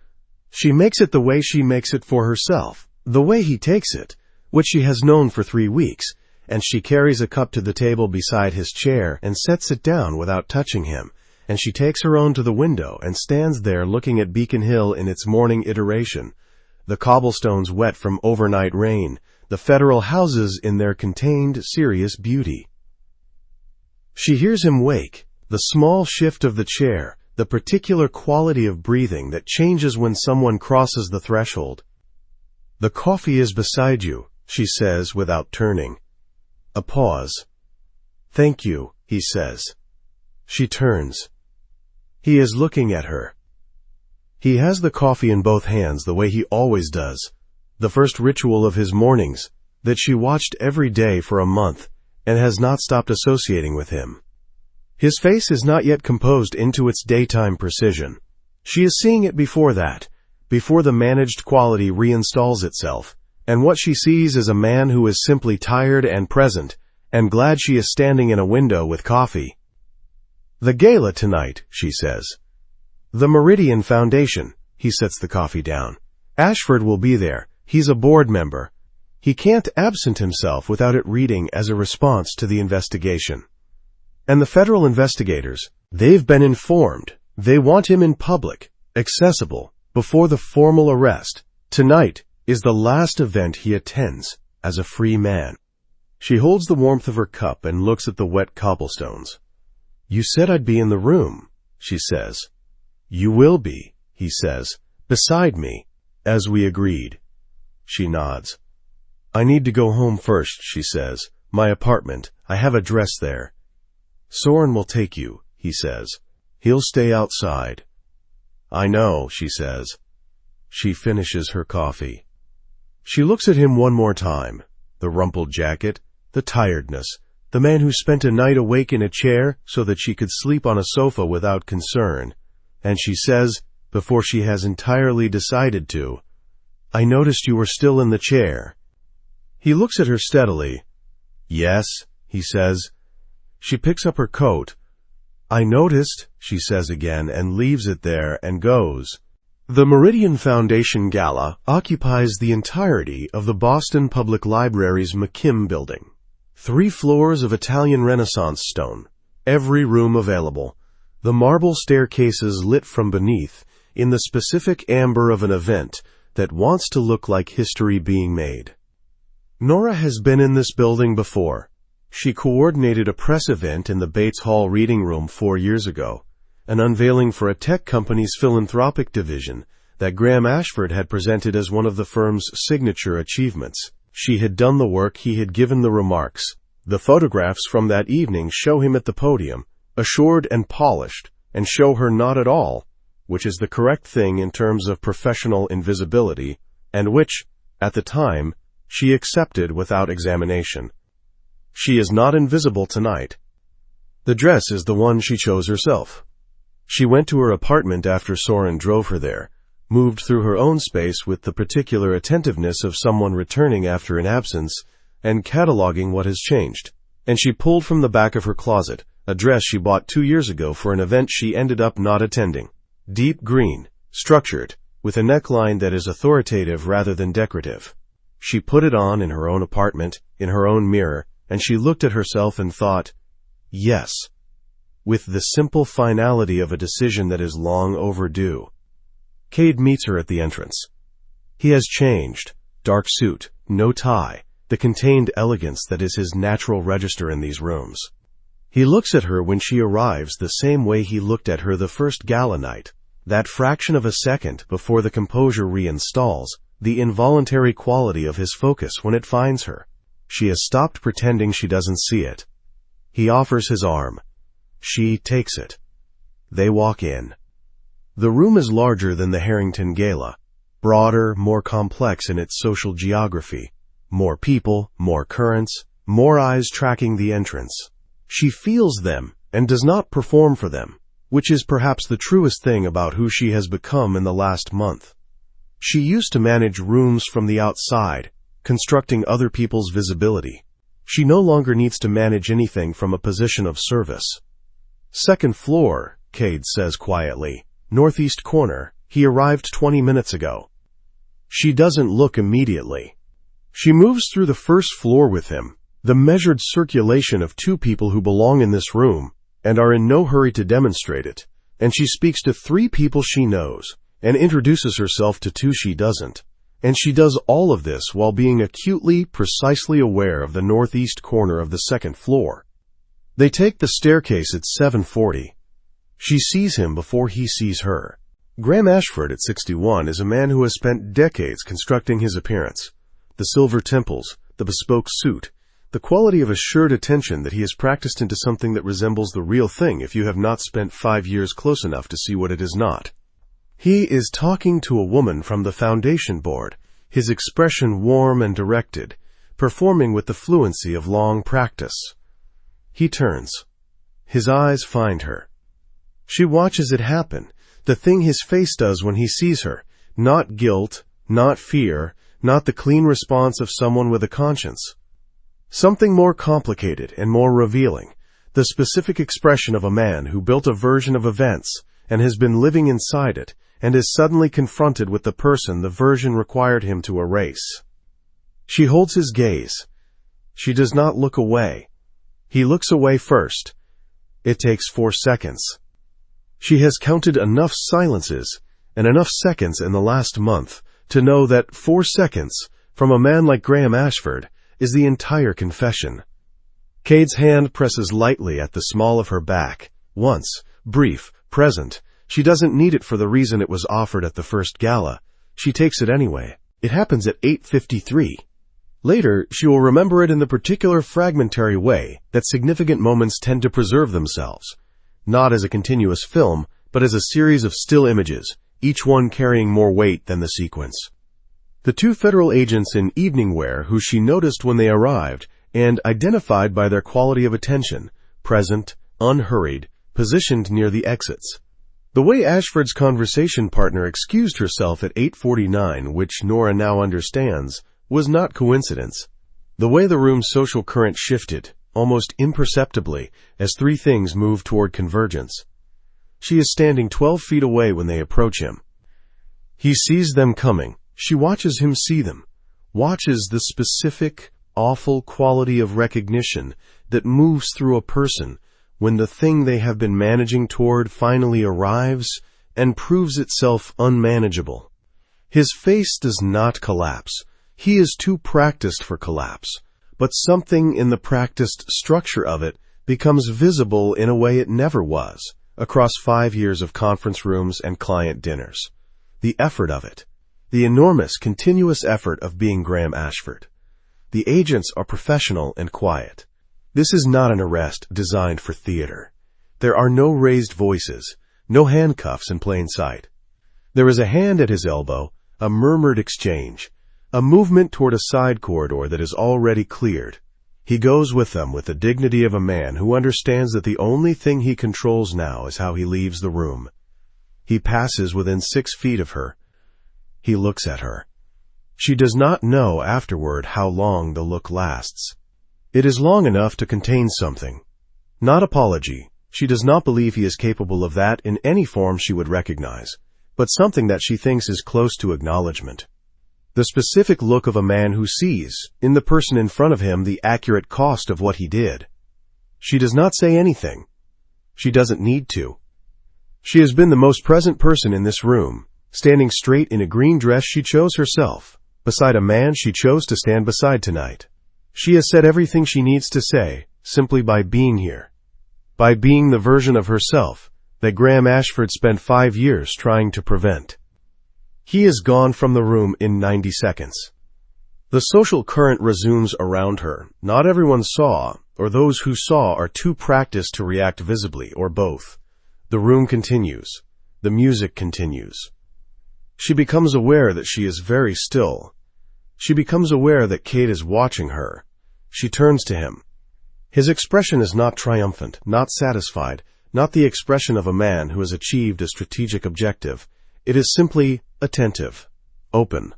She makes it the way she makes it for herself, the way he takes it, which she has known for 3 weeks, and she carries a cup to the table beside his chair and sets it down without touching him, and she takes her own to the window and stands there looking at Beacon Hill in its morning iteration, the cobblestones wet from overnight rain, the federal houses in their contained, serious beauty. She hears him wake, the small shift of the chair, the particular quality of breathing that changes when someone crosses the threshold. "The coffee is beside you," she says without turning. A pause. "Thank you," he says. She turns. He is looking at her. He has the coffee in both hands the way he always does, the first ritual of his mornings, that she watched every day for a month and has not stopped associating with him. His face is not yet composed into its daytime precision. She is seeing it before that, before the managed quality reinstalls itself, and what she sees is a man who is simply tired and present, and glad she is standing in a window with coffee. "The gala tonight," she says. "The Meridian Foundation." He sets the coffee down. "Ashford will be there. He's a board member. He can't absent himself without it reading as a response to the investigation. And the federal investigators, they've been informed. They want him in public, accessible, before the formal arrest. Tonight is the last event he attends as a free man." She holds the warmth of her cup and looks at the wet cobblestones. "You said I'd be in the room," she says. "You will be," he says, "beside me, as we agreed." She nods. "I need to go home first," she says. "My apartment. I have a dress there." "Soren will take you," he says. "He'll stay outside." "I know," she says. She finishes her coffee. She looks at him one more time. The rumpled jacket, the tiredness, the man who spent a night awake in a chair so that she could sleep on a sofa without concern. And she says, before she has entirely decided to, "I noticed you were still in the chair." He looks at her steadily. "Yes," he says. She picks up her coat. "I noticed," she says again, and leaves it there and goes. The Meridian Foundation Gala occupies the entirety of the Boston Public Library's McKim building. 3 floors of Italian Renaissance stone, every room available, the marble staircases lit from beneath in the specific amber of an event that wants to look like history being made. Nora has been in this building before. She coordinated a press event in the Bates Hall Reading Room 4 years ago, an unveiling for a tech company's philanthropic division that Graham Ashford had presented as one of the firm's signature achievements. She had done the work, he had given the remarks. The photographs from that evening show him at the podium, assured and polished, and show her not at all, which is the correct thing in terms of professional invisibility, and which, at the time, she accepted without examination. She is not invisible tonight. The dress is the one she chose herself. She went to her apartment after Soren drove her there, moved through her own space with the particular attentiveness of someone returning after an absence and cataloging what has changed. And she pulled from the back of her closet a dress she bought 2 years ago for an event she ended up not attending. Deep green, structured, with a neckline that is authoritative rather than decorative. She put it on in her own apartment, in her own mirror, and she looked at herself and thought, yes, with the simple finality of a decision that is long overdue. Cade meets her at the entrance. He has changed. Dark suit, no tie, the contained elegance that is his natural register in these rooms. He looks at her when she arrives the same way he looked at her the first gala night, that fraction of a second before the composure reinstalls, the involuntary quality of his focus when it finds her. She has stopped pretending she doesn't see it. He offers his arm. She takes it. They walk in. The room is larger than the Harrington Gala, broader, more complex in its social geography, more people, more currents, more eyes tracking the entrance. She feels them and does not perform for them, which is perhaps the truest thing about who she has become in the last month. She used to manage rooms from the outside, constructing other people's visibility. She no longer needs to manage anything from a position of service. Second floor, Cade says quietly. Northeast corner. He arrived 20 minutes ago. She doesn't look immediately. She moves through the first floor with him, the measured circulation of two people who belong in this room and are in no hurry to demonstrate it, and she speaks to 3 people she knows and introduces herself to 2 she doesn't. And she does all of this while being acutely, precisely aware of the northeast corner of the second floor. They take the staircase at 7:40. She sees him before he sees her. Graham Ashford at 61 is a man who has spent decades constructing his appearance. The silver temples, the bespoke suit, the quality of assured attention that he has practiced into something that resembles the real thing if you have not spent 5 years close enough to see what it is not. He is talking to a woman from the foundation board, his expression warm and directed, performing with the fluency of long practice. He turns. His eyes find her. She watches it happen, the thing his face does when he sees her, not guilt, not fear, not the clean response of someone with a conscience. Something more complicated and more revealing, the specific expression of a man who built a version of events and has been living inside it and is suddenly confronted with the person the version required him to erase. She holds his gaze. She does not look away. He looks away first. It takes 4 seconds. She has counted enough silences and enough seconds in the last month to know that 4 seconds from a man like Graham Ashford is the entire confession. Cade's hand presses lightly at the small of her back. Once, brief, present. She doesn't need it for the reason it was offered at the first gala. She takes it anyway. It happens at 8:53. Later, she will remember it in the particular fragmentary way that significant moments tend to preserve themselves, not as a continuous film, but as a series of still images, each one carrying more weight than the sequence. The 2 federal agents in evening wear who she noticed when they arrived and identified by their quality of attention, present, unhurried, positioned near the exits. The way Ashford's conversation partner excused herself at 8:49, which Nora now understands, was not coincidence. The way the room's social current shifted, almost imperceptibly, as 3 things moved toward convergence. She is standing 12 feet away when they approach him. He sees them coming. She watches him see them, watches the specific, awful quality of recognition that moves through a person when the thing they have been managing toward finally arrives and proves itself unmanageable. His face does not collapse. He is too practiced for collapse, but something in the practiced structure of it becomes visible in a way it never was, across 5 years of conference rooms and client dinners. The effort of it. The enormous, continuous effort of being Graham Ashford. The agents are professional and quiet. This is not an arrest designed for theater. There are no raised voices, no handcuffs in plain sight. There is a hand at his elbow, a murmured exchange, a movement toward a side corridor that is already cleared. He goes with them with the dignity of a man who understands that the only thing he controls now is how he leaves the room. He passes within 6 feet of her. He looks at her. She does not know afterward how long the look lasts. It is long enough to contain something. Not apology. She does not believe he is capable of that in any form she would recognize, but something that she thinks is close to acknowledgement. The specific look of a man who sees, in the person in front of him, the accurate cost of what he did. She does not say anything. She doesn't need to. She has been the most present person in this room, standing straight in a green dress she chose herself, beside a man she chose to stand beside tonight. She has said everything she needs to say, simply by being here. By being the version of herself that Graham Ashford spent 5 years trying to prevent. He is gone from the room in 90 seconds. The social current resumes around her. Not everyone saw, or those who saw are too practiced to react visibly, or both. The room continues. The music continues. She becomes aware that she is very still. She becomes aware that Kate is watching her. She turns to him. His expression is not triumphant, not satisfied, not the expression of a man who has achieved a strategic objective. It is simply attentive, open.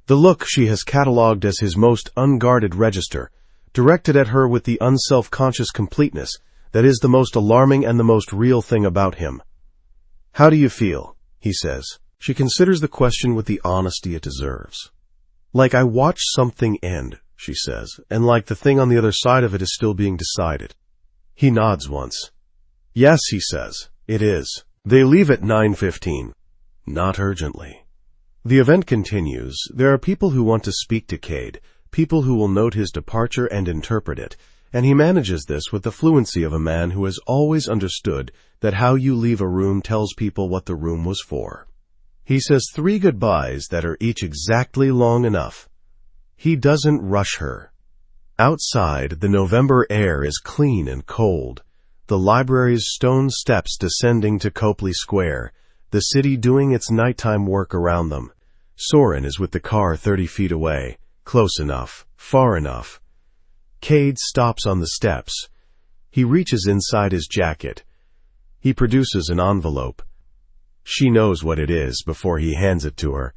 The look she has catalogued as his most unguarded register, directed at her with the unself-conscious completeness that is the most alarming and the most real thing about him. "How do you feel?" he says. She considers the question with the honesty it deserves. "Like I watched something end," she says, "and like the thing on the other side of it is still being decided." He nods once. "Yes," he says, "it is." They leave at 9:15. Not urgently. The event continues. There are people who want to speak to Cade, people who will note his departure and interpret it, and he manages this with the fluency of a man who has always understood that how you leave a room tells people what the room was for. He says 3 goodbyes that are each exactly long enough. He doesn't rush her. Outside, the November air is clean and cold. The library's stone steps descending to Copley Square, the city doing its nighttime work around them. Soren is with the car 30 feet away, close enough, far enough. Cade stops on the steps. He reaches inside his jacket. He produces an envelope. She knows what it is before he hands it to her.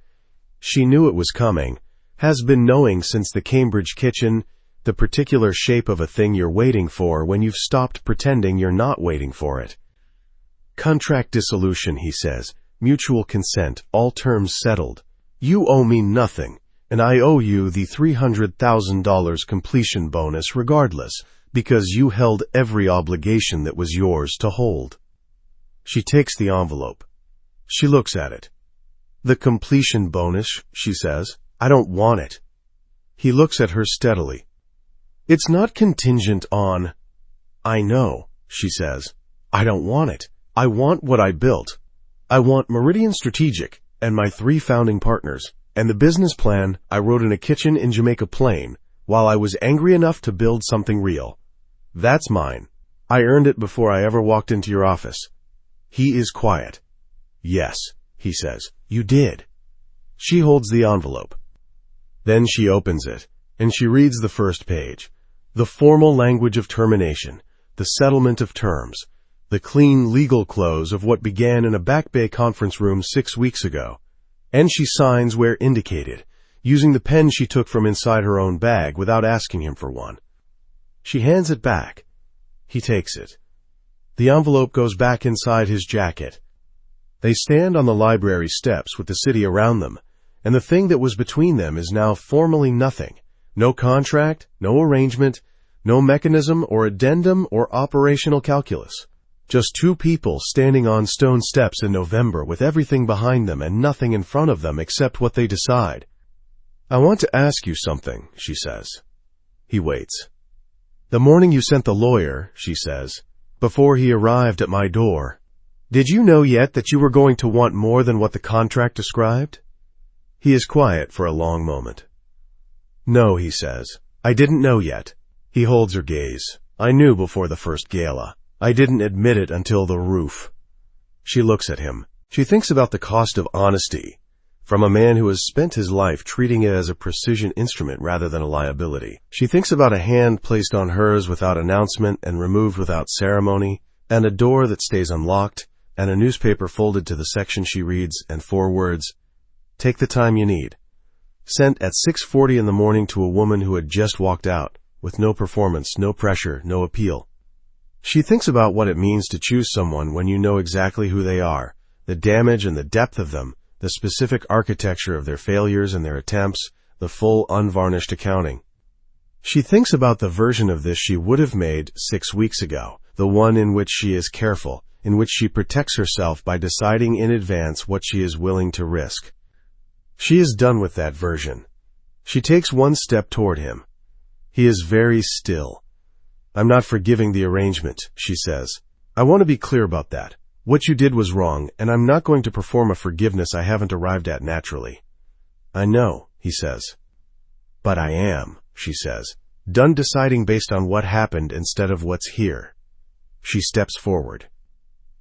She knew it was coming, has been knowing since the Cambridge kitchen, the particular shape of a thing you're waiting for when you've stopped pretending you're not waiting for it. Contract dissolution, he says, mutual consent, all terms settled. You owe me nothing, and I owe you the $300,000 completion bonus regardless, because you held every obligation that was yours to hold. She takes the envelope. She looks at it. The completion bonus, she says. I don't want it. He looks at her steadily. It's not contingent on... I know, she says. I don't want it. I want what I built. I want Meridian Strategic and my 3 founding partners and the business plan I wrote in a kitchen in Jamaica Plain while I was angry enough to build something real. That's mine. I earned it before I ever walked into your office. He is quiet. Yes, he says. You did. She holds the envelope. Then she opens it, and she reads the first page. The formal language of termination, the settlement of terms, the clean legal close of what began in a Back Bay conference room 6 weeks ago. And she signs where indicated, using the pen she took from inside her own bag without asking him for one. She hands it back. He takes it. The envelope goes back inside his jacket. They stand on the library steps with the city around them, and the thing that was between them is now formally nothing. No contract, no arrangement, no mechanism or addendum or operational calculus. Just 2 people standing on stone steps in November with everything behind them and nothing in front of them except what they decide. I want to ask you something, she says. He waits. "The morning you sent the lawyer," she says, "before he arrived at my door. Did you know yet that you were going to want more than what the contract described?" He is quiet for a long moment. "No," he says, "I didn't know yet." He holds her gaze. "I knew before the first gala. I didn't admit it until the roof." She looks at him. She thinks about the cost of honesty, from a man who has spent his life treating it as a precision instrument rather than a liability. She thinks about a hand placed on hers without announcement and removed without ceremony, and a door that stays unlocked, and a newspaper folded to the section she reads, and 4 words, "Take the time you need," sent at 6:40 in the morning to a woman who had just walked out, with no performance, no pressure, no appeal. She thinks about what it means to choose someone when you know exactly who they are, the damage and the depth of them, the specific architecture of their failures and their attempts, the full unvarnished accounting. She thinks about the version of this she would have made 6 weeks ago, the one in which she is careful, in which she protects herself by deciding in advance what she is willing to risk. She is done with that version. She takes 1 step toward him. He is very still. "I'm not forgiving the arrangement," she says. "I want to be clear about that. What you did was wrong, and I'm not going to perform a forgiveness I haven't arrived at naturally." "I know," he says. "But I am," she says, "done deciding based on what happened instead of what's here." She steps forward.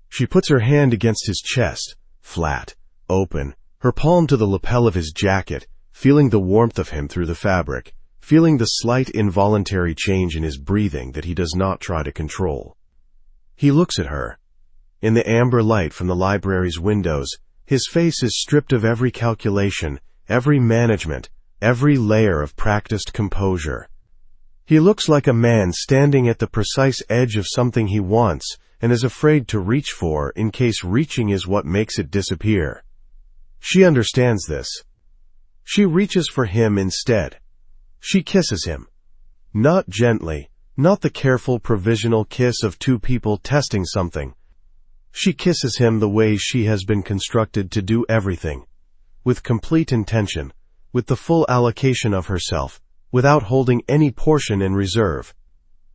She puts her hand against his chest, flat, open, her palm to the lapel of his jacket, feeling the warmth of him through the fabric, feeling the slight involuntary change in his breathing that he does not try to control. He looks at her. In the amber light from the library's windows, his face is stripped of every calculation, every management, every layer of practiced composure. He looks like a man standing at the precise edge of something he wants and is afraid to reach for in case reaching is what makes it disappear. She understands this. She reaches for him instead. She kisses him. Not gently, not the careful provisional kiss of 2 people testing something. She kisses him the way she has been constructed to do everything, with complete intention, with the full allocation of herself, without holding any portion in reserve.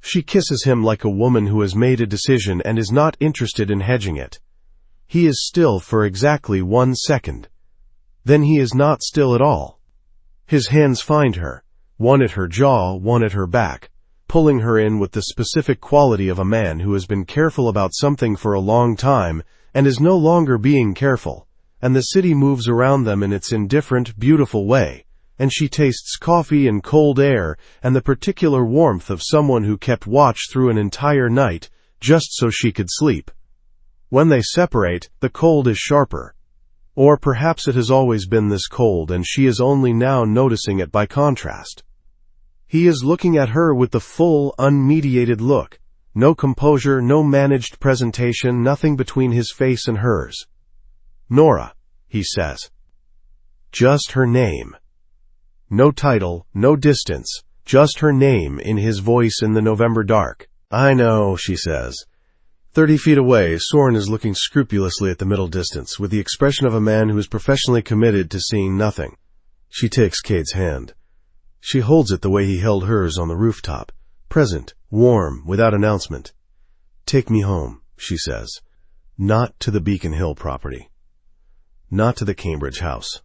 She kisses him like a woman who has made a decision and is not interested in hedging it. He is still for exactly 1 second. Then he is not still at all. His hands find her, one at her jaw, one at her back, pulling her in with the specific quality of a man who has been careful about something for a long time and is no longer being careful, and the city moves around them in its indifferent, beautiful way, and she tastes coffee and cold air and the particular warmth of someone who kept watch through an entire night just so she could sleep. When they separate, the cold is sharper. Or perhaps it has always been this cold and she is only now noticing it by contrast. He is looking at her with the full, unmediated look. No composure, no managed presentation, nothing between his face and hers. "Nora," he says. Just her name. No title, no distance, just her name in his voice in the November dark. "I know," she says. 30 feet away, Soren is looking scrupulously at the middle distance, with the expression of a man who is professionally committed to seeing nothing. She takes Cade's hand. She holds it the way he held hers on the rooftop, present, warm, without announcement. "Take me home," she says. Not to the Beacon Hill property. Not to the Cambridge house.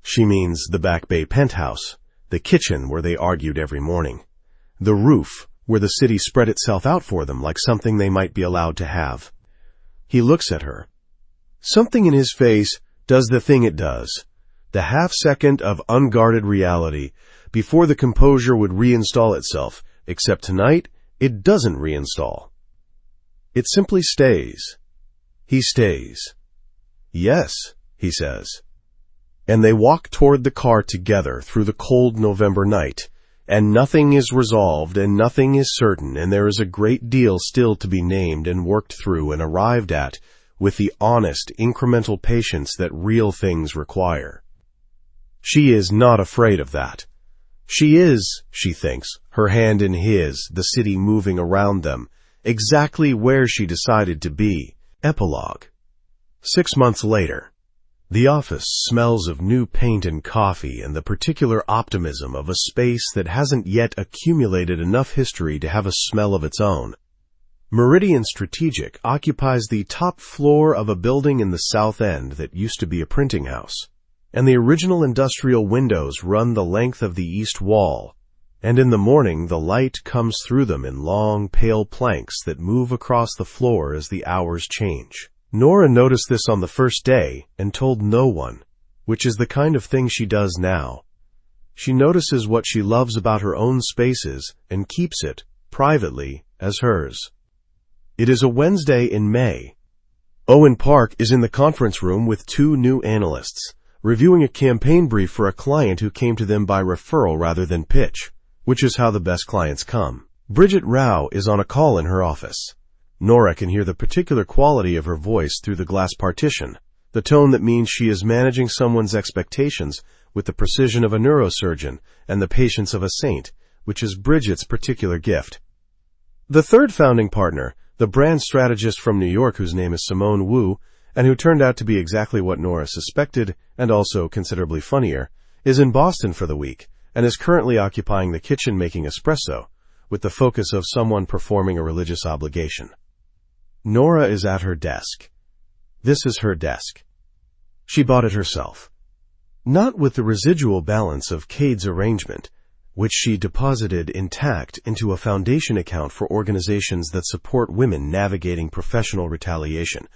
She means the Back Bay penthouse, the kitchen where they argued every morning, the roof where the city spread itself out for them like something they might be allowed to have. He looks at her. Something in his face does the thing it does, the half-second of unguarded reality, before the composure would reinstall itself, except tonight it doesn't reinstall. It simply stays. He stays. "Yes," he says. And they walk toward the car together through the cold November night, and nothing is resolved and nothing is certain, and there is a great deal still to be named and worked through and arrived at with the honest, incremental patience that real things require. She is not afraid of that. She is, she thinks, her hand in his, the city moving around them, exactly where she decided to be. Epilogue. 6 months later. The office smells of new paint and coffee and the particular optimism of a space that hasn't yet accumulated enough history to have a smell of its own. Meridian Strategic occupies the top floor of a building in the South End that used to be a printing house, and the original industrial windows run the length of the east wall, and in the morning the light comes through them in long, pale planks that move across the floor as the hours change. Nora noticed this on the first day and told no one, which is the kind of thing she does now. She notices what she loves about her own spaces and keeps it, privately, as hers. It is a Wednesday in May. Owen Park is in the conference room with two new analysts, reviewing a campaign brief for a client who came to them by referral rather than pitch, which is how the best clients come. Bridget Rao is on a call in her office. Nora can hear the particular quality of her voice through the glass partition, the tone that means she is managing someone's expectations with the precision of a neurosurgeon and the patience of a saint, which is Bridget's particular gift. The third founding partner, the brand strategist from New York whose name is Simone Wu, and who turned out to be exactly what Nora suspected, and also considerably funnier, is in Boston for the week, and is currently occupying the kitchen making espresso, with the focus of someone performing a religious obligation. Nora is at her desk. This is her desk. She bought it herself. Not with the residual balance of Cade's arrangement, which she deposited intact into a foundation account for organizations that support women navigating professional retaliation,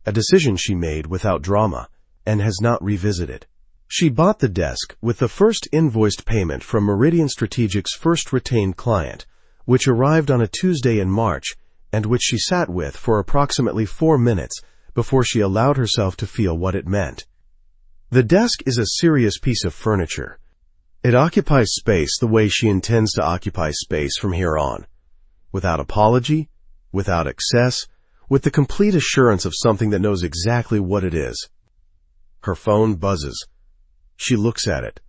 a decision she made without drama and has not revisited. She bought the desk with the first invoiced payment from Meridian Strategic's first retained client, which arrived on a Tuesday in March and which she sat with for approximately 4 minutes before she allowed herself to feel what it meant. The desk is a serious piece of furniture. It occupies space the way she intends to occupy space from here on, without apology, without excess, with the complete assurance of something that knows exactly what it is. Her phone buzzes. She looks at it.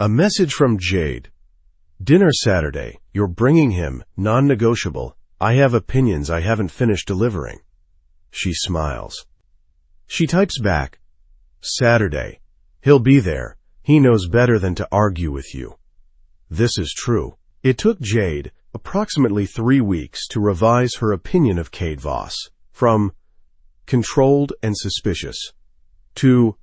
A message from Jade. Dinner Saturday. You're bringing him, non-negotiable. I have opinions I haven't finished delivering. She smiles. She types back. Saturday. He'll be there. He knows better than to argue with you. This is true. It took Jade approximately 3 weeks to revise her opinion of Cade Voss from controlled and suspicious to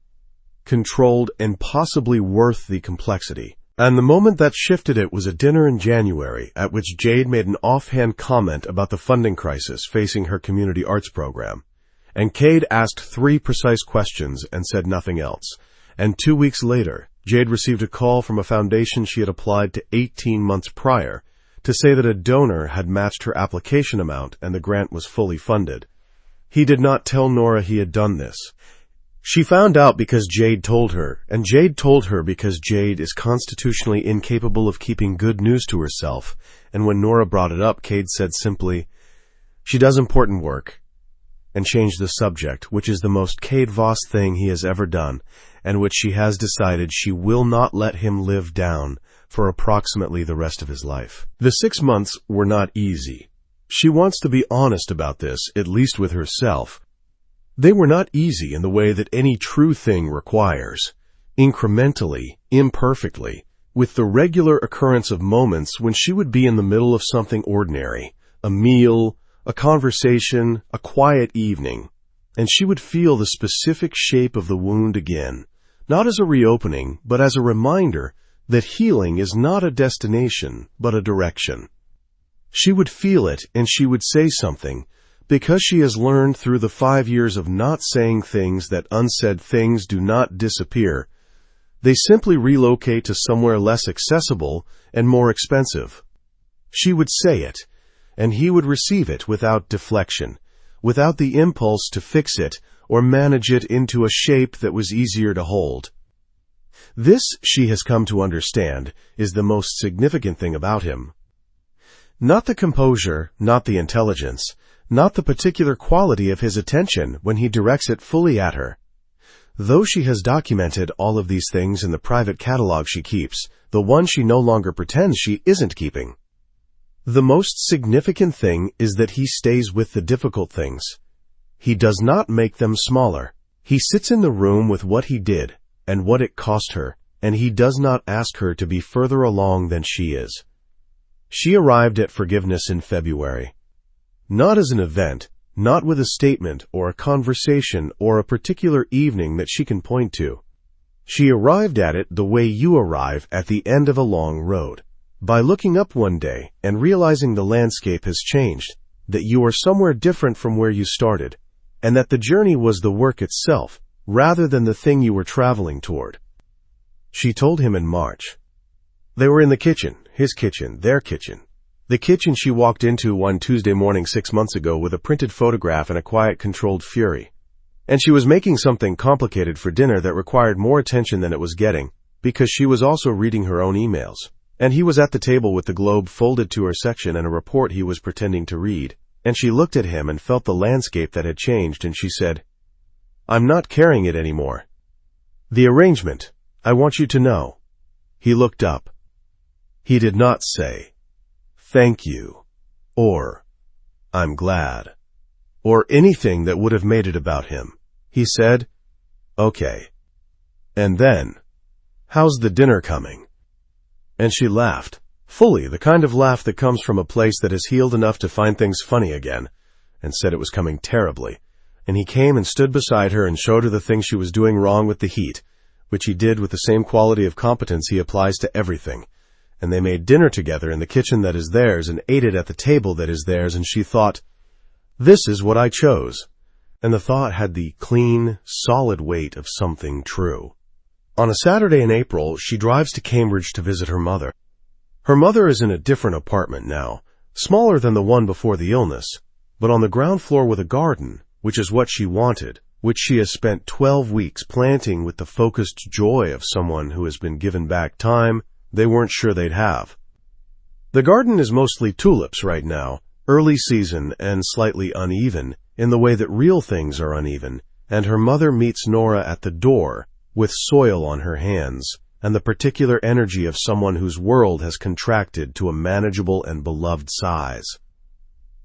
controlled and possibly worth the complexity. And the moment that shifted it was a dinner in January at which Jade made an offhand comment about the funding crisis facing her community arts program. And Cade asked 3 precise questions and said nothing else. And 2 weeks later, Jade received a call from a foundation she had applied to 18 months prior to say that a donor had matched her application amount and the grant was fully funded. He did not tell Nora he had done this. She found out because Jade told her, and Jade told her because Jade is constitutionally incapable of keeping good news to herself, and when Nora brought it up, Cade said simply, "She does important work," and changed the subject, which is the most Cade Voss thing he has ever done, and which she has decided she will not let him live down for approximately the rest of his life. The 6 months were not easy. She wants to be honest about this, at least with herself. They were not easy in the way that any true thing requires, incrementally, imperfectly, with the regular occurrence of moments when she would be in the middle of something ordinary, a meal, a conversation, a quiet evening, and she would feel the specific shape of the wound again, not as a reopening, but as a reminder that healing is not a destination, but a direction. She would feel it and she would say something, because she has learned through the 5 years of not saying things that unsaid things do not disappear. They simply relocate to somewhere less accessible and more expensive. She would say it, and he would receive it without deflection, without the impulse to fix it or manage it into a shape that was easier to hold. This, she has come to understand, is the most significant thing about him. Not the composure, not the intelligence, not the particular quality of his attention when he directs it fully at her. Though she has documented all of these things in the private catalog she keeps, the one she no longer pretends she isn't keeping. The most significant thing is that he stays with the difficult things. He does not make them smaller. He sits in the room with what he did and what it cost her, and he does not ask her to be further along than she is. She arrived at forgiveness in February. Not as an event, not with a statement or a conversation or a particular evening that she can point to. She arrived at it the way you arrive at the end of a long road, by looking up one day and realizing the landscape has changed, that you are somewhere different from where you started, and that the journey was the work itself, rather than the thing you were traveling toward. She told him in March. They were in the kitchen, his kitchen, their kitchen. The kitchen she walked into one Tuesday morning 6 months ago with a printed photograph and a quiet, controlled fury. And she was making something complicated for dinner that required more attention than it was getting, because she was also reading her own emails. And he was at the table with the globe folded to her section and a report he was pretending to read. And she looked at him and felt the landscape that had changed, and she said, "I'm not carrying it anymore. The arrangement, I want you to know." He looked up. He did not say, "Thank you," or "I'm glad," or anything that would have made it about him. He said, "Okay. And then, how's the dinner coming?" And she laughed, fully the kind of laugh that comes from a place that has healed enough to find things funny again, and said it was coming terribly. And he came and stood beside her and showed her the things she was doing wrong with the heat, which he did with the same quality of competence he applies to everything. And they made dinner together in the kitchen that is theirs and ate it at the table that is theirs, and she thought, "This is what I chose." And the thought had the clean, solid weight of something true. On a Saturday in April, she drives to Cambridge to visit her mother. Her mother is in a different apartment now, smaller than the one before the illness, but on the ground floor with a garden, which is what she wanted, which she has spent 12 weeks planting with the focused joy of someone who has been given back time they weren't sure they'd have. The garden is mostly tulips right now, early season and slightly uneven, in the way that real things are uneven, and her mother meets Nora at the door, with soil on her hands, and the particular energy of someone whose world has contracted to a manageable and beloved size.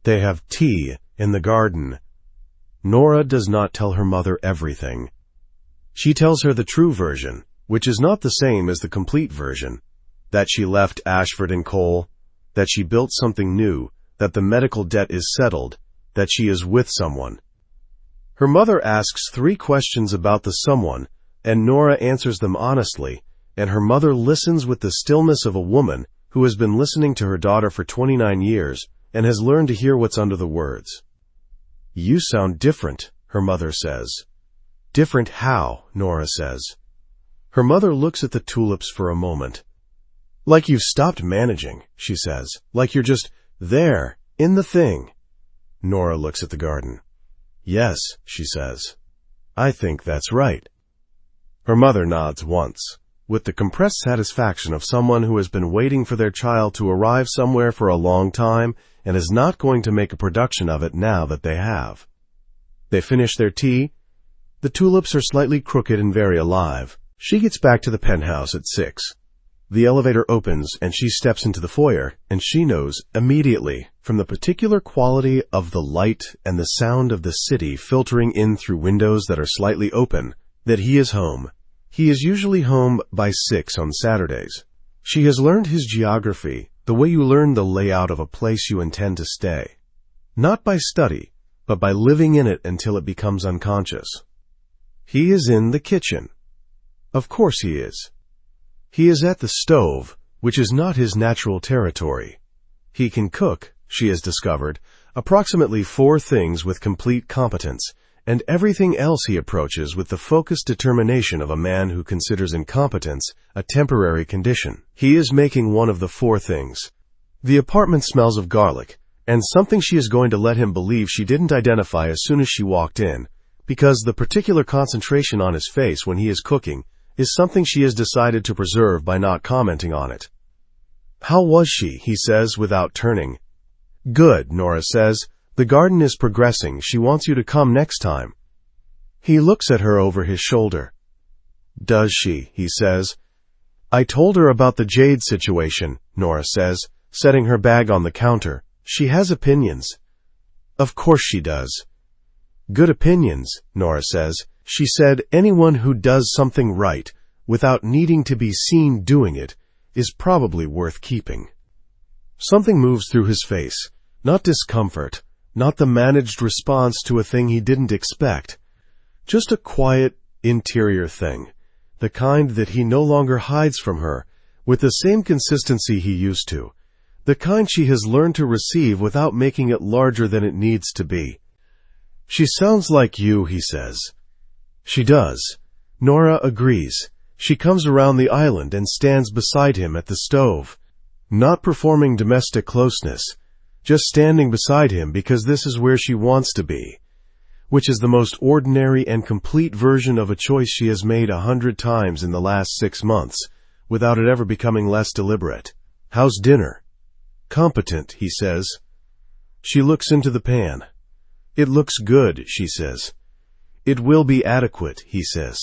They have tea in the garden. Nora does not tell her mother everything. She tells her the true version, which is not the same as the complete version, that she left Ashford and Cole, that she built something new, that the medical debt is settled, that she is with someone. Her mother asks 3 questions about the someone, and Nora answers them honestly, and her mother listens with the stillness of a woman who has been listening to her daughter for 29 years and has learned to hear what's under the words. "You sound different," her mother says. "Different how?" Nora says. Her mother looks at the tulips for a moment. "Like you've stopped managing," she says. "Like you're just there, in the thing." Nora looks at the garden. "Yes," she says. "I think that's right." Her mother nods once, with the compressed satisfaction of someone who has been waiting for their child to arrive somewhere for a long time and is not going to make a production of it now that they have. They finish their tea. The tulips are slightly crooked and very alive. She gets back to the penthouse at 6. The elevator opens and she steps into the foyer, and she knows immediately, from the particular quality of the light and the sound of the city filtering in through windows that are slightly open, that he is home. He is usually home by 6 on Saturdays. She has learned his geography, the way you learn the layout of a place you intend to stay. Not by study, but by living in it until it becomes unconscious. He is in the kitchen. Of course he is. He is at the stove, which is not his natural territory. He can cook, she has discovered, approximately 4 things with complete competence, and everything else he approaches with the focused determination of a man who considers incompetence a temporary condition. He is making one of the 4 things. The apartment smells of garlic, and something she is going to let him believe she didn't identify as soon as she walked in, because the particular concentration on his face when he is cooking is something she has decided to preserve by not commenting on it. "How was she?" he says without turning. "Good," Nora says. "The garden is progressing. She wants you to come next time." He looks at her over his shoulder. "Does she?" he says. "I told her about the jade situation," Nora says, setting her bag on the counter. "She has opinions." "Of course she does." "Good opinions," Nora says. She said anyone who does something right without needing to be seen doing it is probably worth keeping. Something moves through his face, not discomfort, not the managed response to a thing he didn't expect, just a quiet, interior thing, the kind that he no longer hides from her with the same consistency he used to, the kind she has learned to receive without making it larger than it needs to be. She sounds like you, he says. She does. Nora agrees. She comes around the island and stands beside him at the stove, not performing domestic closeness, just standing beside him because this is where she wants to be, which is the most ordinary and complete version of a choice she has made 100 times in the last 6 months, without it ever becoming less deliberate. How's dinner? Competent, he says. She looks into the pan. It looks good, she says. It will be adequate, he says.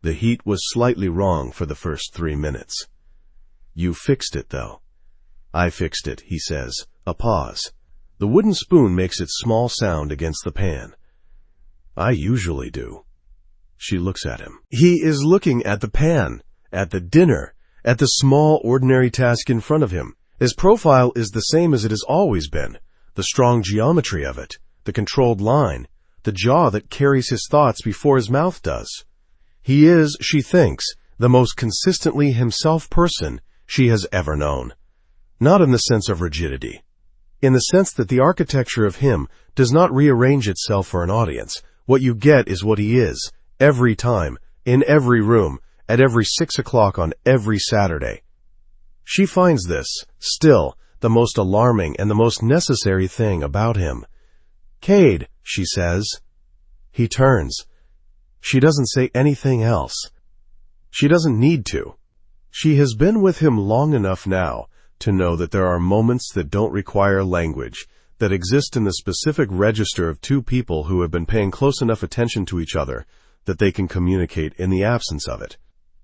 The heat was slightly wrong for the first 3 minutes. You fixed it, though. I fixed it, he says. A pause. The wooden spoon makes its small sound against the pan. I usually do. She looks at him. He is looking at the pan, at the dinner, at the small, ordinary task in front of him. His profile is the same as it has always been. The strong geometry of it, the controlled line, the jaw that carries his thoughts before his mouth does. He is, she thinks, the most consistently himself person she has ever known. Not in the sense of rigidity. In the sense that the architecture of him does not rearrange itself for an audience. What you get is what he is, every time, in every room, at every 6 o'clock on every Saturday. She finds this, still, the most alarming and the most necessary thing about him. Cade, she says. He turns. She doesn't say anything else. She doesn't need to. She has been with him long enough now to know that there are moments that don't require language, that exist in the specific register of two people who have been paying close enough attention to each other that they can communicate in the absence of it.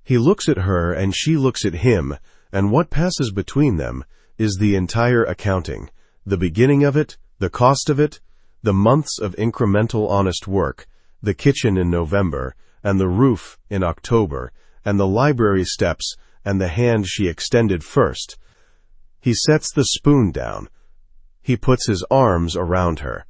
He looks at her and she looks at him, and what passes between them is the entire accounting, the beginning of it, the cost of it, the months of incremental honest work, the kitchen in November, and the roof in October, and the library steps, and the hand she extended first. He sets the spoon down. He puts his arms around her.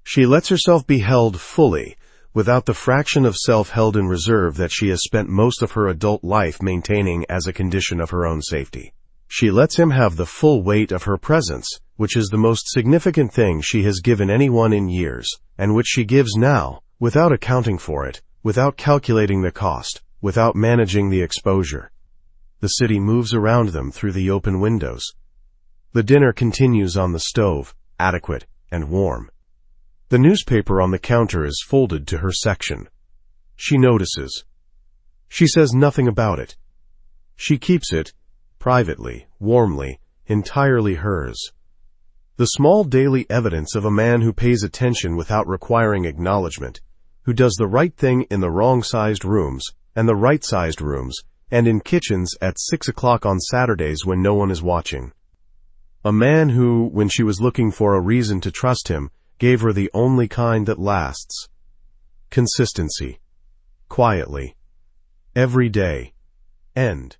She lets herself be held fully, without the fraction of self held in reserve that she has spent most of her adult life maintaining as a condition of her own safety. She lets him have the full weight of her presence, which is the most significant thing she has given anyone in years, and which she gives now, without accounting for it, without calculating the cost, without managing the exposure. The city moves around them through the open windows. The dinner continues on the stove, adequate and warm. The newspaper on the counter is folded to her section. She notices. She says nothing about it. She keeps it, privately, warmly, entirely hers. The small daily evidence of a man who pays attention without requiring acknowledgement, who does the right thing in the wrong-sized rooms, and the right-sized rooms, and in kitchens at 6 o'clock on Saturdays when no one is watching. A man who, when she was looking for a reason to trust him, gave her the only kind that lasts. Consistency. Quietly. Every day. End.